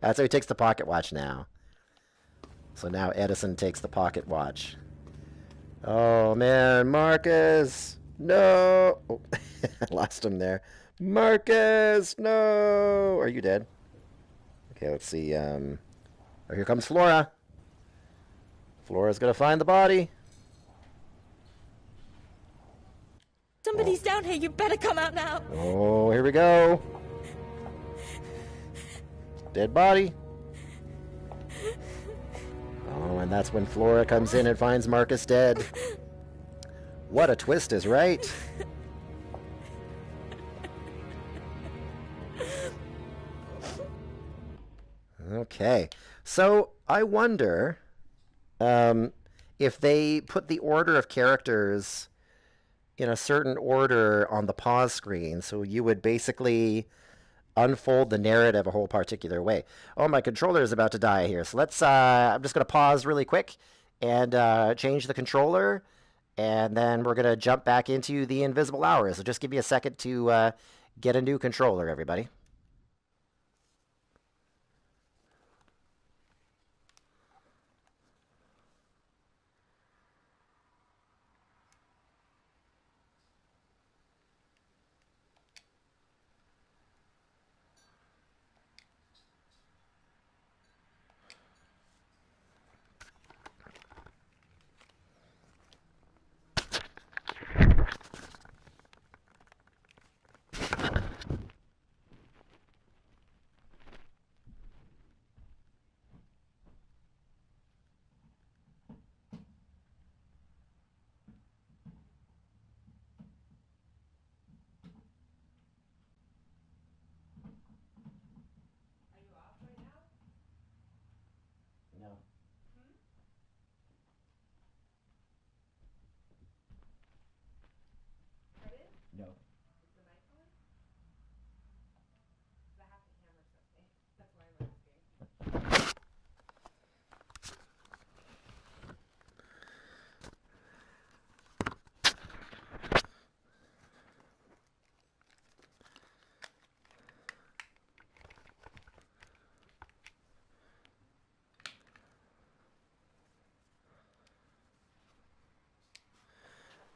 That's how he takes the pocket watch now. So now Edison takes the pocket watch. Oh, man, Marcus! No! Oh, I lost him there. Marcus! No! Are you dead? Okay, let's see. Oh, here comes Flora. Flora's gonna find the body. Somebody's down here. You better come out now. Oh, here we go. Dead body. Oh, and that's when Flora comes in and finds Marcus dead. What a twist is right. Okay, so I wonder if they put the order of characters in a certain order on the pause screen, so you would basically unfold the narrative a whole particular way. Oh, my controller is about to die here, so let's, I'm just going to pause really quick and change the controller, and then we're going to jump back into the Invisible Hours. So just give me a second to get a new controller, everybody.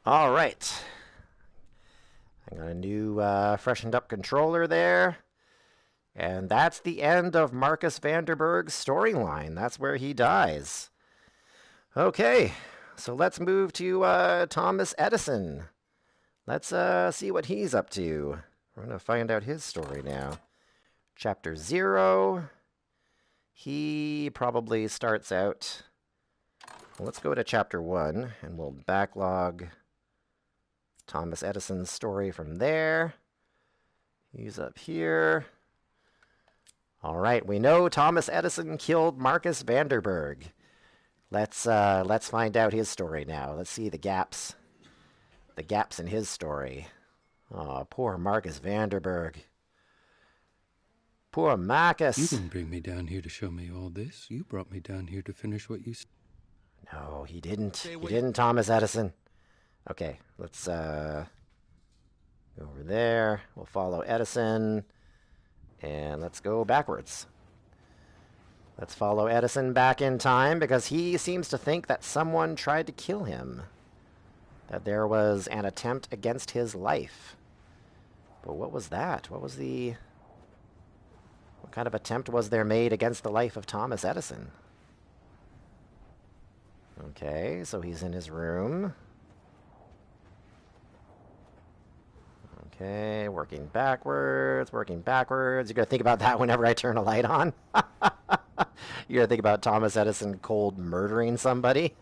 All right. I got a new freshened up controller there. And that's the end of Marcus Vanderburg's storyline. That's where he dies. Okay, so let's move to Thomas Edison. Let's see what he's up to. We're going to find out his story now. Chapter 0. He probably starts out... Well, let's go to Chapter 1, and we'll backlog Thomas Edison's story from there. He's up here. All right, we know Thomas Edison killed Marcus Vanderburg. Let's find out his story now. Let's see the gaps in his story. Oh, poor Marcus Vanderburg. Poor Marcus. You didn't bring me down here to show me all this. You brought me down here to finish what you... No, he didn't. He didn't, Thomas Edison. Okay, let's go over there. We'll follow Edison. And let's go backwards. Let's follow Edison back in time because he seems to think that someone tried to kill him. That there was an attempt against his life. But what was that? What kind of attempt was there made against the life of Thomas Edison? Okay, so he's in his room. Okay, working backwards. You're going to think about that whenever I turn a light on? You're going to think about Thomas Edison cold murdering somebody?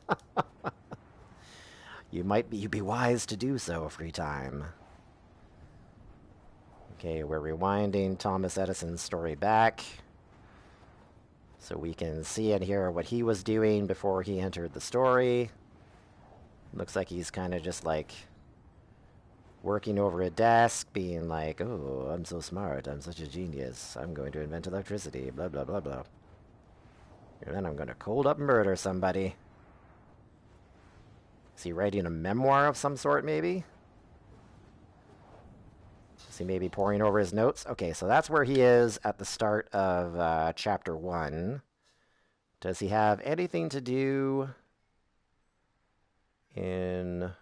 You'd be wise to do so, free time. Okay, we're rewinding Thomas Edison's story back so we can see and hear what he was doing before he entered the story. Looks like he's kind of just like working over a desk, being like, oh, I'm so smart, I'm such a genius, I'm going to invent electricity, blah, blah, blah, blah. And then I'm going to cold up murder somebody. Is he writing a memoir of some sort, maybe? Is he maybe poring over his notes? Okay, so that's where he is at the start of chapter 1. Does he have anything to do in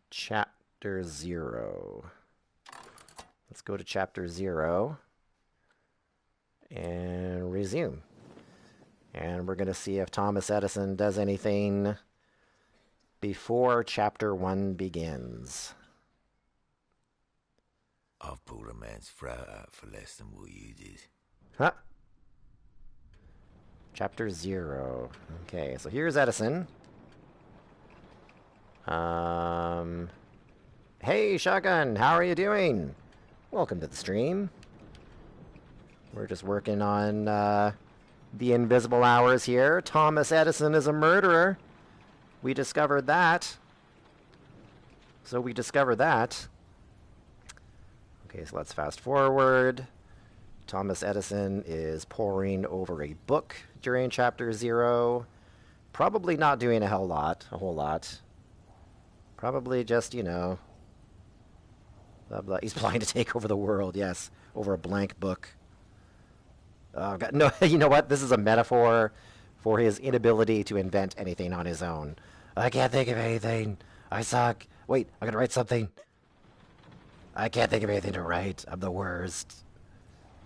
chapter 0? Let's go to chapter 0 and resume. And we're going to see if Thomas Edison does anything before chapter 1 begins. I've pulled a man's throat out for less than what you did. Huh? Chapter 0. Okay, so here's Edison. Hey, Shotgun, how are you doing? Welcome to the stream. We're just working on the invisible hours here. Thomas Edison is a murderer. We discovered that. So we discovered that. Okay, so let's fast forward. Thomas Edison is poring over a book during chapter 0. Probably not doing a whole lot. Probably just, you know, blah, blah. He's planning to take over the world, yes, over a blank book. Oh, God, no, you know what? This is a metaphor for his inability to invent anything on his own. I can't think of anything. I suck. Wait, I gotta write something. I can't think of anything to write. I'm the worst.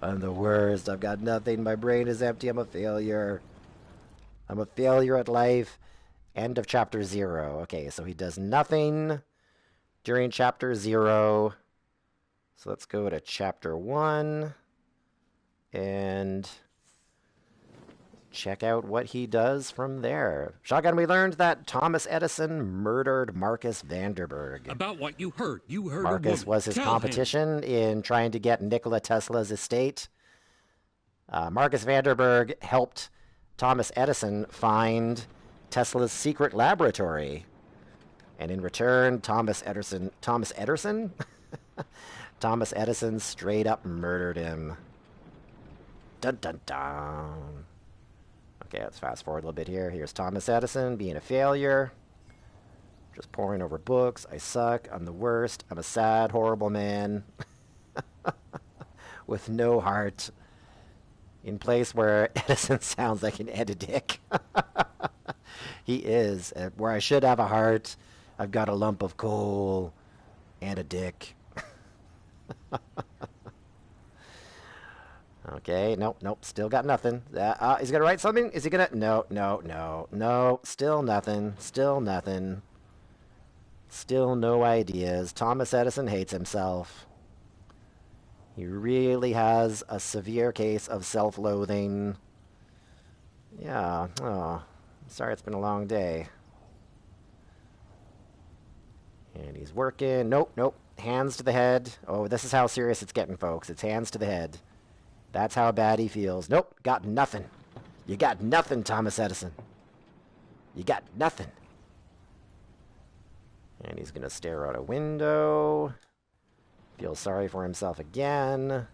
I'm the worst. I've got nothing. My brain is empty. I'm a failure. I'm a failure at life. End of chapter 0. Okay, so he does nothing during chapter 0. So let's go to chapter 1 and check out what he does from there. Shotgun, we learned that Thomas Edison murdered Marcus Vanderburg. About what you heard. You heard Marcus was his competition in trying to get Nikola Tesla's estate. Marcus Vanderburg helped Thomas Edison find Tesla's secret laboratory. And in return, Thomas Edison straight up murdered him. Dun dun dun. Okay, let's fast forward a little bit here. Here's Thomas Edison being a failure. Just poring over books. I suck. I'm the worst. I'm a sad, horrible man. With no heart. In place where Edison sounds like an Ed-a-dick. He is. Where I should have a heart, I've got a lump of coal and a dick. Okay, nope, still got nothing. He's gonna write something? Is he gonna... No, still nothing. Still no ideas. Thomas Edison hates himself. He really has a severe case of self-loathing. Yeah, oh, sorry it's been a long day. And he's working. Nope, hands to the head. Oh, this is how serious it's getting, folks. It's hands to the head. That's how bad he feels. Nope, got nothing. You got nothing, Thomas Edison. You got nothing. And he's going to stare out a window. Feels sorry for himself again. Going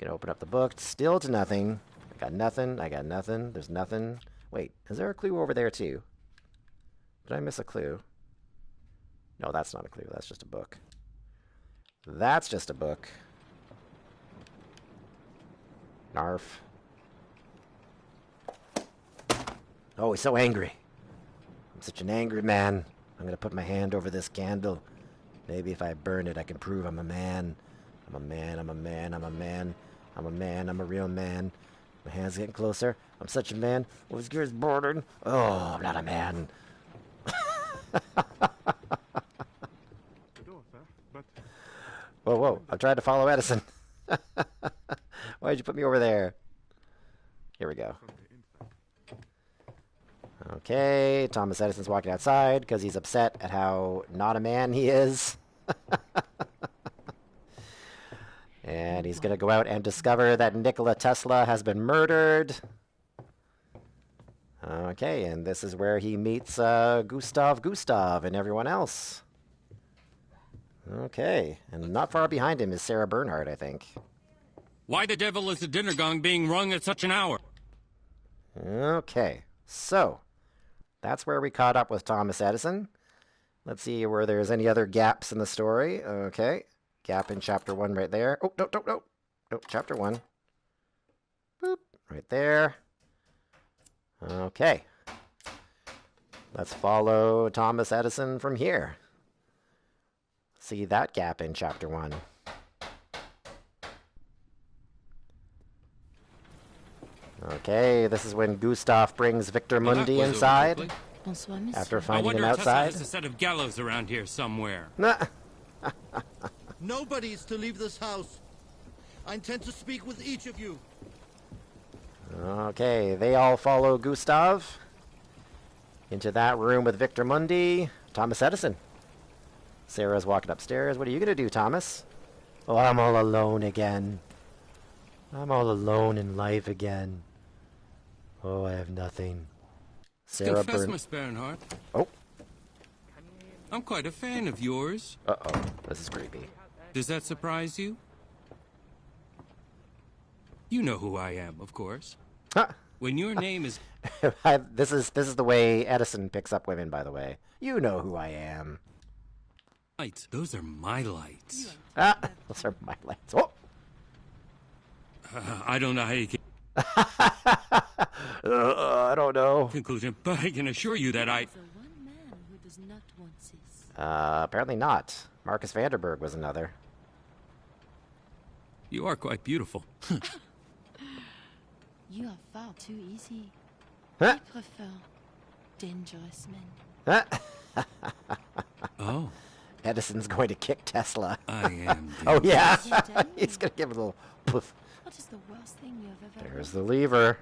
to open up the book. Still to nothing. I got nothing. There's nothing. Wait, is there a clue over there too? Did I miss a clue? No, that's not a clue. That's just a book. That's just a book. Narf. Oh, he's so angry. I'm such an angry man. I'm going to put my hand over this candle. Maybe if I burn it, I can prove I'm a man. I'm a man. I'm a real man. My hand's getting closer. I'm such a man. With his gears bordered. Oh, I'm not a man. Whoa. I'm trying to follow Edison. Why'd you put me over there? Here we go. Okay, Thomas Edison's walking outside because he's upset at how not a man he is. And he's going to go out and discover that Nikola Tesla has been murdered. Okay, and this is where he meets Gustav and everyone else. Okay, and not far behind him is Sarah Bernhardt, I think. Why the devil is the dinner gong being rung at such an hour? Okay, so that's where we caught up with Thomas Edison. Let's see where there's any other gaps in the story. Okay, gap in chapter 1 right there. Oh, no. Nope, chapter 1. Boop, right there. Okay. Let's follow Thomas Edison from here. See that gap in chapter 1. Okay, this is when Gustav brings Victor Mundi inside. After finding him outside. I wonder if Tesla has a set of gallows around here somewhere. Nobody is to leave this house. I intend to speak with each of you. Okay, they all follow Gustav into that room with Victor Mundi. Thomas Edison. Sarah's walking upstairs. What are you going to do, Thomas? Oh, I'm all alone again. I'm all alone in life again. Oh, I have nothing. Sarah Confess, Miss Bernhardt. Oh. I'm quite a fan of yours. Uh-oh, this is creepy. Does that surprise you? You know who I am, of course. Huh. When your name is... This is the way Edison picks up women, by the way. You know who I am. Lights. Those are my lights. Those are my lights. Oh! I don't know how you can... I don't know. Conclusion, but I can assure you that apparently not. Marcus Vanderberg was another. You are quite beautiful. You are far too easy. Huh? I prefer dangerous men. Oh. Edison's going to kick Tesla. I am. Oh, yeah. He's going to give it a little poof. What is the worst thing you have ever There's the lever.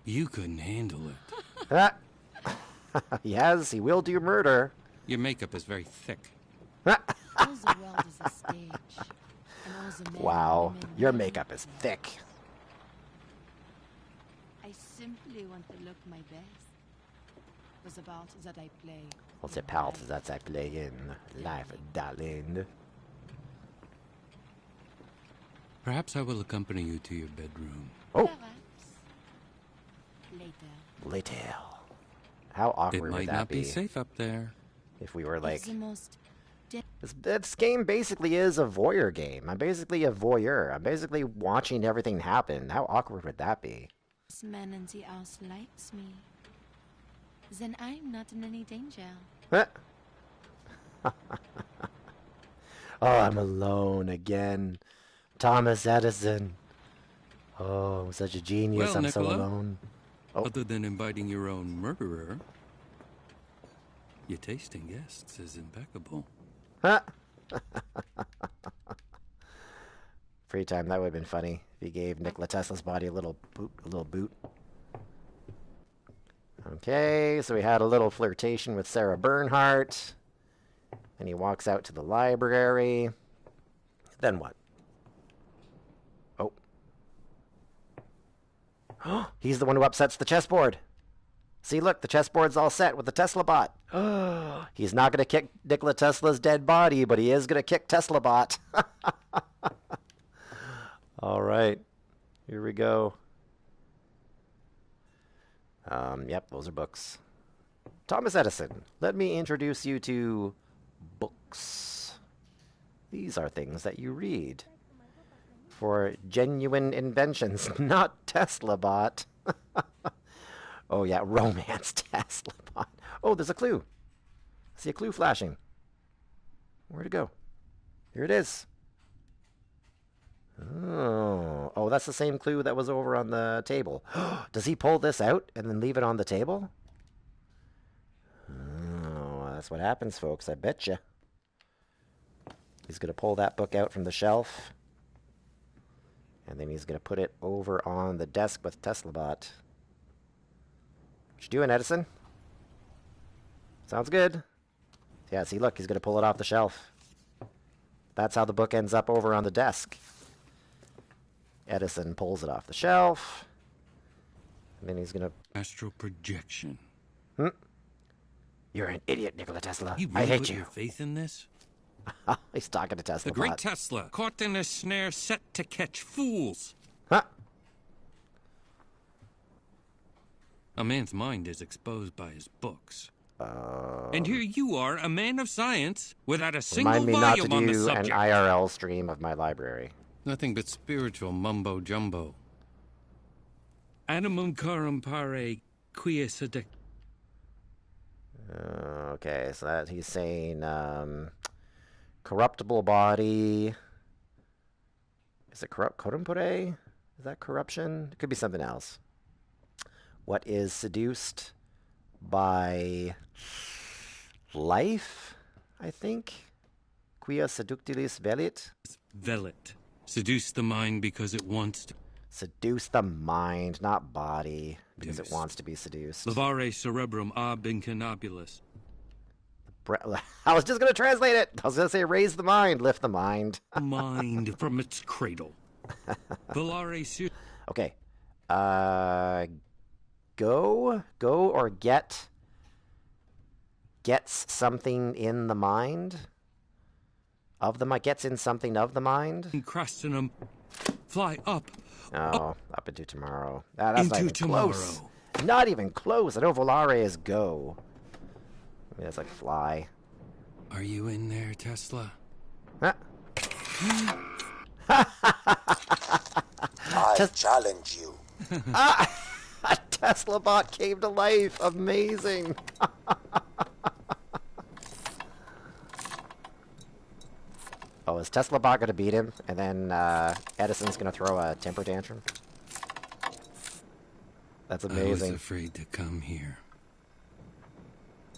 You couldn't handle it. Yes, he will do murder. Your makeup is very thick. All the world is a stage. And all the men Wow, and women your wearing makeup is thick. I simply want to look my best. Was about that I play. What's it, pal? That's I play in life, darling. Perhaps I will accompany you to your bedroom. Oh. Later. Later. How awkward it might would that not be safe up there. If we were like... The most This game basically is a voyeur game. I'm basically a voyeur. I'm basically watching everything happen. How awkward would that be? This man in the house likes me. Then I'm not in any danger. Oh, I'm alone again. Thomas Edison. Oh, I'm such a genius. Well, I'm Nikola, so alone. Oh. Other than inviting your own murderer, your taste in guests is impeccable. Free time, that would have been funny if he gave Nikola Tesla's body a little boot. Okay, so we had a little flirtation with Sarah Bernhardt. And he walks out to the library. Then what? Oh. He's the one who upsets the chessboard. See, look, the chessboard's all set with the Tesla bot. He's not going to kick Nikola Tesla's dead body, but he is going to kick Tesla bot. All right. Here we go. Yep, those are books. Thomas Edison, let me introduce you to books. These are things that you read for genuine inventions, not Tesla bot. Oh yeah, romance Tesla bot. Oh, there's a clue. I see a clue flashing. Where'd it go? Here it is. Oh, that's the same clue that was over on the table. Does he pull this out and then leave it on the table? Oh, that's what happens, folks. I betcha. He's going to pull that book out from the shelf. And then he's going to put it over on the desk with TeslaBot. What you doing, Edison? Sounds good. Yeah, see, look, he's going to pull it off the shelf. That's how the book ends up over on the desk. Edison pulls it off the shelf. And then he's going to... Astral projection. You're an idiot, Nikola Tesla. You really I hate put you. your faith in this? He's talking to Tesla. The great Tesla, caught in a snare set to catch fools. Huh? A man's mind is exposed by his books. And here you are, a man of science, without a single Remind me not to volume on the do an subject. IRL stream of my library. Nothing but spiritual mumbo-jumbo. Animum carum pare quia sedec... Okay, so that he's saying corruptible body. Is it corrumpere? Is that corruption? It could be something else. What is seduced by life, I think? Quia seductilis velit? Velit. Seduce the mind because it wants to... Seduce the mind, not body, because it wants to be seduced. Levare cerebrum ab incunabulus. I was just going to translate it. I was going to say raise the mind, lift the mind. Mind from its cradle. Volare su... Okay. Go or gets something in the mind? Of the mind? Gets in something of the mind? Crastinum. Fly up. Oh, up into tomorrow. That's Into not even tomorrow. Close. Not even close. I know volare is go. I mean, that's like fly. Are you in there, Tesla? Huh? I challenge you. A Tesla bot came to life. Amazing. Oh, is Tesla bot going to beat him? And then Edison's going to throw a temper tantrum? That's amazing. I was afraid to come here.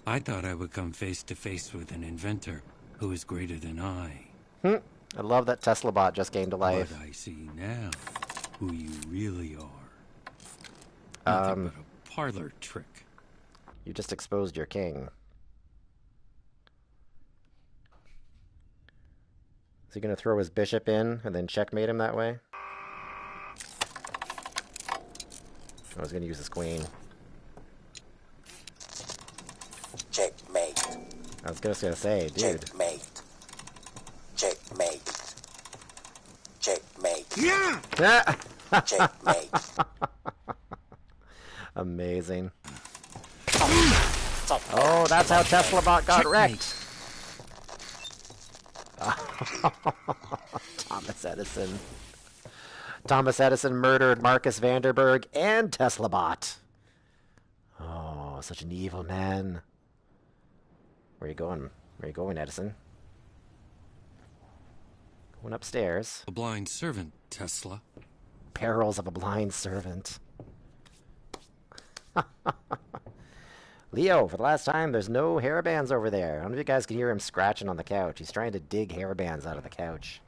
I thought I would come face to face with an inventor who is greater than I. I love that Tesla bot just came to life. But I see now who you really are. Nothing but a parlor trick. You just exposed your king. Is he going to throw his bishop in and then checkmate him that way? I was going to use his queen. Checkmate. I was just going to say, dude. Checkmate. Checkmate. Checkmate. Yeah! Checkmate. Amazing. Oh, that's how Tesla bot got wrecked. Thomas Edison. Thomas Edison murdered Marcus Vanderburg and Tesla bot. Oh, such an evil man. Where are you going? Where are you going, Edison? Going upstairs. A blind servant, Tesla. Perils of a blind servant. Leo, for the last time, there's no hairbands over there. I don't know if you guys can hear him scratching on the couch. He's trying to dig hairbands out of the couch.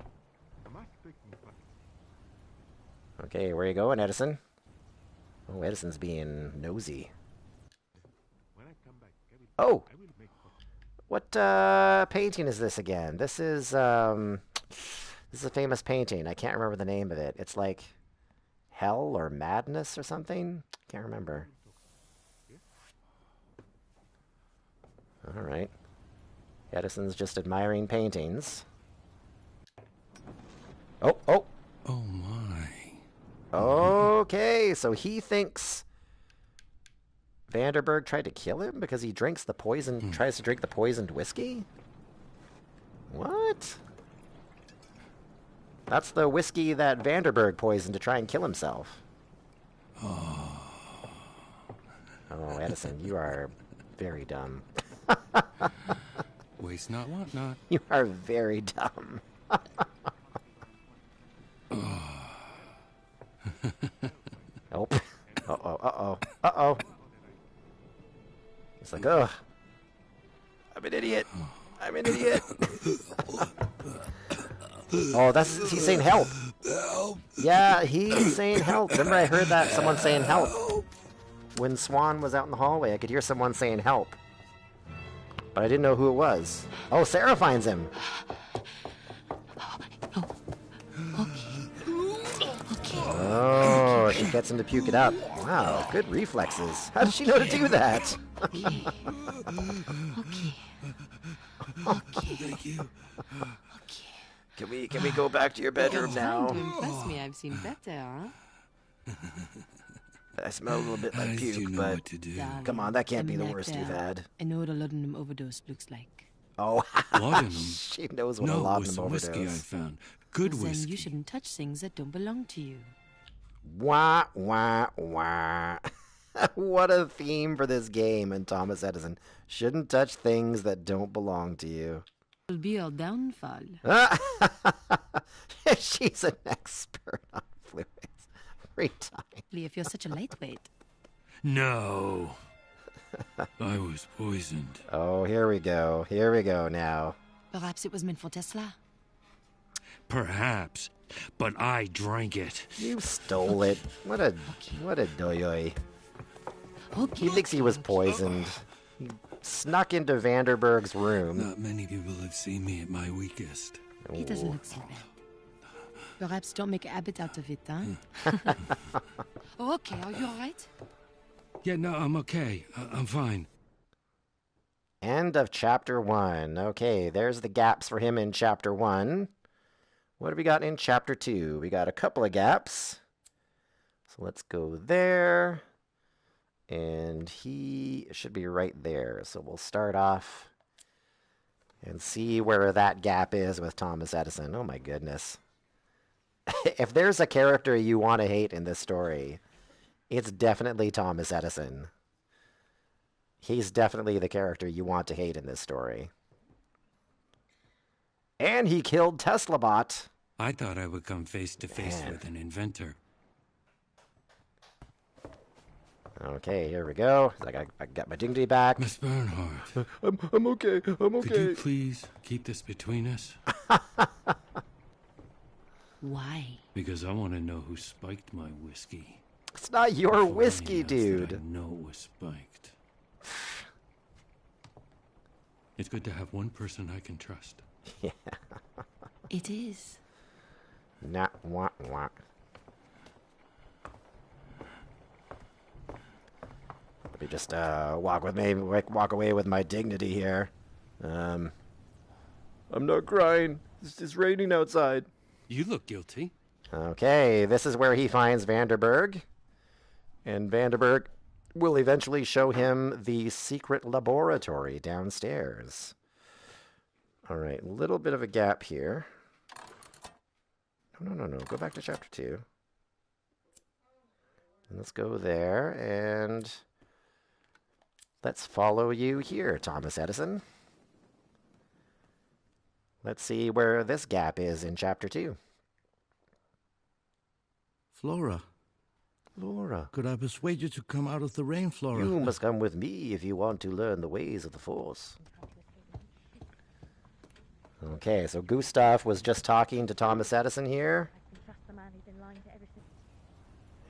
Okay, where are you going, Edison? Oh, Edison's being nosy. Oh! What painting is this again? This is a famous painting. I can't remember the name of it. It's like Hell or Madness or something? Can't remember. All right. Edison's just admiring paintings. Oh, oh. Oh, my. Okay, so he thinks Vanderburg tried to kill him because he drinks the poison, tries to drink the poisoned whiskey? What? That's the whiskey that Vanderburg poisoned to try and kill himself. Oh, Edison, you are very dumb. Waste not, want not. You are very dumb. Nope. Uh-oh, uh-oh, uh-oh. It's like, ugh. I'm an idiot. I'm an idiot. Oh, he's saying help. Yeah, he's saying help. Remember I heard that? Someone saying help. when Swan was out in the hallway, I could hear someone saying help. But I didn't know who it was. Oh, Sarah finds him. Oh, she gets him to puke it up. Wow, good reflexes. How did she know to do that? Okay. Thank you. Can we go back to your bedroom now? To impress me, I've seen better, huh? I smell a little bit like As you puke, know but what to do. come on, that can't be the Like worst that. you've had. I know what a laudanum overdose looks like. Oh, Laudanum? she knows what a No, it laudanum was the overdose. whiskey I found. Good Well, then whiskey. you shouldn't touch things that don't belong to you. Wah, wah, wah. What a theme for this game, and Thomas Edison. Shouldn't touch things that don't belong to you. It'll be your downfall. She's an expert on fluids. Every time. If you're such a lightweight. No. I was poisoned. Oh, here we go. Here we go now. Perhaps it was meant for Tesla. Perhaps. But I drank it. You stole it. What a doyoy. Okay. He thinks he was poisoned. He snuck into Vanderberg's room. Not many people have seen me at my weakest. He doesn't look so bad. Perhaps don't make a habit out of it, huh? Oh, okay, are you alright? Yeah, no, I'm okay. I'm fine. End of chapter 1. Okay, there's the gaps for him in chapter 1. What have we got in chapter 2? We got a couple of gaps. So let's go there. And he should be right there. So we'll start off and see where that gap is with Thomas Edison. Oh my goodness. If there's a character you want to hate in this story, it's definitely Thomas Edison. He's definitely the character you want to hate in this story. And he killed TeslaBot. I thought I would come face to face with an inventor. Okay, here we go. I got my dignity back. Miss Bernhardt. I'm okay. I'm okay. Could you please keep this between us? Why? Because I want to know who spiked my whiskey. It's not your Before whiskey, anyone else dude. that I know it was spiked. It's good to have one person I can trust. Yeah. It is. Nah, wah, wah. Let me just walk away with my dignity here. I'm not crying. It's raining outside. You look guilty. Okay, this is where he finds Vanderberg. And Vanderberg will eventually show him the secret laboratory downstairs. All right, little bit of a gap here. No. Go back to chapter 2. And let's go there, and let's follow you here, Thomas Edison. Let's see where this gap is in chapter 2. Flora. Laura. Could I persuade you to come out of the rain, Flora? You must come with me if you want to learn the ways of the Force. Okay, so Gustav was just talking to Thomas Edison here. And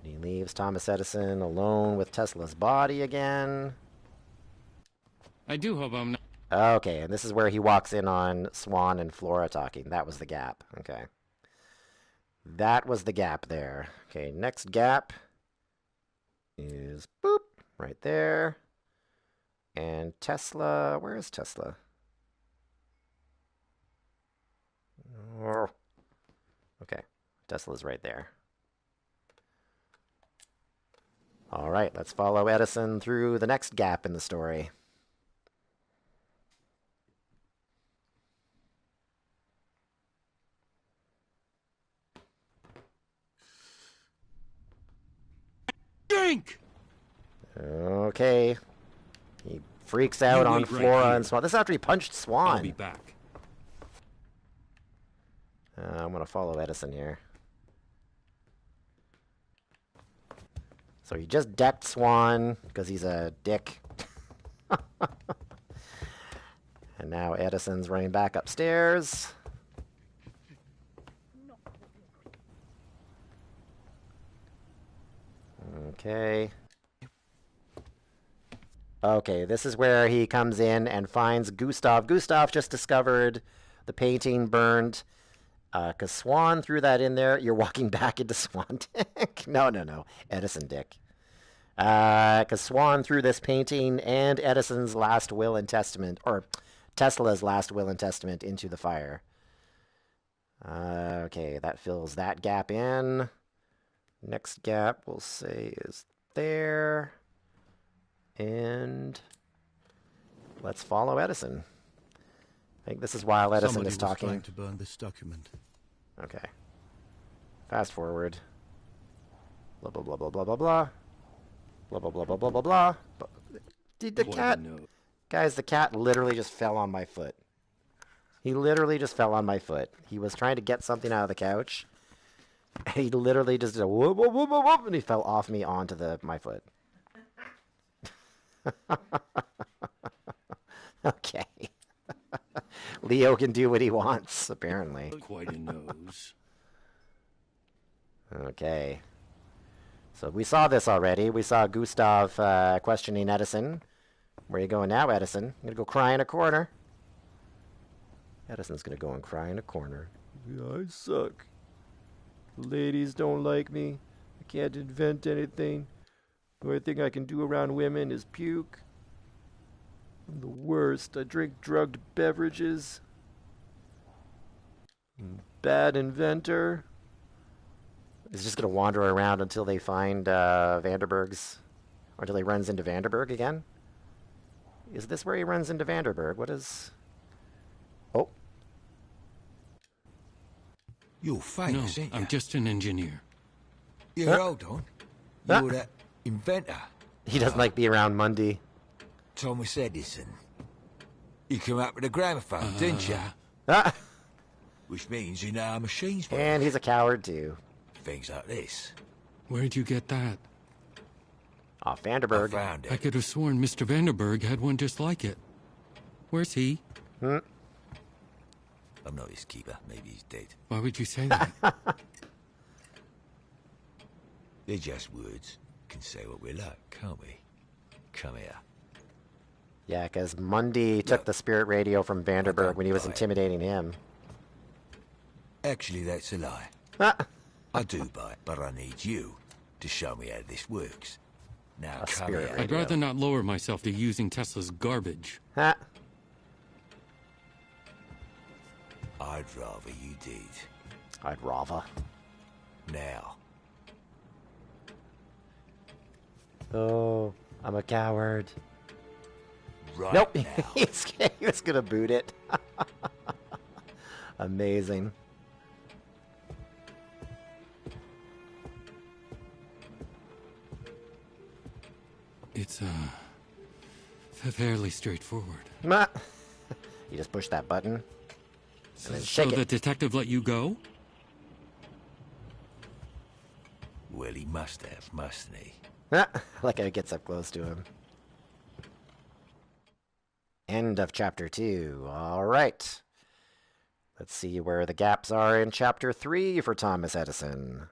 he leaves Thomas Edison alone with Tesla's body again. I do hope I'm not. Okay, and this is where he walks in on Swan and Flora talking. That was the gap. Okay. That was the gap there. Okay, next gap is boop, right there. And Tesla, where is Tesla? Oh. Okay, Tesla's right there. All right, let's follow Edison through the next gap in the story. Drink! Okay. He freaks out on wait right Flora here. and Swan. This is after he punched Swan. I'll be back. I'm going to follow Edison here. So he just decked Swan because he's a dick. And now Edison's running back upstairs. Okay. Okay, this is where he comes in and finds Gustav. Gustav just discovered the painting burned. Because Swan threw that in there. You're walking back into Swan Dick. No. Edison Dick. Because Swan threw this painting and Edison's last will and testament, or Tesla's last will and testament, into the fire. Okay, that fills that gap in. Next gap, we'll say, is there. And let's follow Edison. I think this is while Edison is talking. Somebody was trying to burn this document. Okay. Fast forward. Blah, blah, blah, blah, blah, blah, blah. Blah, blah, blah, blah, blah, blah, blah. Did the cat... Guys, the cat literally just fell on my foot. He literally just fell on my foot. He was trying to get something out of the couch. And he literally just did a whoop, whoop, whoop, whoop, whoop, and he fell off me onto my foot. Okay. Leo can do what he wants, apparently. Quite a nose. Okay. So we saw this already. We saw Gustav questioning Edison. Where you going now, Edison? I'm going to go cry in a corner. Edison's going to go and cry in a corner. Yeah, I suck. The ladies don't like me. I can't invent anything. The only thing I can do around women is puke. I'm the worst. I drink drugged beverages. Bad inventor. He's just going to wander around until they find Vanderberg's... Or until he runs into Vanderberg again? Is this where he runs into Vanderberg? What is... Oh. You're famous, No, ain't you? I'm just an engineer. Yeah, hold on. You're that inventor. He doesn't like being around Mundy. Thomas Edison. You came up with a gramophone, didn't you? Which means you know how machines work. And he's a coward, too. Things like this. Where'd you get that? Off Vanderberg. I found it. I could have sworn Mr. Vanderberg had one just like it. Where's he? I'm not his keeper. Maybe he's dead. Why would you say that? They're just words. Can say what we like, can't we? Come here. Yeah, because Mundy took the spirit radio from Vanderberg when he was intimidating him. Actually, that's a lie. I do buy it, but I need you to show me how this works. Now, come here. I'd rather not lower myself to using Tesla's garbage. Ha. I'd rather you did. I'd rather. Now. Oh, I'm a coward. Right nope, now. he was gonna boot it. Amazing. It's fairly straightforward. You just push that button and then shake So it. the detective let you go? Well, he must have, mustn't he? Like how it gets up close to him. End of chapter 2. All right. Let's see where the gaps are in chapter 3 for Thomas Edison.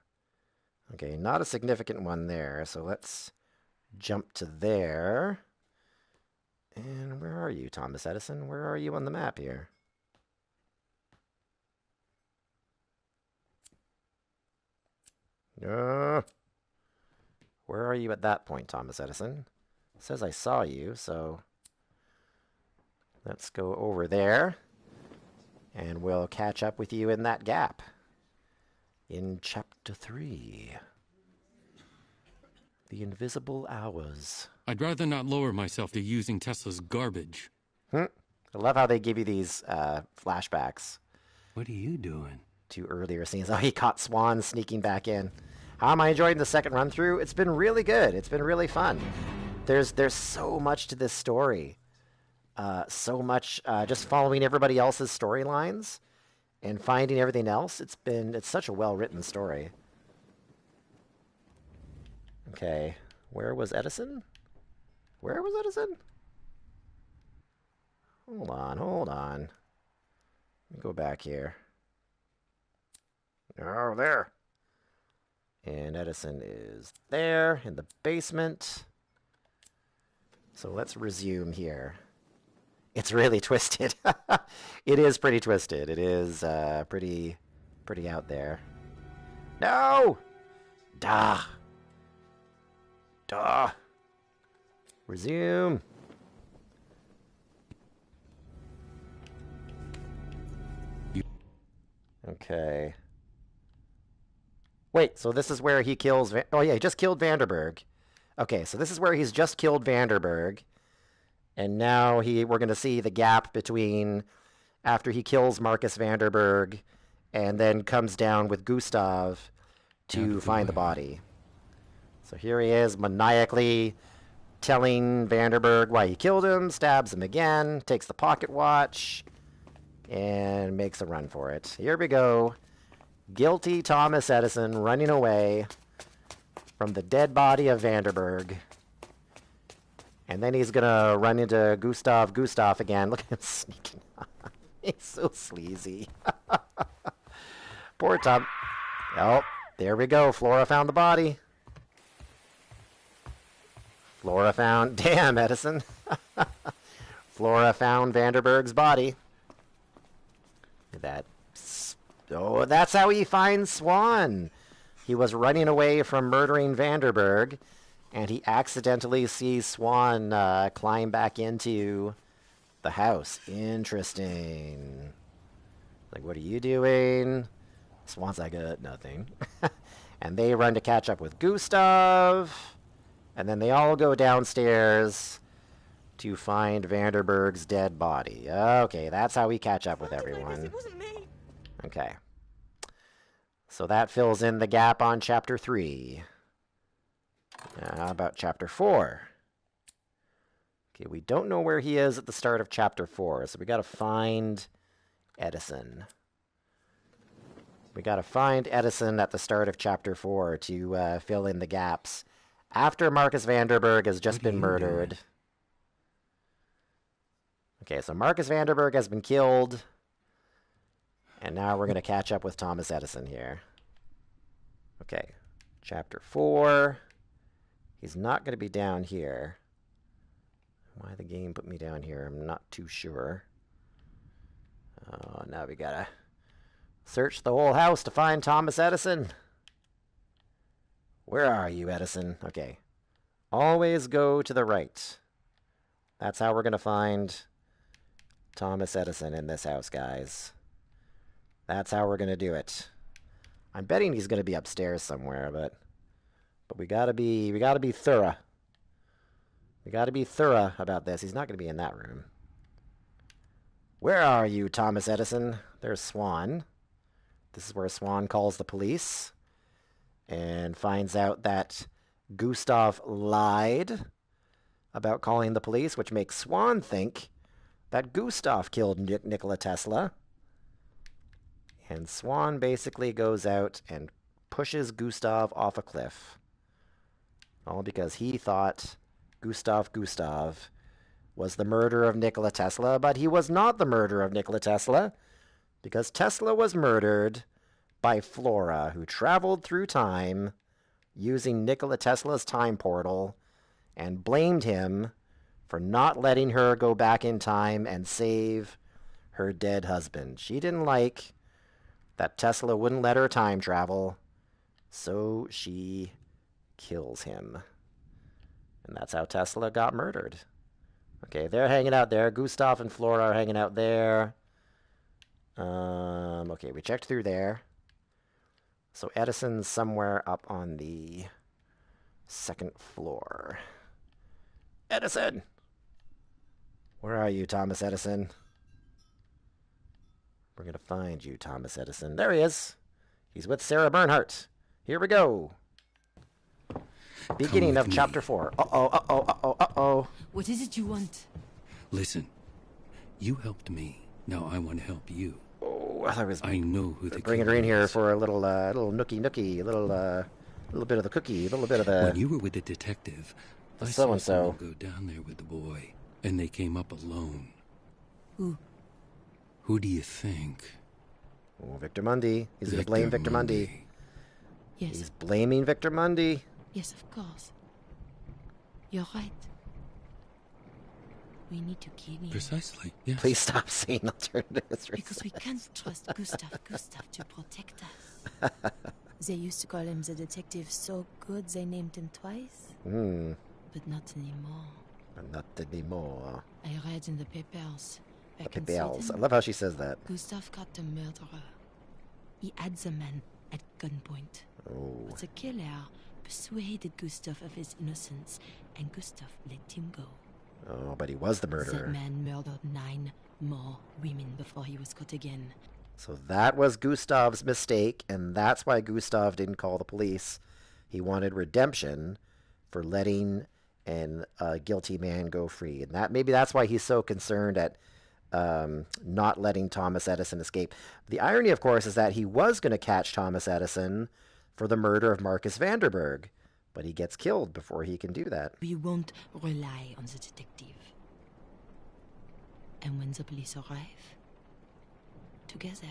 Okay, not a significant one there, so let's jump to there. And where are you, Thomas Edison? Where are you on the map here? Where are you at that point, Thomas Edison? It says I saw you, so let's go over there, and we'll catch up with you in that gap in chapter 3. The Invisible Hours. I'd rather not lower myself to using Tesla's garbage. I love how they give you these flashbacks. What are you doing? To earlier scenes. Oh, he caught Swan sneaking back in. How am I enjoying the second run through? It's been really good. It's been really fun. There's so much to this story. So much just following everybody else's storylines and finding everything else. It's such a well-written story. Okay, where was Edison? Where was Edison? Hold on. Let me go back here. Oh, there. And Edison is there in the basement. So let's resume here. It's really twisted. It is pretty twisted. It is pretty out there. No! Duh. Duh. Resume. Okay. Wait, so this is where he kills... oh, yeah, he just killed Vanderberg. Okay, so this is where he's just killed Vanderberg. And now we're going to see the gap between after he kills Marcus Vanderberg and then comes down with Gustav to find the body. So here he is maniacally telling Vanderberg why he killed him, stabs him again, takes the pocket watch, and makes a run for it. Here we go. Guilty Thomas Edison running away from the dead body of Vanderberg. And then he's going to run into Gustav again. Look at him sneaking. He's so sleazy. Poor Tom. Oh, there we go. Flora found the body. Flora found... Damn, Edison. Flora found Vanderberg's body. Oh, that's how he finds Swan. He was running away from murdering Vanderberg, and he accidentally sees Swan climb back into the house. Interesting. Like, what are you doing? Swan's like, nothing. And they run to catch up with Gustav, and then they all go downstairs to find Vanderberg's dead body. Okay, that's how we catch up with everyone. It wasn't me. Okay. So that fills in the gap on Chapter 3. How about Chapter 4? Okay, we don't know where he is at the start of Chapter 4, so we got to find Edison. We got to find Edison at the start of Chapter 4 to fill in the gaps. After Marcus Vanderberg has just been murdered. Okay, so Marcus Vanderberg has been killed. And now we're going to catch up with Thomas Edison here. Okay, Chapter 4. He's not going to be down here. Why the game put me down here, I'm not too sure. Now we got to search the whole house to find Thomas Edison. Where are you, Edison? Okay. Always go to the right. That's how we're going to find Thomas Edison in this house, guys. That's how we're going to do it. I'm betting he's going to be upstairs somewhere, but we got to be thorough. We got to be thorough about this. He's not going to be in that room. Where are you, Thomas Edison? There's Swan. This is where Swan calls the police and finds out that Gustav lied about calling the police, which makes Swan think that Gustav killed Nikola Tesla. And Swan basically goes out and pushes Gustav off a cliff. All because he thought Gustav was the murderer of Nikola Tesla, but he was not the murderer of Nikola Tesla, because Tesla was murdered by Flora, who traveled through time using Nikola Tesla's time portal and blamed him for not letting her go back in time and save her dead husband. She didn't like that Tesla wouldn't let her time travel, so she kills him. And that's how Tesla got murdered. Okay, they're hanging out there. Gustav and Flora are hanging out there. Okay, we checked through there. So Edison's somewhere up on the second floor. Edison! Where are you, Thomas Edison? We're going to find you, Thomas Edison. There he is. He's with Sarah Bernhardt. Here we go. Beginning of Chapter 4. Uh-oh. What is it you want? Listen, you helped me. Now I want to help you. Oh, I know who the bringing her in here for a little nookie, a little bit of the cookie, a little bit of the... When you were with the detective, I saw someone go down there with the boy, and they came up alone. Who? Who do you think? Oh, Victor Mundy. He's going to blame Victor Mundy. Yes. He's blaming Victor Mundy. Yes, of course. You're right. We need to kill him. Precisely, yes. Please stop saying alternative history. Because we can't trust Gustav to protect us. They used to call him the detective so good they named him twice. But not anymore. Not anymore. I read in the papers. The papers. I love how she says that. Gustav caught the murderer. He had the man at gunpoint. Oh. But the killer persuaded Gustav of his innocence, and Gustav let him go. Oh, but he was the murderer. That man murdered 9 more women before he was caught again. So that was Gustav's mistake, and that's why Gustav didn't call the police. He wanted redemption for letting a guilty man go free. And maybe that's why he's so concerned at not letting Thomas Edison escape. The irony, of course, is that he was going to catch Thomas Edison for the murder of Marcus Vanderburg, but he gets killed before he can do that. We won't rely on the detective. And when the police arrive, together,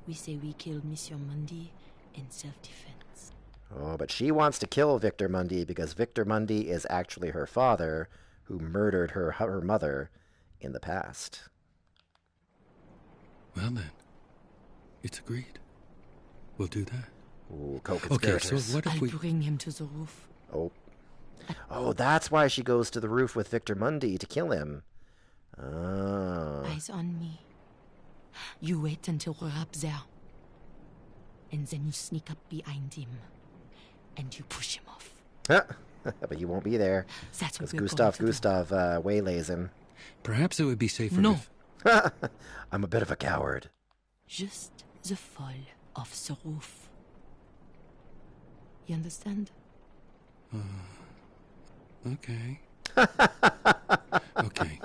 we say we killed Monsieur Mundy in self-defense. Oh, but she wants to kill Victor Mundy because Victor Mundy is actually her father who murdered her mother in the past. Well then, it's agreed. We'll do that. Ooh, co-conspirators. Okay, so what if I'll bring him to the roof. Oh, that's why she goes to the roof with Victor Mundy to kill him. Oh. Eyes on me. You wait until we're up there. And then you sneak up behind him. And you push him off. But you won't be there. That's what Gustav waylays him. Perhaps it would be safer No. if... I'm a bit of a coward. Just the fall off the roof. You understand? Okay. Okay.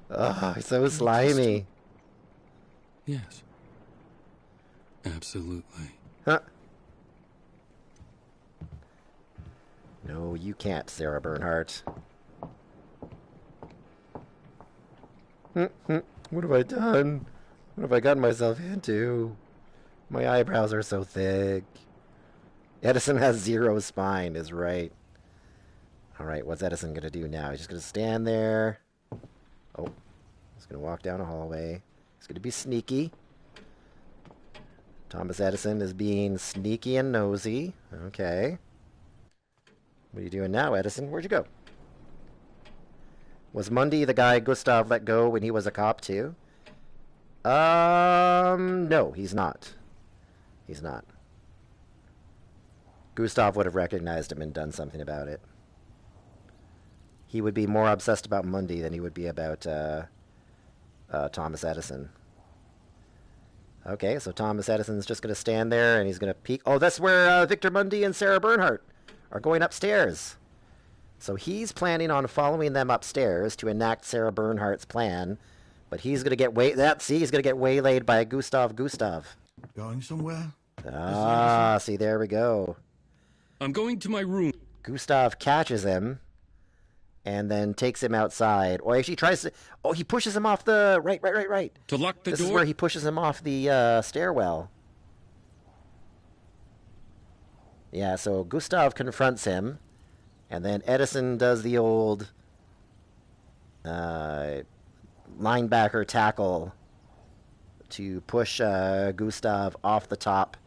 Oh, so slimy. Yes. Absolutely. No, you can't, Sarah Bernhardt. What have I done? What have I gotten myself into? My eyebrows are so thick. Edison has 0 spine, is right. Alright, what's Edison going to do now? He's just going to stand there. Oh, he's going to walk down a hallway. He's going to be sneaky. Thomas Edison is being sneaky and nosy. Okay. What are you doing now, Edison? Where'd you go? Was Mundy the guy Gustav let go when he was a cop, too? No, he's not. He's not. Gustav would have recognized him and done something about it. He would be more obsessed about Mundy than he would be about Thomas Edison. Okay, so Thomas Edison's just going to stand there and he's going to peek. Oh, that's where Victor Mundy and Sarah Bernhardt are going upstairs. So he's planning on following them upstairs to enact Sarah Bernhardt's plan, but he's going to get he's going to get waylaid by Gustav. Going somewhere? Ah, see, there we go. I'm going to my room. Gustav catches him and then takes him outside. Or actually tries to... Oh, he pushes him off the... Right. To lock the door? This is where he pushes him off the stairwell. Yeah, so Gustav confronts him, and then Edison does the old linebacker tackle to push Gustav off the top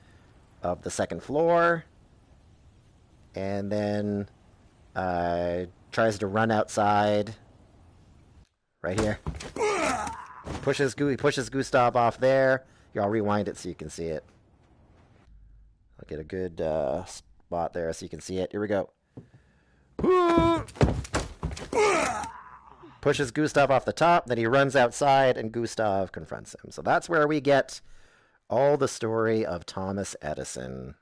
of the second floor, and then tries to run outside. Right here. Pushes Gustav off there. Here, I'll rewind it so you can see it. I'll get a good spot there so you can see it. Here we go. Pushes Gustav off the top, then he runs outside, and Gustav confronts him. So that's where we get all the story of Thomas Edison.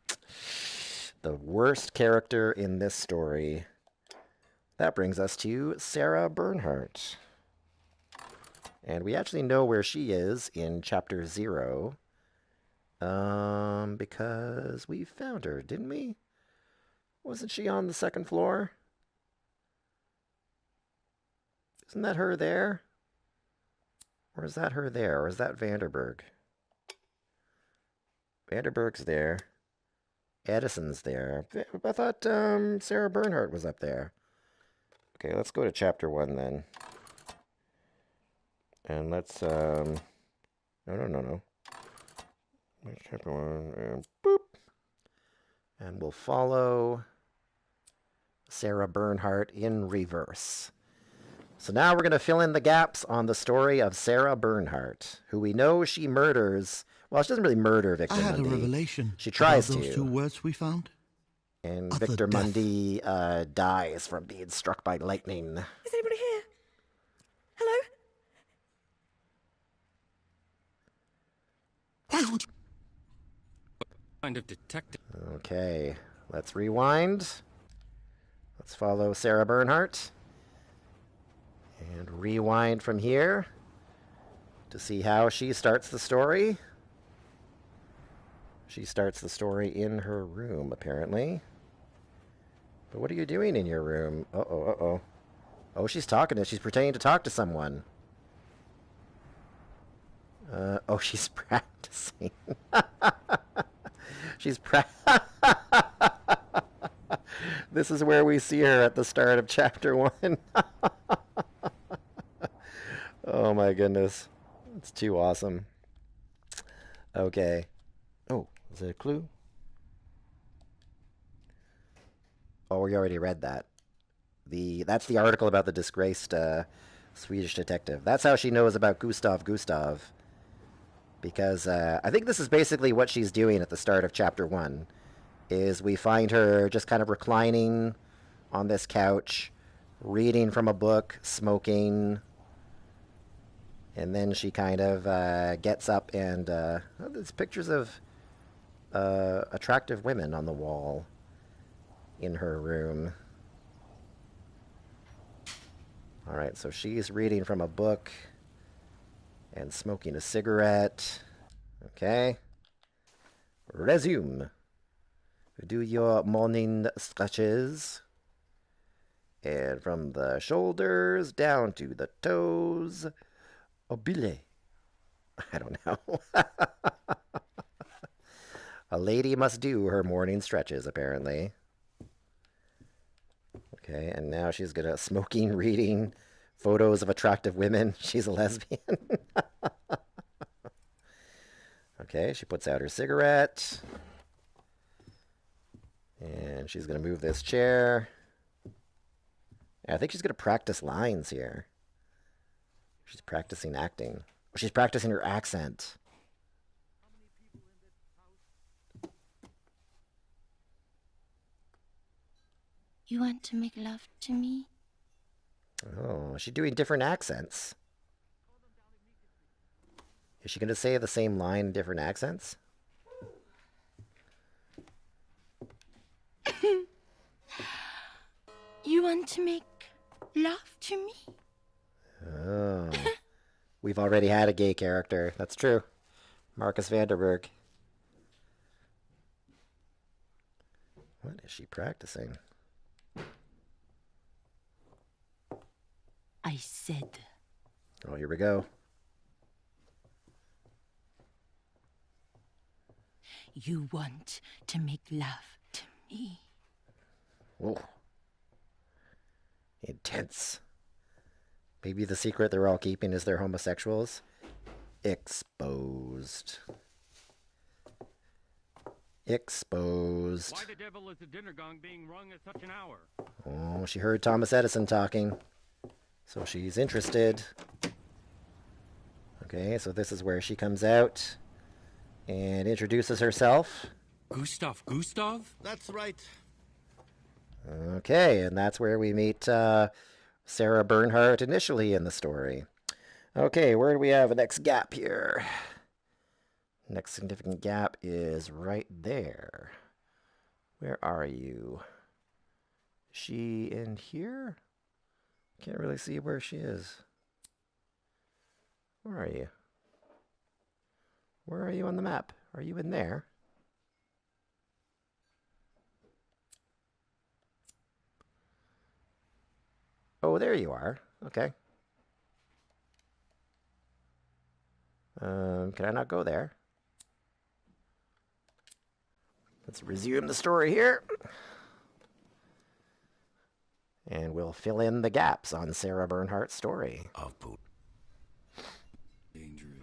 The worst character in this story. That brings us to Sarah Bernhardt. And we actually know where she is in Chapter 0. Because we found her, didn't we? Wasn't she on the second floor? Isn't that her there? Or is that her there? Or is that Vanderburg? Vanderburg's there. Edison's there. I thought Sarah Bernhardt was up there. Okay, let's go to chapter 1 then. And let's, no. Chapter 1, and boop. And we'll follow Sarah Bernhardt in reverse. So now we're going to fill in the gaps on the story of Sarah Bernhardt, who we know she murders. Well, she doesn't really murder Victor Mundy. I had a revelation. She tries about those to. 2 words we found. And Utter Victor death. Mundy dies from being struck by lightning. Is anybody here? Hello? Why would you? Kind of detective. Okay, let's rewind. Let's follow Sarah Bernhardt. And rewind from here to see how she starts the story. She starts the story in her room, apparently. But what are you doing in your room? Uh-oh. Oh, she's she's pretending to talk to someone. Oh, she's practicing. This is where we see her at the start of chapter 1. Oh my goodness. It's too awesome. Okay. Oh, is it a clue? Oh, we already read that. That's the article about the disgraced Swedish detective. That's how she knows about Gustav. Because I think this is basically what she's doing at the start of chapter 1. Is we find her just kind of reclining on this couch, reading from a book, smoking, and then she kind of gets up and there's pictures of attractive women on the wall in her room. All right, so she's reading from a book and smoking a cigarette. Okay. Resume. Do your morning stretches. And from the shoulders down to the toes. Obile. I don't know. A lady must do her morning stretches, apparently. Okay, and now she's gonna smoking, reading photos of attractive women. She's a lesbian. Okay, she puts out her cigarette. And she's gonna move this chair. I think she's gonna practice lines here. She's practicing acting. She's practicing her accent. You want to make love to me? Oh, is she doing different accents? Is she going to say the same line in different accents? You want to make love to me? Oh. We've already had a gay character. That's true. Marcus Vanderberg. What is she practicing? I said. Oh, here we go. You want to make love to me? Oh. Intense. Maybe the secret they're all keeping is they're homosexuals. Exposed. Exposed. Why the devil is the dinner gong being rung at such an hour? Oh, she heard Thomas Edison talking. So she's interested. Okay, so this is where she comes out and introduces herself. Gustav? That's right. Okay, and that's where we meet Sarah Bernhardt initially in the story. Okay, where do we have a next gap here? Next significant gap is right there. Where are you? Is she in here? Can't really see where she is. Where are you? Where are you on the map? Are you in there? Oh, there you are. Okay. Can I not go there? Let's resume the story here. And we'll fill in the gaps on Sarah Bernhardt's story.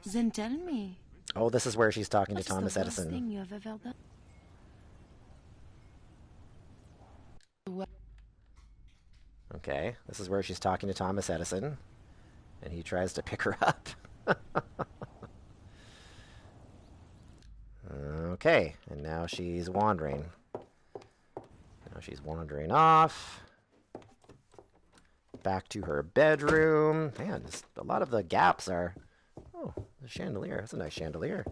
Then tell me. Oh, this is where she's talking to What is Thomas the worst Edison. thing you have ever done? Okay, this is where she's talking to Thomas Edison, and he tries to pick her up. Okay, and now she's wandering. Now she's wandering off. Back to her bedroom. Man, a lot of the gaps are... Oh, the chandelier. That's a nice chandelier.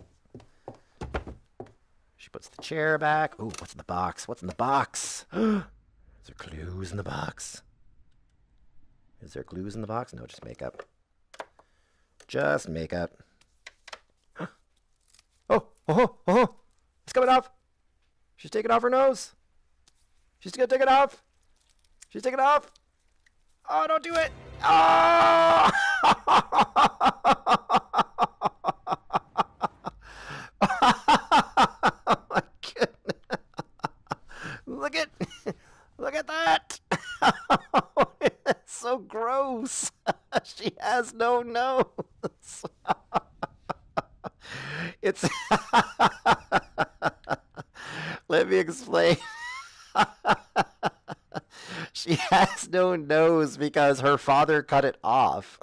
She puts the chair back. Ooh, what's in the box? What's in the box? Is there clues in the box? Is there clues in the box? No, just makeup. Just makeup. Oh! It's coming off. She's taking off her nose. She's gonna take it off. She's taking it off. Oh, don't do it. Oh! Oh my goodness. Look at that. It's so gross. She has no nose. It's let me explain. She has no nose because her father cut it off.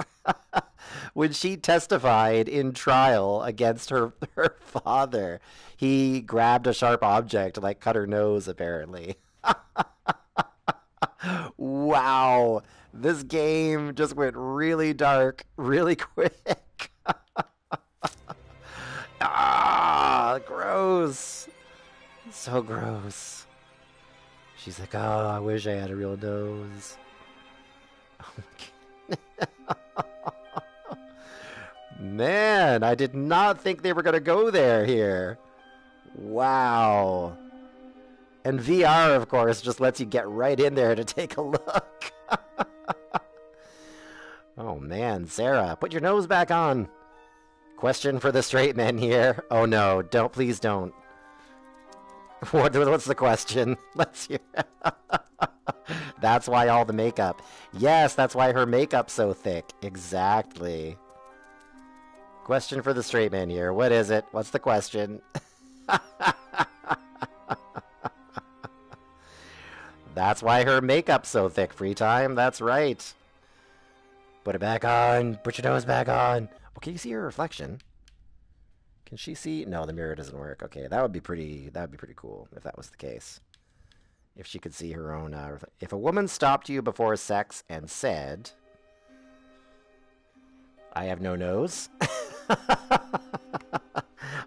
When she testified in trial against her father, he grabbed a sharp object to cut her nose, apparently. Wow. This game just went really dark really quick. Ah, gross. So gross. She's like, oh, I wish I had a real nose. Oh my God. Man, I did not think they were going to go there here. Wow. And VR, of course, just lets you get right in there to take a look. Oh man, Sarah, put your nose back on. Question for the straight men here. Oh no, don't, please don't. What's the question? Let's hear. That's why all the makeup. Yes, that's why her makeup's so thick. Exactly. Question for the straight man here. What is it? What's the question? That's why her makeup's so thick, Free Time. That's right. Put it back on. Put your nose back on. Oh, can you see her reflection? Can she see? No, the mirror doesn't work. Okay, that would be pretty cool if that was the case. If she could see her own... if a woman stopped you before sex and said, I have no nose.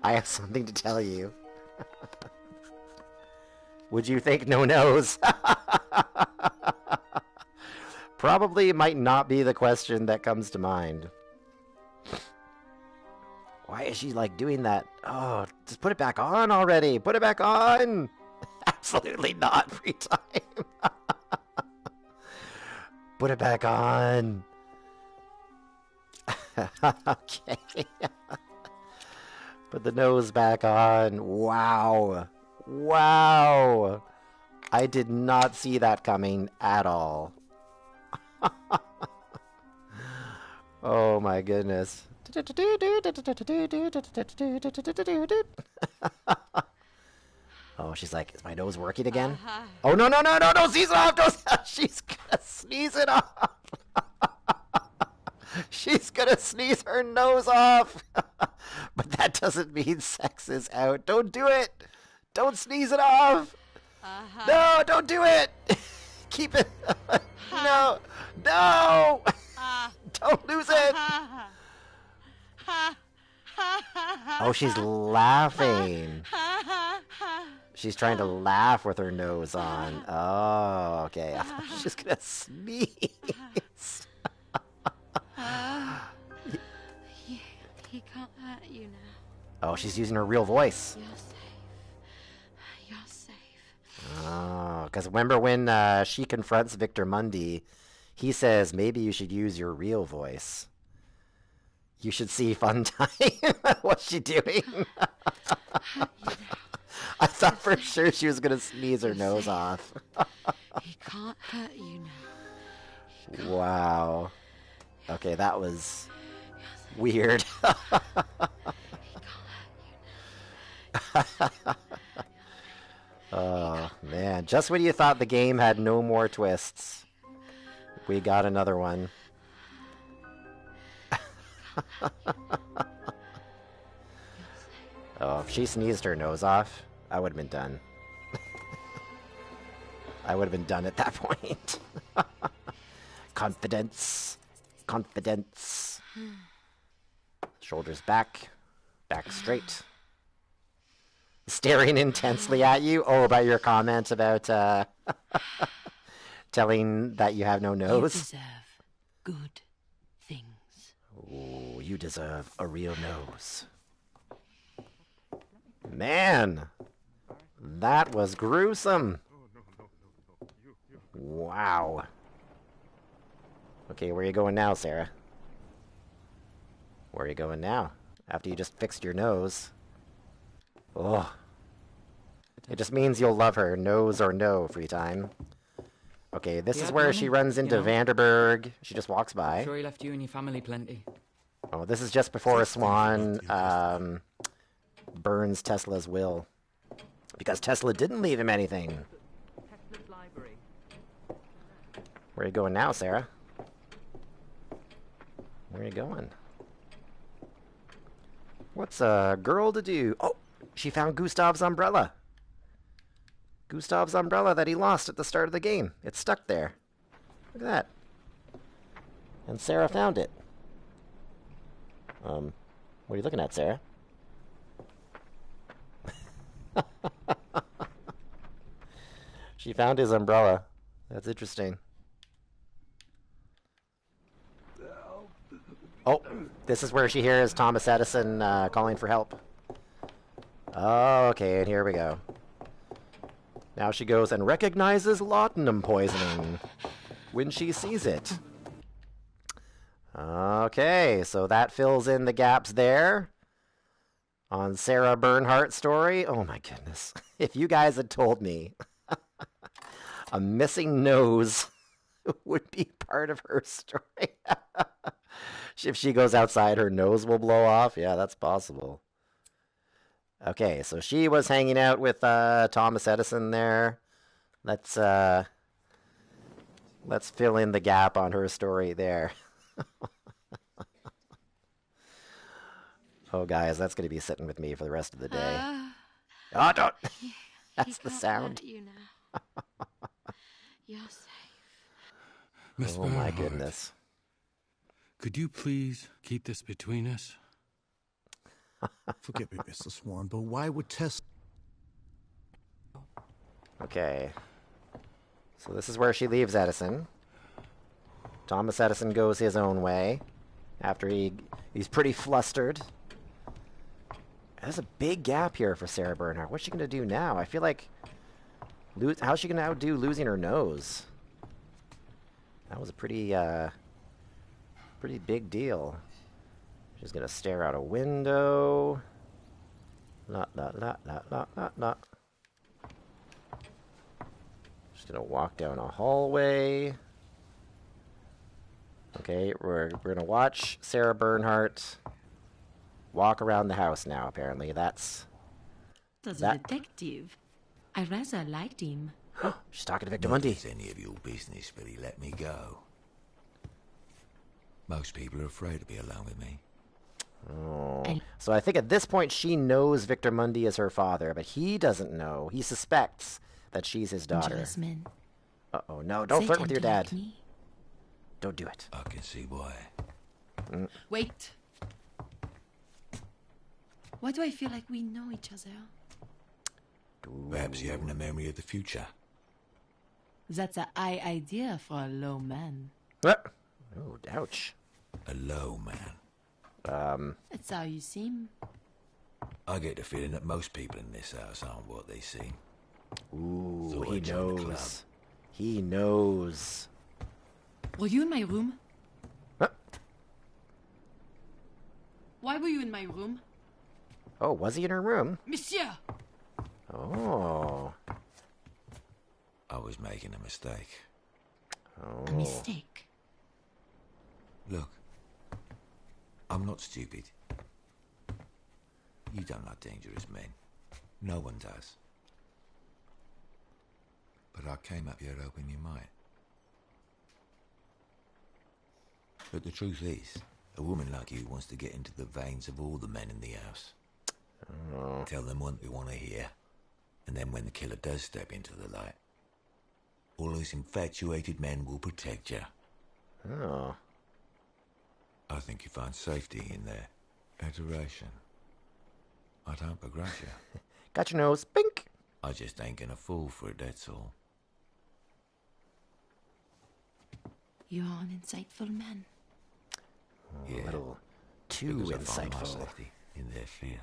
I have something to tell you. Would you think no nose? Probably might not be the question that comes to mind. Why is she doing that? Oh, just put it back on already. Put it back on. Absolutely not, Free Time. Put it back on. Okay. Put the nose back on. Wow. Wow. I did not see that coming at all. Oh my goodness. Oh, she's like, is my nose working again? Oh, no, don't sneeze it off. She's gonna sneeze it off. She's gonna sneeze her nose off. But that doesn't mean sex is out. Don't do it. Don't sneeze it off. No, don't do it. Keep it. No. Don't lose it. Oh, she's laughing. She's trying to laugh with her nose on. Oh, okay. I thought she was gonna sneeze. He can't hurt you now. Oh, she's using her real voice. You're safe. You're safe. Oh, because remember when she confronts Victor Mundy, he says, maybe you should use your real voice. You should see Fun Time. What's she doing? I thought for sure she was going to sneeze her nose off. He can't hurt you now. Wow. Okay, that was weird. Oh, man. Just when you thought the game had no more twists, we got another one. Oh, if she sneezed her nose off, I would have been done. I would have been done at that point. Confidence. Confidence. Shoulders back. Back straight. Staring intensely at you. Oh, about your comment about telling that you have no nose. You deserve good things. Oh, you deserve a real nose. Man, that was gruesome. Wow. Okay, where are you going now, Sarah? Where are you going now? After you just fixed your nose. Oh. It just means you'll love her, nose or no, free time. Okay, this is where she runs into Vanderberg. She just walks by. I'm sure he left you and your family plenty. Oh, this is just before Swan burns Tesla's will. Because Tesla didn't leave him anything. Where are you going now, Sarah? Where are you going? What's a girl to do? Oh, she found Gustav's umbrella. Gustav's umbrella that he lost at the start of the game. It's stuck there. Look at that. And Sarah found it. What are you looking at, Sarah? She found his umbrella. That's interesting. Oh, this is where she hears Thomas Edison calling for help. Oh, okay, and here we go. Now she goes and recognizes laudanum poisoning when she sees it. Okay, so that fills in the gaps there on Sarah Bernhardt's story. Oh my goodness. If you guys had told me a missing nose would be part of her story. If she goes outside, her nose will blow off. Yeah, that's possible. Okay, so she was hanging out with Thomas Edison there. Let's fill in the gap on her story there. Oh, guys, that's going to be sitting with me for the rest of the day. Oh, don't! That's the sound. You now. You're safe. Miss Oh, my Bernhardt, goodness. Could you please keep this between us? Forgive me, Mr. Swan, but why would Tesla... Okay. So this is where she leaves Edison. Thomas Edison goes his own way after he's pretty flustered. There's a big gap here for Sarah Bernhardt. What's she going to do now? I feel like... how's she going to outdo losing her nose? That was a pretty big deal. She's going to stare out a window. Not. Just going to walk down a hallway. Okay, we're going to watch Sarah Bernhardt walk around the house now, apparently. That's... As a detective, I rather liked him. She's talking to Victor Not Mundy. if it's any of your business, but he let me go. Most people are afraid to be alone with me. Oh. So I think at this point she knows Victor Mundy is her father, but he doesn't know. He suspects that she's his daughter. Jasmine. Uh-oh, no, don't flirt with your dad. Don't do it. I can see why. Wait. Why do I feel like we know each other? Perhaps you haven't a memory of the future. That's a high idea for a low man. Oh, ouch. A low man. That's how you seem. I get the feeling that most people in this house aren't what they seem. Ooh, So he I joined the club. knows. He knows. Were you in my room? Huh? Why were you in my room? Oh, was he in her room? Monsieur! Oh. I was making a mistake. Oh. A mistake? Look, I'm not stupid. You don't like dangerous men. No one does. But I came up here hoping you might. But the truth is, a woman like you wants to get into the veins of all the men in the house. Oh. Tell them what they want to hear. And then when the killer does step into the light, all those infatuated men will protect you. Oh. I think you find safety in their adoration. I don't begrudge you. Got your nose. Pink. I just ain't gonna fall for it, that's all. You're an insightful man. Yeah. A little too Because I find my insightful. safety in their fear.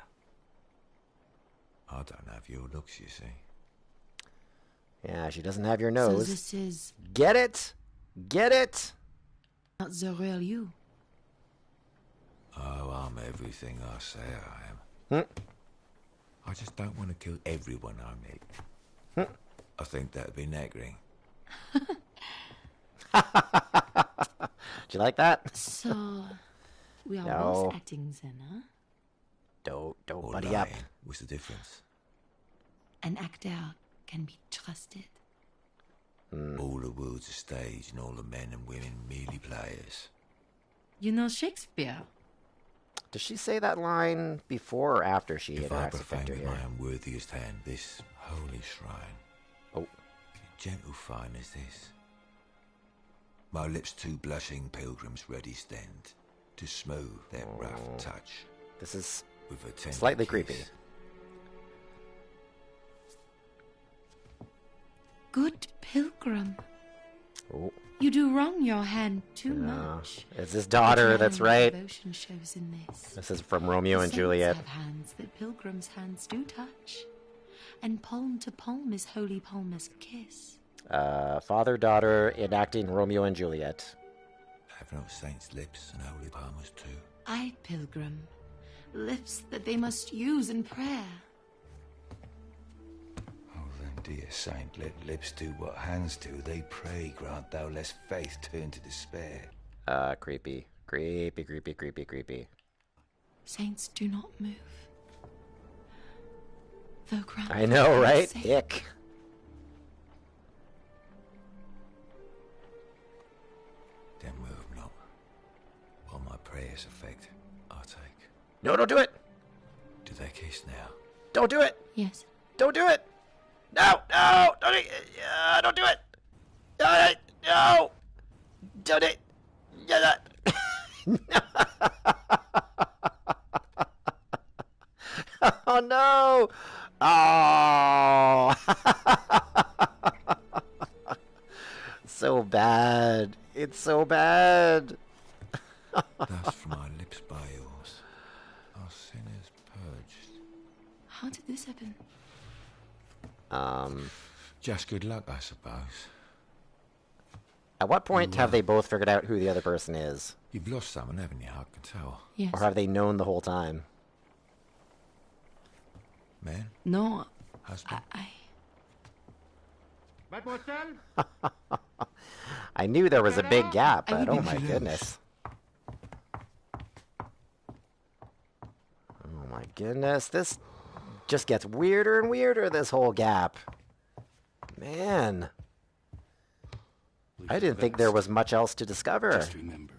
I don't have your looks, you see. Yeah, she doesn't have your So nose. this is Get it? Get it? not the real you. Oh, I'm everything I say I am. Hmm. I just don't want to kill everyone I meet. Hmm. I think that'd be nagging. Do you like that? So we are No. both acting then, huh? Don't Or buddy lying. up. What's the difference? An actor can be trusted. All the world's a stage and all the men and women merely players. You know Shakespeare? Does she say that line before or after she If I interacts with profane Victor with here? my unworthiest hand this holy shrine, Oh. gentle fine as this, my lips two blushing pilgrims ready stand to smooth their rough touch This is with a tender slightly kiss. creepy. Good pilgrim. Oh. You do wrong your hand too much. It's his daughter, that's But your right. devotion shows in this. This is from Romeo The and saints Juliet. have hands that pilgrims' hands do touch, and palm to palm is holy palmer's kiss. Father, daughter enacting Romeo and Juliet. Have no saints' lips and holy palmers too. I, pilgrim, lips that they must use in prayer. Oh, then, dear saint, let lips do what hands do. They pray, grant thou lest faith turn to despair. Creepy. Creepy, creepy, creepy, creepy. Saints do not move. Though grant I know, right? safe. Ick. Then move not. While my prayers effect, I take. No, don't do it! Do they kiss now? Don't do it! Yes. Don't do it! No! No! Don't do it! No! Don't it! Oh no! Oh! So bad. It's so bad. Thus from my lips by yours, our sinners purged. How did this happen? Just good luck, I suppose. At what point have they both figured out who the other person is? You've lost someone, haven't you? I can tell. Yes. Or have they known the whole time? Man? No. Husband? Mademoiselle? I knew there was a big gap, but oh think my she knows. goodness. Oh my goodness, this just gets weirder and weirder, this whole gap. Man. I didn't think there was much else to discover. Just remember,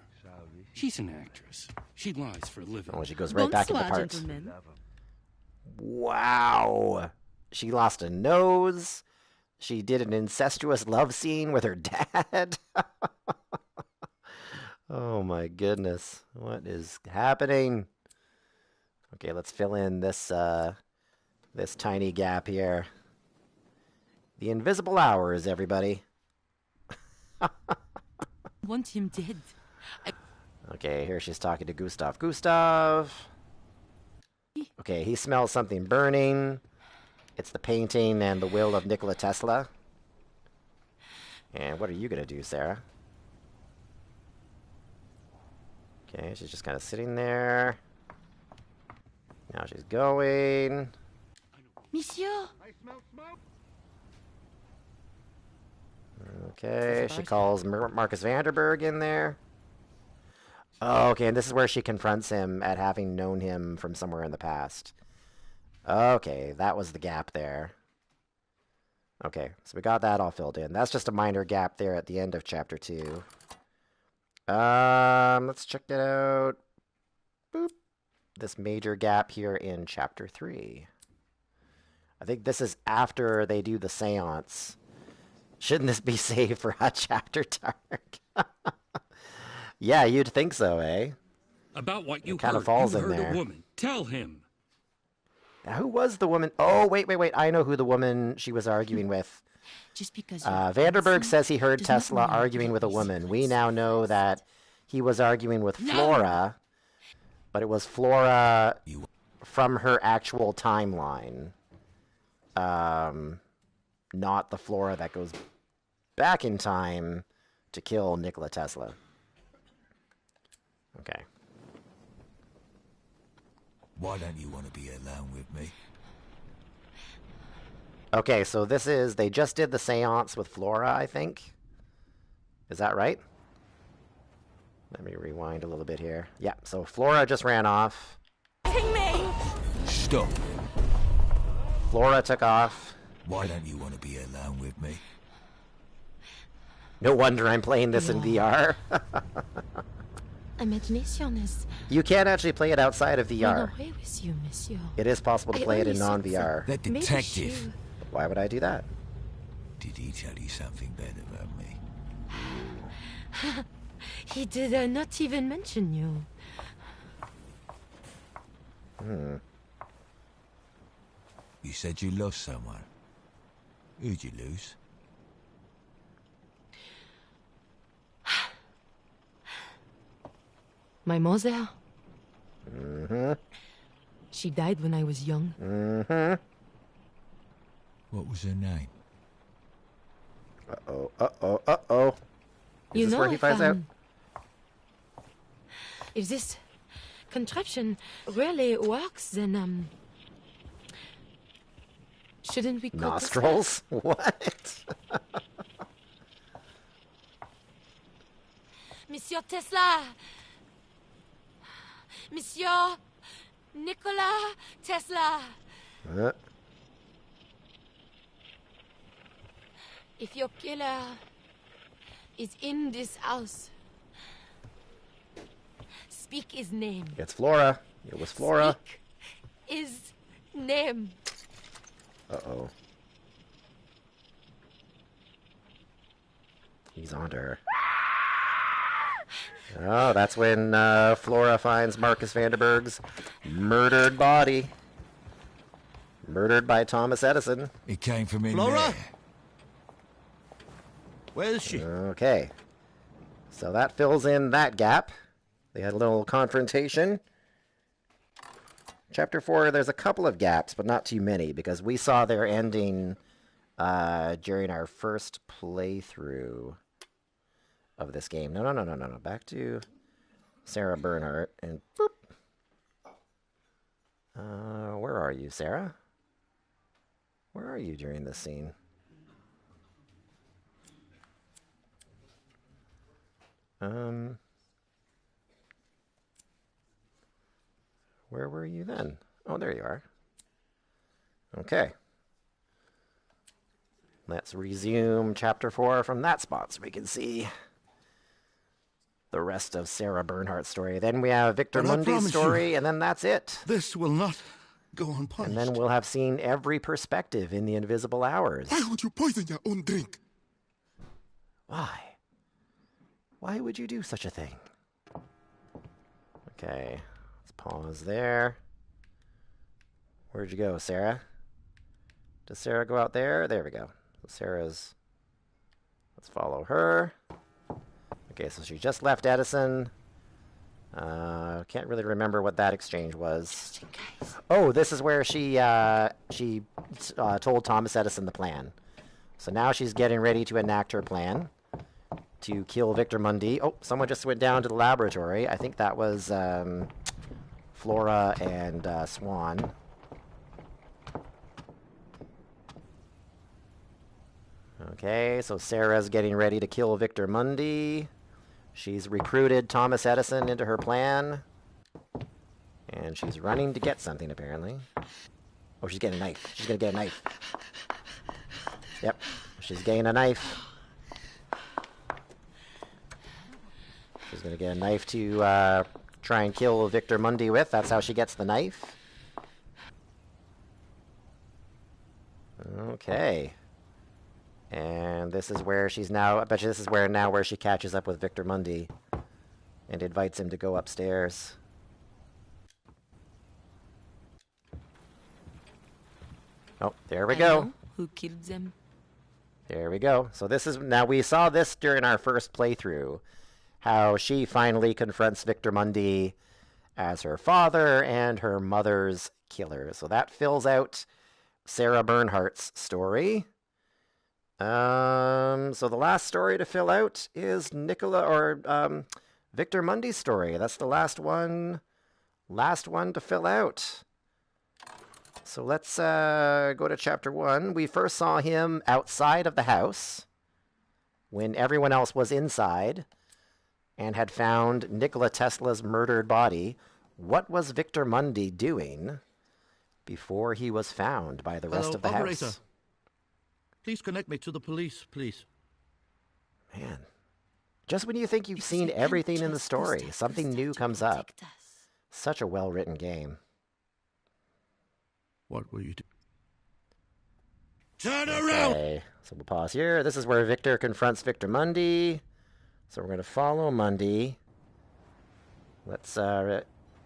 she's an actress. She lies for a living. Oh, she goes right back into Bonsoir, parts. gentlemen. Wow. She lost a nose. She did an incestuous love scene with her dad. Oh my goodness. What is happening? Okay, let's fill in this this tiny gap here. The invisible hours, everybody. Want him dead. Okay, here she's talking to Gustav. Gustav. Okay, he smells something burning. It's the painting and the will of Nikola Tesla. And what are you going to do, Sarah? Okay, she's just kind of sitting there. Now she's going. Monsieur! I smell smoke. Okay, she calls Marcus Vanderberg in there. Oh, okay, and this is where she confronts him at having known him from somewhere in the past. Okay, that was the gap there. Okay, so we got that all filled in. That's just a minor gap there at the end of chapter 2. Let's check it out. Boop. This major gap here in chapter 3. I think this is after they do the seance. Shouldn't this be saved for Hot Chapter Dark? Yeah, you'd think so, eh? About what you kind heard. of falls You in heard there. a woman. Tell him. Now, who was the woman? Oh, wait. I know who the woman she was arguing with. Just because Vanderberg says he heard does not Tesla mean arguing with a he's woman. We now know that he was arguing with Flora, but it was Flora from her actual timeline. Not the Flora that goes back in time to kill Nikola Tesla. Okay. Why don't you want to be alone with me? Okay, so this is, they just did the seance with Flora, I think. Is that right? Let me rewind a little bit here. Yeah, so Flora just ran off. Stop. Flora took off. Why don't you want to be alone with me? No wonder I'm playing this in VR. Imagination is You can't actually play it outside of VR. run away with you, monsieur. It is possible to I play it in only said non-VR. That Maybe detective. she- Why would I do that? Did he tell you something bad about me? He did not even mention you. You said you lost someone. Who'd you lose? My mother, Mm-hmm. she died when I was young. Mm-hmm. What was her name? Uh-oh. Is You this know, where he finds out? If this contraption really works, then shouldn't we go to Nostrils? What? Monsieur Tesla! Monsieur Nikola Tesla! If your killer is in this house, speak his name. It's Flora. It was Flora. Speak his name. Uh-oh. He's on to her. Oh, that's when Flora finds Marcus Vanderberg's murdered body. Murdered by Thomas Edison. It came from in Flora? there. Where is she? Okay. So that fills in that gap. They had a little confrontation. Chapter 4, there's a couple of gaps, but not too many, because we saw their ending during our first playthrough of this game. No. Back to Sarah Bernhardt, and boop. Where are you, Sarah? Where are you during this scene? Where were you then? Oh, there you are. Okay. Let's resume chapter 4 from that spot so we can see the rest of Sarah Bernhardt's story. Then we have Victor But I Mundy's promise story, you, and then that's it. This will not go unpunished. And then we'll have seen every perspective in the Invisible Hours. Why would you poison your own drink? Why? Why would you do such a thing? Okay, let's pause there. Where'd you go, Sarah? Does Sarah go out there? There we go. So Sarah's... Let's follow her. Okay, so she just left Edison. Can't really remember what that exchange was. Oh, this is where she told Thomas Edison the plan. So now she's getting ready to enact her plan to kill Victor Mundy. Oh, someone just went down to the laboratory. I think that was Flora and Swan. Okay, so Sarah's getting ready to kill Victor Mundy. She's recruited Thomas Edison into her plan. And she's running to get something, apparently. Oh, she's getting a knife. She's going to get a knife. Yep, she's getting a knife. She's going to get a knife to try and kill Victor Mundy with. That's how she gets the knife. Okay. And this is where she's now... I bet you this is where she catches up with Victor Mundy and invites him to go upstairs. Oh, there we go. Who killed them? There we go. So this is... Now, we saw this during our first playthrough. How she finally confronts Victor Mundy as her father and her mother's killer. So that fills out Sarah Bernhardt's story. So the last story to fill out is Victor Mundy's story. That's the last one to fill out. So let's go to chapter 1. We first saw him outside of the house when everyone else was inside and had found Nikola Tesla's murdered body. What was Victor Mundy doing before he was found by the rest of the operator. house? Please connect me to the police, please. Man, just when you think you've seen everything in the story, something new comes up. Such a well-written game. What will you do? Turn around! Okay, so we'll pause here. This is where Victor confronts Victor Mundy. So we're going to follow Mundy. Let's,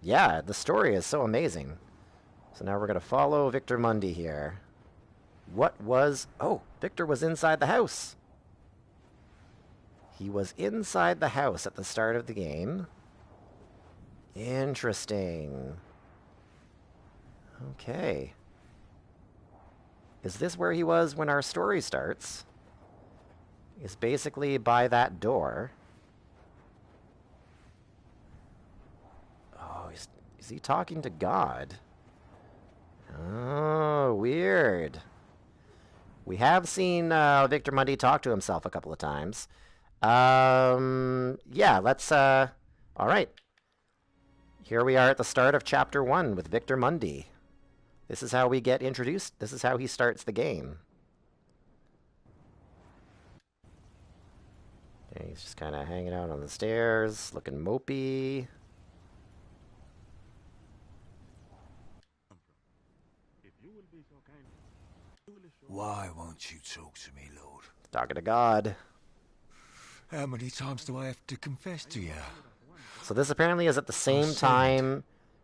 yeah, the story is so amazing. So now we're going to follow Victor Mundy here. What was... Oh, Victor was inside the house. He was inside the house at the start of the game. Interesting. Okay. Is this where he was when our story starts? Is basically by that door. Oh, is he talking to God? Oh, weird. We have seen Victor Mundy talk to himself a couple of times. Yeah, let's... All right. Here we are at the start of Chapter 1 with Victor Mundy. This is how we get introduced. This is how he starts the game. Okay, he's just kind of hanging out on the stairs, looking mopey. Why won't you talk to me, Lord? Talking to God. How many times do I have to confess to you? So this apparently is at the same time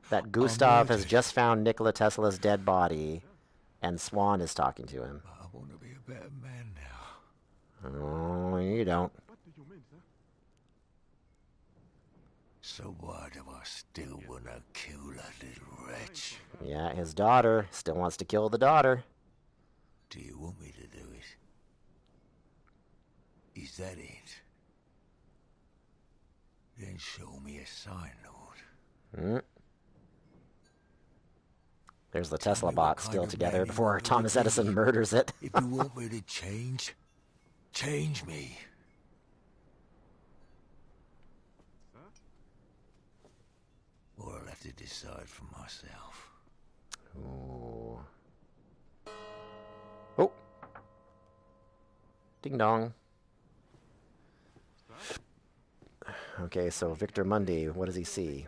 that Gustav has just found Nikola Tesla's dead body, and Swan is talking to him. I want to be a better man now. Oh, you don't. So why do I still want to kill that little wretch? Yeah, his daughter still wants to kill the daughter. Do you want me to do it? Is that it? Then show me a sign, Lord. There's the Tesla bot still together before Thomas Edison murders it. If you want me to change, change me. Or I'll have to decide for myself. Ooh. Oh. Ding dong. Okay, so Victor Mundy, what does he see?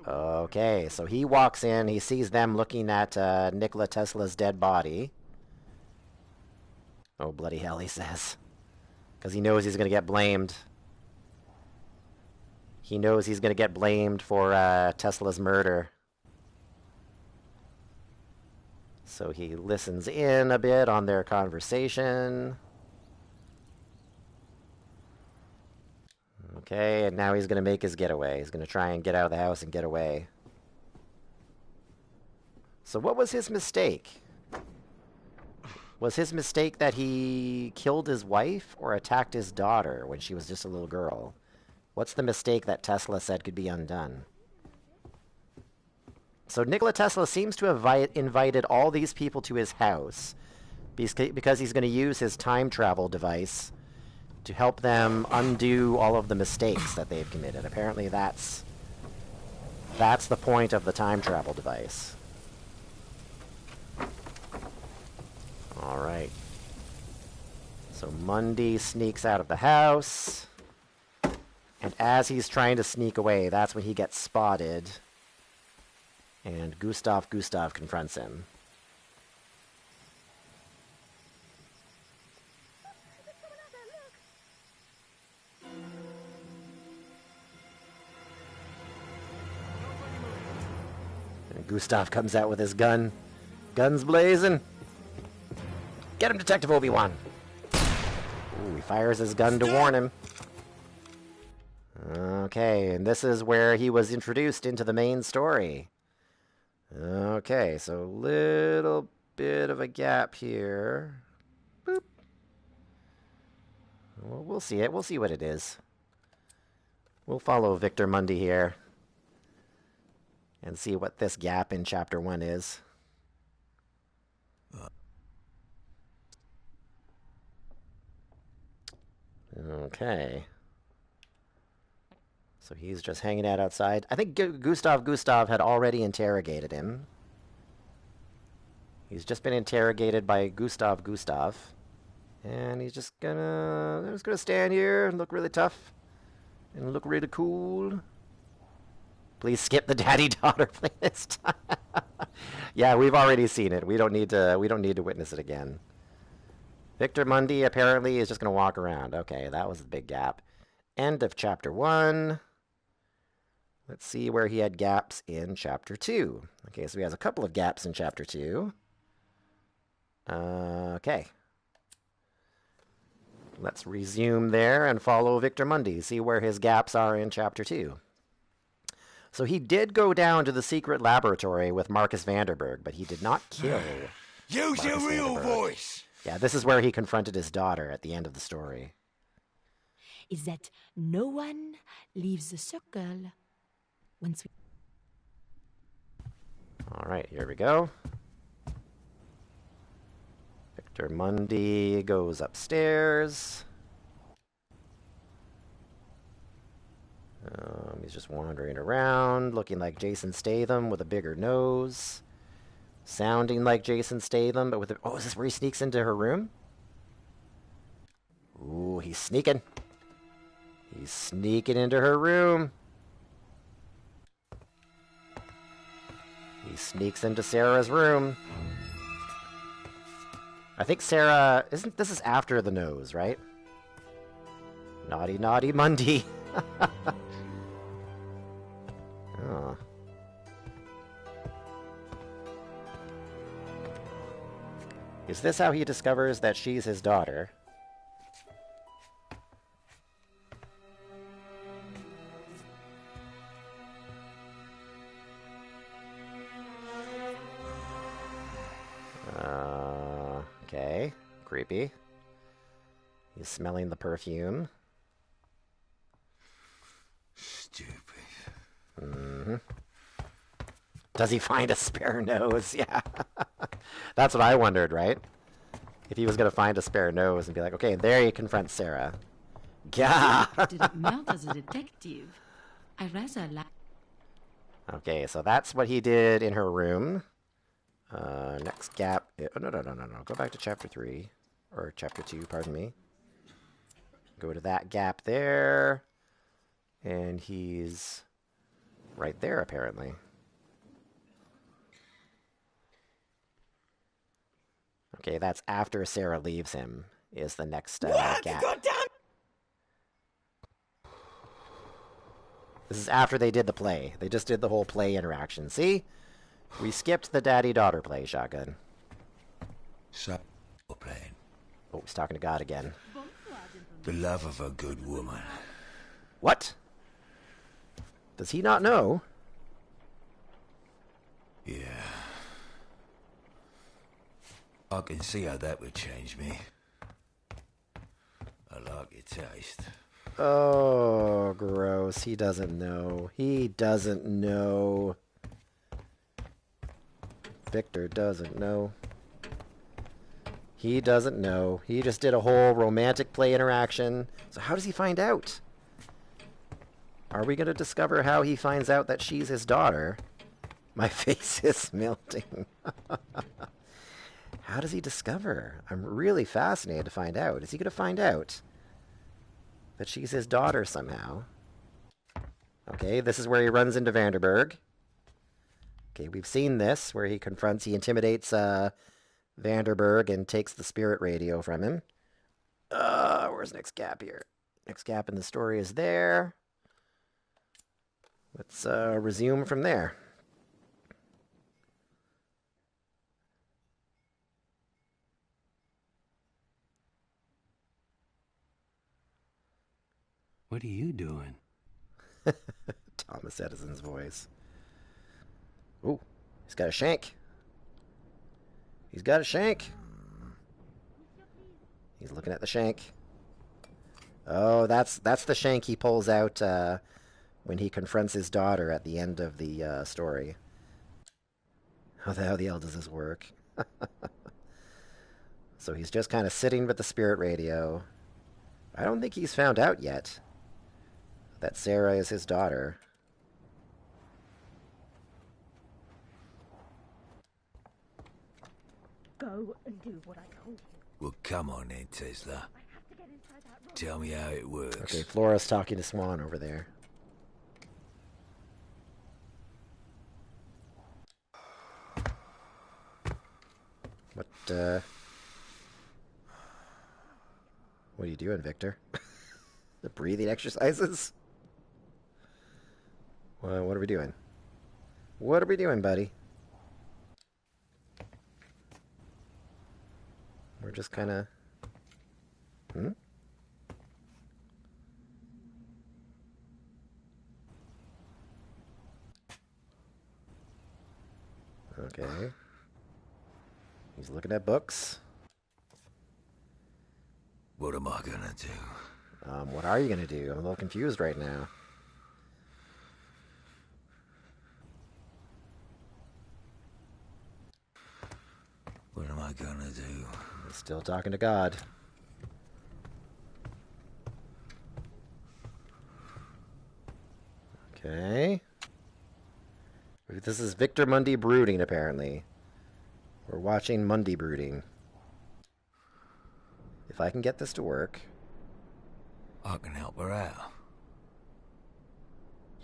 Okay, so he walks in, he sees them looking at Nikola Tesla's dead body. Oh, bloody hell, he says. Because he knows he's going to get blamed. He knows he's going to get blamed for Tesla's murder. So he listens in a bit on their conversation. Okay, and now he's going to make his getaway. He's going to try and get out of the house and get away. So what was his mistake? Was his mistake that he killed his wife or attacked his daughter when she was just a little girl? What's the mistake that Tesla said could be undone? So Nikola Tesla seems to have invited all these people to his house because he's going to use his time travel device to help them undo all of the mistakes that they've committed. Apparently that's the point of the time travel device. Alright. So Mundy sneaks out of the house. And as he's trying to sneak away, that's when he gets spotted. And Gustav confronts him. And Gustav comes out with his gun. Guns blazing. Get him, Detective Obi-Wan. Ooh, he fires his gun to warn him. Okay, and this is where he was introduced into the main story. Okay, so little bit of a gap here. Boop. Well, we'll see it. We'll see what it is. We'll follow Victor Mundy here and see what this gap in Chapter 1 is. Okay. So he's just hanging out outside. I think Gustav had already interrogated him. He's just been interrogated by Gustav. And he's just gonna stand here and look really tough. And look really cool. Please skip the daddy-daughter play this time. Yeah, we've already seen it. We don't need to witness it again. Victor Mundy apparently is just gonna walk around. Okay, that was the big gap. End of Chapter 1. Let's see where he had gaps in Chapter 2. Okay, so he has a couple of gaps in Chapter 2. Okay. Let's resume there and follow Victor Mundy, see where his gaps are in Chapter 2. So he did go down to the secret laboratory with Marcus Vanderberg, but he did not kill Use your real Vanderberg. voice! Yeah, this is where he confronted his daughter at the end of the story. Is that no one leaves the circle once we... All right, here we go. Victor Mundy goes upstairs. He's just wandering around, looking like Jason Statham with a bigger nose. Sounding like Jason Statham, but with a... Oh, is this where he sneaks into her room? Ooh, he's sneaking. He's sneaking into her room. He sneaks into Sarah's room. I think Sarah... This is after the nose, right? Naughty, naughty Mundy. Oh. Is this how he discovers that she's his daughter? Okay. Creepy. He's smelling the perfume. Stupid. Mm-hmm. Does he find a spare nose? Yeah. That's what I wondered, right? If he was going to find a spare nose and be like, okay, there he confronts Sarah. Yeah. Didn't melt as a detective. I rather like... Okay, so that's what he did in her room. Next gap... Oh, no. Go back to Chapter 3. Or Chapter 2, pardon me. Go to that gap there. And he's right there, apparently. Okay, that's after Sarah leaves him, is the next gap. This is after they did the play. They just did the whole play interaction. See? We skipped the daddy-daughter play, Shotgun. So, playing. Oh, he's talking to God again. The love of a good woman. What? Does he not know? Yeah. I can see how that would change me. I like your taste. Oh, gross. He doesn't know. He doesn't know. Victor doesn't know. He doesn't know. He just did a whole romantic play interaction. So how does he find out? Are we going to discover how he finds out that she's his daughter? My face is melting. How does he discover? I'm really fascinated to find out. Is he going to find out that she's his daughter somehow? Okay, this is where he runs into Vanderberg. Okay, we've seen this, where he intimidates Vanderberg and takes the spirit radio from him. Where's the next gap here? Next gap in the story is there. Let's resume from there. What are you doing? Thomas Edison's voice. Ooh, he's got a shank. He's got a shank. He's looking at the shank. Oh, that's the shank he pulls out when he confronts his daughter at the end of the story. How the hell does this work? So he's just kind of sitting with the spirit radio. I don't think he's found out yet that Sarah is his daughter. Go and do what I told you. Well, come on then, Tesla. Tell me how it works. Okay, Flora's talking to Swan over there. What are you doing, Victor? The breathing exercises? Well, what are we doing? What are we doing, buddy? We're just kind of... Okay. He's looking at books. What am I gonna do? What are you gonna do? I'm a little confused right now. What am I gonna do? He's still talking to God. Okay. This is Victor Mundy brooding, apparently. We're watching Mundy brooding. If I can get this to work... I can help her out.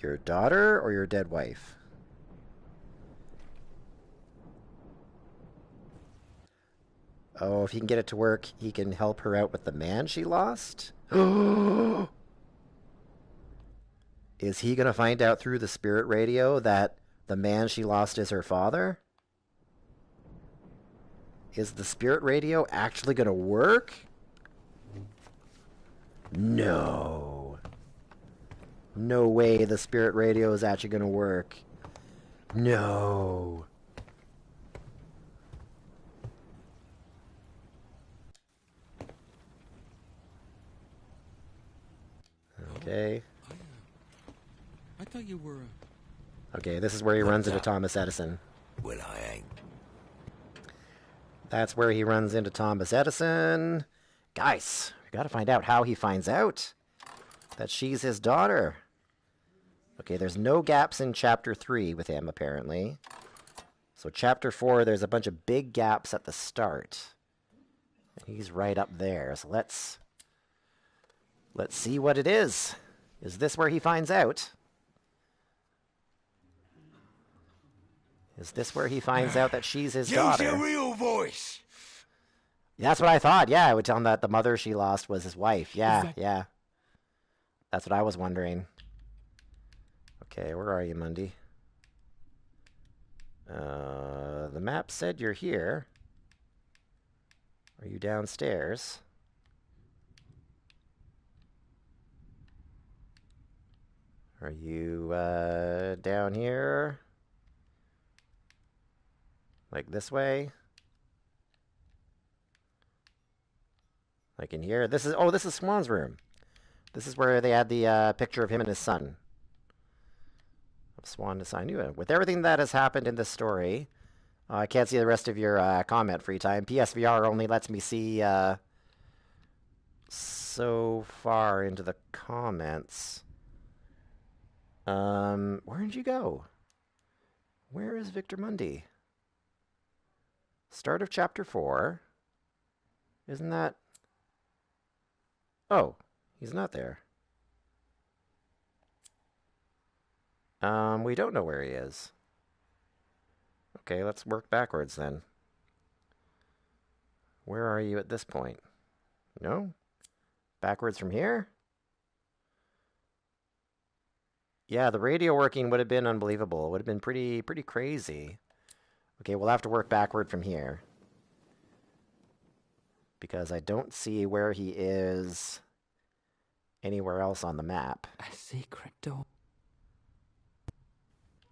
Your daughter or your dead wife? Oh, if he can get it to work, he can help her out with the man she lost? Is he going to find out through the spirit radio that the man she lost is her father? Is the spirit radio actually going to work? No. No way the spirit radio is actually going to work. No. Okay. I thought you were... Okay, this is where he runs into Thomas Edison. Well, I ain't. That's where he runs into Thomas Edison. Guys, we gotta find out how he finds out that she's his daughter. Okay, there's no gaps in Chapter 3 with him, apparently. So Chapter 4, there's a bunch of big gaps at the start. And he's right up there. So let's see what it is. Is this where he finds out? Is this where he finds out that she's his daughter? Use your real voice. That's what I thought. Yeah, I would tell him that the mother she lost was his wife. Yeah, yeah. That's what I was wondering. Okay, where are you, Mundy? The map said you're here. Are you downstairs? Are you down here? Like this way? Like in here? This is Swan's room. This is where they had the picture of him and his son. Of Swan to sign. With everything that has happened in this story, I can't see the rest of your comment free time. PSVR only lets me see so far into the comments. Where did you go? Where is Victor Mundy? Start of chapter 4. Isn't that... Oh, he's not there. We don't know where he is. Okay, let's work backwards then. Where are you at this point? No? Backwards from here? Yeah, the radio working would have been unbelievable. It would have been pretty crazy. Okay, we'll have to work backward from here. Because I don't see where he is anywhere else on the map. A secret door.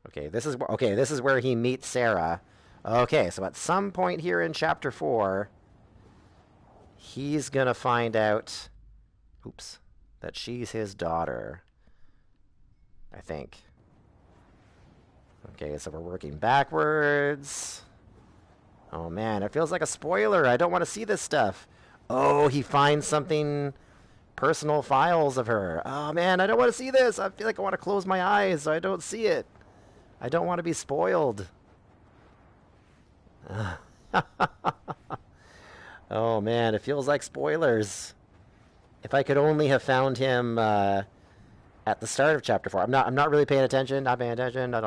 Okay, this is where he meets Sarah. Okay, so at some point here in chapter 4, he's gonna find out, that she's his daughter. I think. Okay, so we're working backwards. Oh man, it feels like a spoiler. I don't want to see this stuff. Oh, he finds something, personal files of her. Oh man, I don't want to see this. I feel like I want to close my eyes so I don't see it. I don't want to be spoiled. Oh man, it feels like spoilers. If I could only have found him at the start of chapter 4. I'm not really paying attention. Not paying attention. Not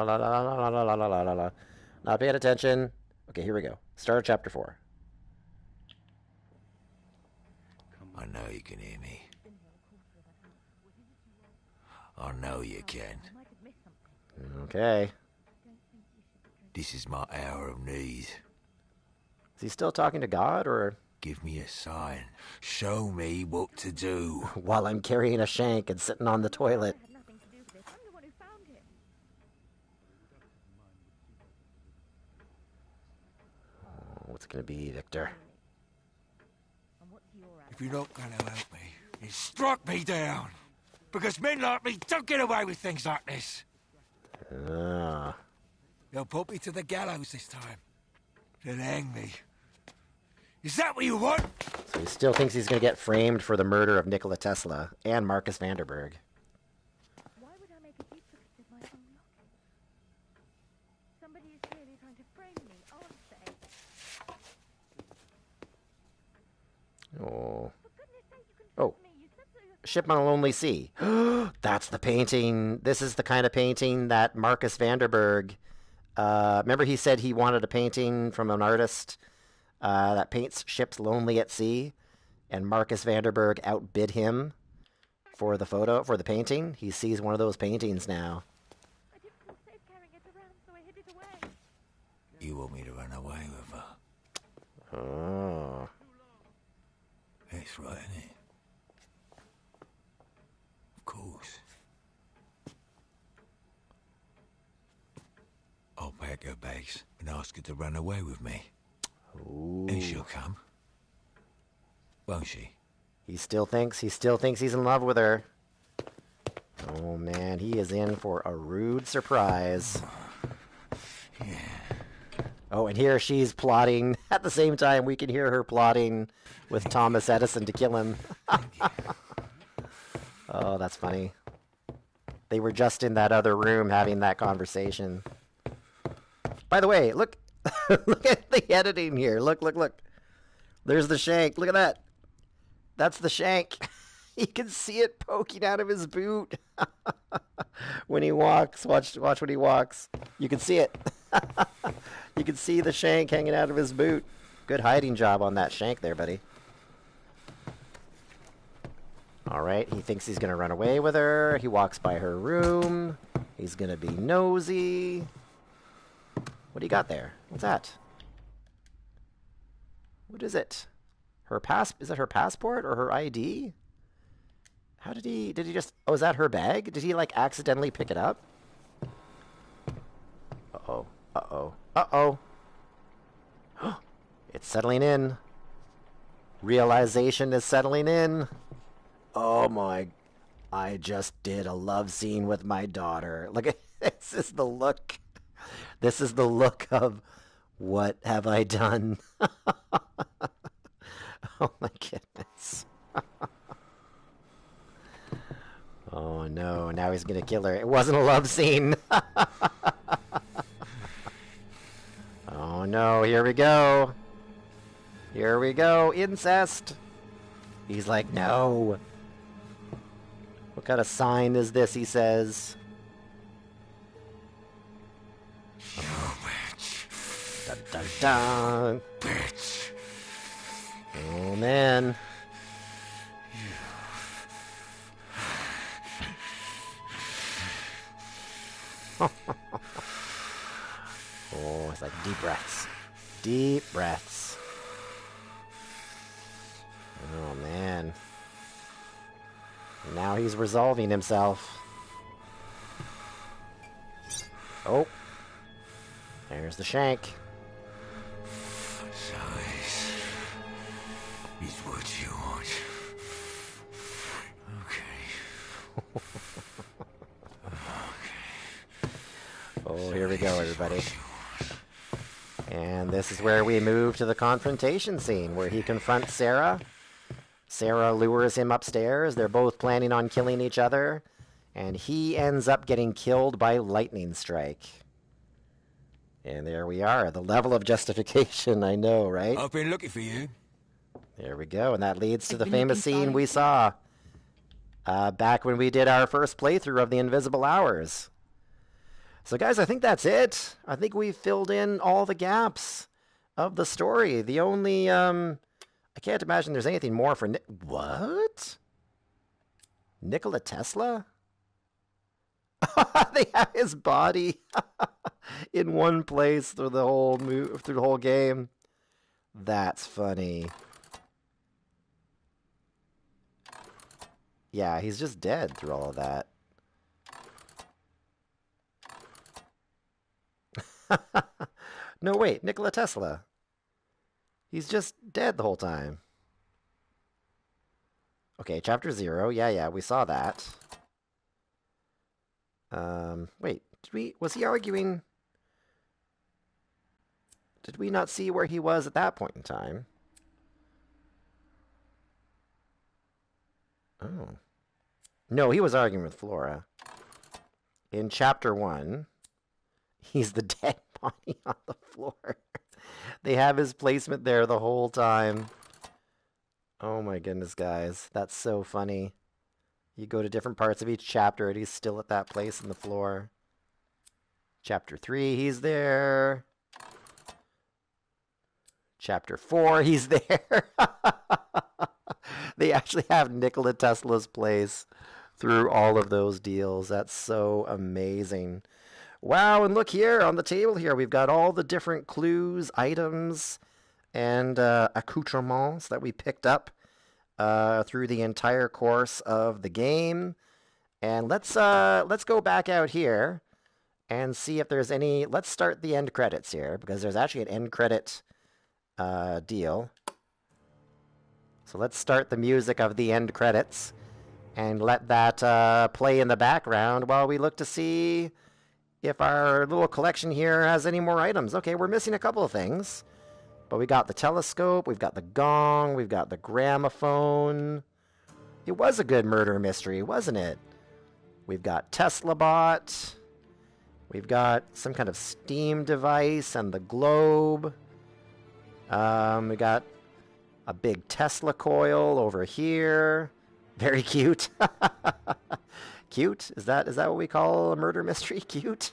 paying attention. Okay, here we go. Start of chapter 4. I know you can hear me. I know you can. Okay. This is my hour of need. Is he still talking to God, or...? Give me a sign. Show me what to do. While I'm carrying a shank and sitting on the toilet. Oh, what's it gonna be, Victor? If you're not gonna help me, you struck me down. Because men like me don't get away with things like this. They'll put me to the gallows this time. Then hang me. Is that what you want? So he still thinks he's going to get framed for the murder of Nikola Tesla and Marcus Vanderburg. Why would I make a duplicate of my own locket? Somebody is clearly trying to frame me, aren't they? Oh. Oh. Ship on a Lonely Sea. That's the painting. This is the kind of painting that Marcus Vanderburg... remember he said he wanted a painting from an artist... that paints ships lonely at sea, and Marcus Vanderburg outbid him for the photo, for the painting. He sees one of those paintings now. I didn't feel safe carrying it around, so I hid it away. You want me to run away with her? Oh. That's right, isn't it? Of course. I'll pack her bags and ask her to run away with me. Ooh. And she'll come. Won't she? He still thinks he's in love with her. Oh man, he is in for a rude surprise. Yeah. Oh, and here she's plotting. At the same time, we can hear her plotting with Thomas Edison to kill him. Oh, that's funny. They were just in that other room having that conversation. By the way, look. Look at the editing here. Look. There's the shank. Look at that. That's the shank. You can see it poking out of his boot. When he walks. Watch when he walks. You can see it. You can see the shank hanging out of his boot. Good hiding job on that shank there, buddy. Alright, he thinks he's going to run away with her. He walks by her room. He's going to be nosy. What do you got there? What's that? What is it? Is that her passport or her ID? How did he just... Oh, is that her bag? Did he, like, accidentally pick it up? Uh-oh. Uh-oh. Uh-oh. It's settling in. Realization is settling in. Oh, my... I just did a love scene with my daughter. Look at... This is the look... This is the look of, What have I done? Oh my goodness. Oh no, now he's gonna kill her. It wasn't a love scene. Oh no, here we go. Here we go, incest. He's like, no. What kind of sign is this, he says. You bitch. Dun, dun, dun. Bitch. Oh man. Oh, it's like deep breaths. Deep breaths. Oh man. Now he's resolving himself. Oh. There's the shank. Size is what you want. Okay. Oh, here we go, everybody. And this is where we move to the confrontation scene, where he confronts Sarah. Sarah lures him upstairs. They're both planning on killing each other. And he ends up getting killed by lightning strike. And there we are. The level of justification, I know, right? I've been looking for you. There we go. And that leads to the famous scene we saw back when we did our first playthrough of The Invisible Hours. So guys, I think that's it. I think we filled in all the gaps of the story. The only, I can't imagine there's anything more for what? Nikola Tesla? They have his body in one place through the whole game. That's funny. Yeah, he's just dead through all of that. No, wait, Nikola Tesla. He's just dead the whole time. Okay, chapter 0. Yeah, we saw that. Wait, was he arguing? Did we not see where he was at that point in time? Oh. No, he was arguing with Flora. In chapter 1, he's the dead body on the floor. They have his placement there the whole time. Oh my goodness, guys. That's so funny. You go to different parts of each chapter and he's still at that place on the floor. Chapter 3, he's there. Chapter 4, he's there. They actually have Nikola Tesla's place through all of those deals. That's so amazing. Wow, and look here on the table here. We've got all the different clues, items, and accoutrements that we picked up through the entire course of the game. And let's go back out here and see if there's any. Let's start the end credits here, because there's actually an end credit deal. So let's start the music of the end credits and let that play in the background while we look to see if our little collection here has any more items. Okay, we're missing a couple of things. But we got the telescope, we've got the gong, we've got the gramophone. It was a good murder mystery, wasn't it? We've got Tesla Bot. We've got some kind of steam device and the globe. We got a big Tesla coil over here. Very cute. Cute? Is that what we call a murder mystery? Cute?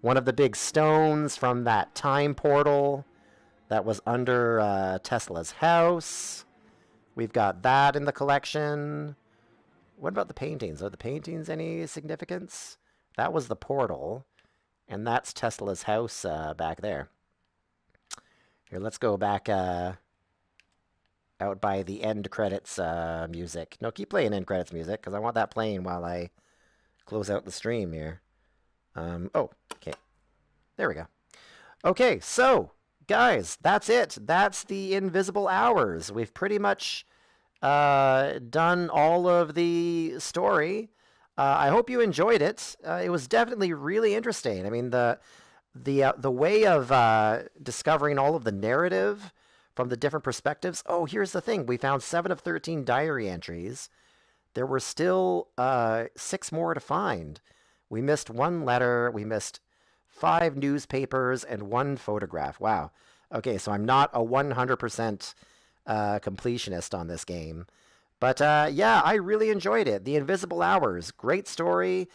One of the big stones from that time portal that was under Tesla's house. We've got that in the collection. What about the paintings? Are the paintings any significance? That was the portal, and that's Tesla's house back there. Here, let's go back out by the end credits music. No, keep playing end credits music, because I want that playing while I close out the stream here. Oh, okay. There we go. Okay, so, guys, that's it. That's the Invisible Hours. We've pretty much done all of the story. I hope you enjoyed it. It was definitely really interesting. I mean, the way of discovering all of the narrative from the different perspectives. Oh, here's the thing. We found 7 of 13 diary entries. There were still 6 more to find. We missed 1 letter. We missed 5 newspapers and 1 photograph. Wow. Okay, so I'm not a 100% completionist on this game. But yeah, I really enjoyed it. The Invisible Hours, great story.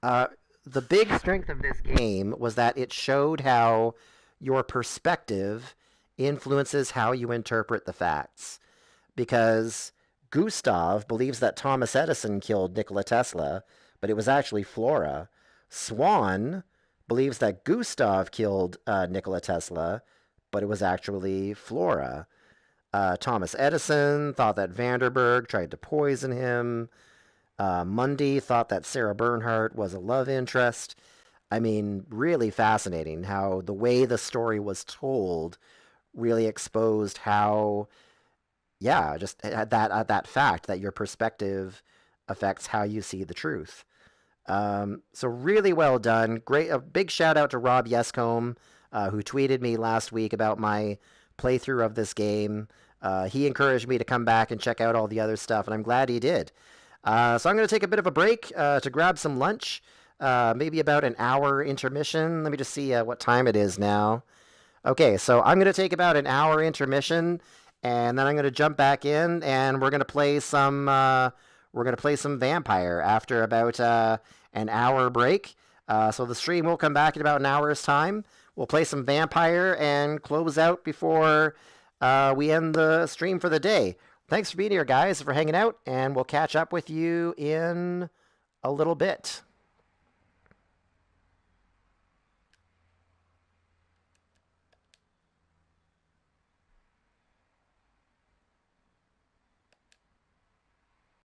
The big strength of this game was that it showed how your perspective influences how you interpret the facts. Because Gustav believes that Thomas Edison killed Nikola Tesla, but it was actually Flora. Swan believes that Gustav killed Nikola Tesla, but it was actually Flora. Thomas Edison thought that Vanderberg tried to poison him. Mundy thought that Sarah Bernhardt was a love interest. I mean, really fascinating how the way the story was told really exposed how, yeah, just that fact that your perspective affects how you see the truth. So really well done. Great. A big shout out to Rob Yescombe, who tweeted me last week about my playthrough of this game. He encouraged me to come back and check out all the other stuff, and I'm glad he did. So I'm going to take a bit of a break to grab some lunch, maybe about an hour intermission. Let me just see what time it is now. Okay, so I'm going to take about an hour intermission, and then I'm going to jump back in, and we're going to play some Vampire after about an hour break. So the stream will come back in about an hour's time. We'll play some Vampire and close out before we end the stream for the day. Thanks for being here, guys, for hanging out, and we'll catch up with you in a little bit.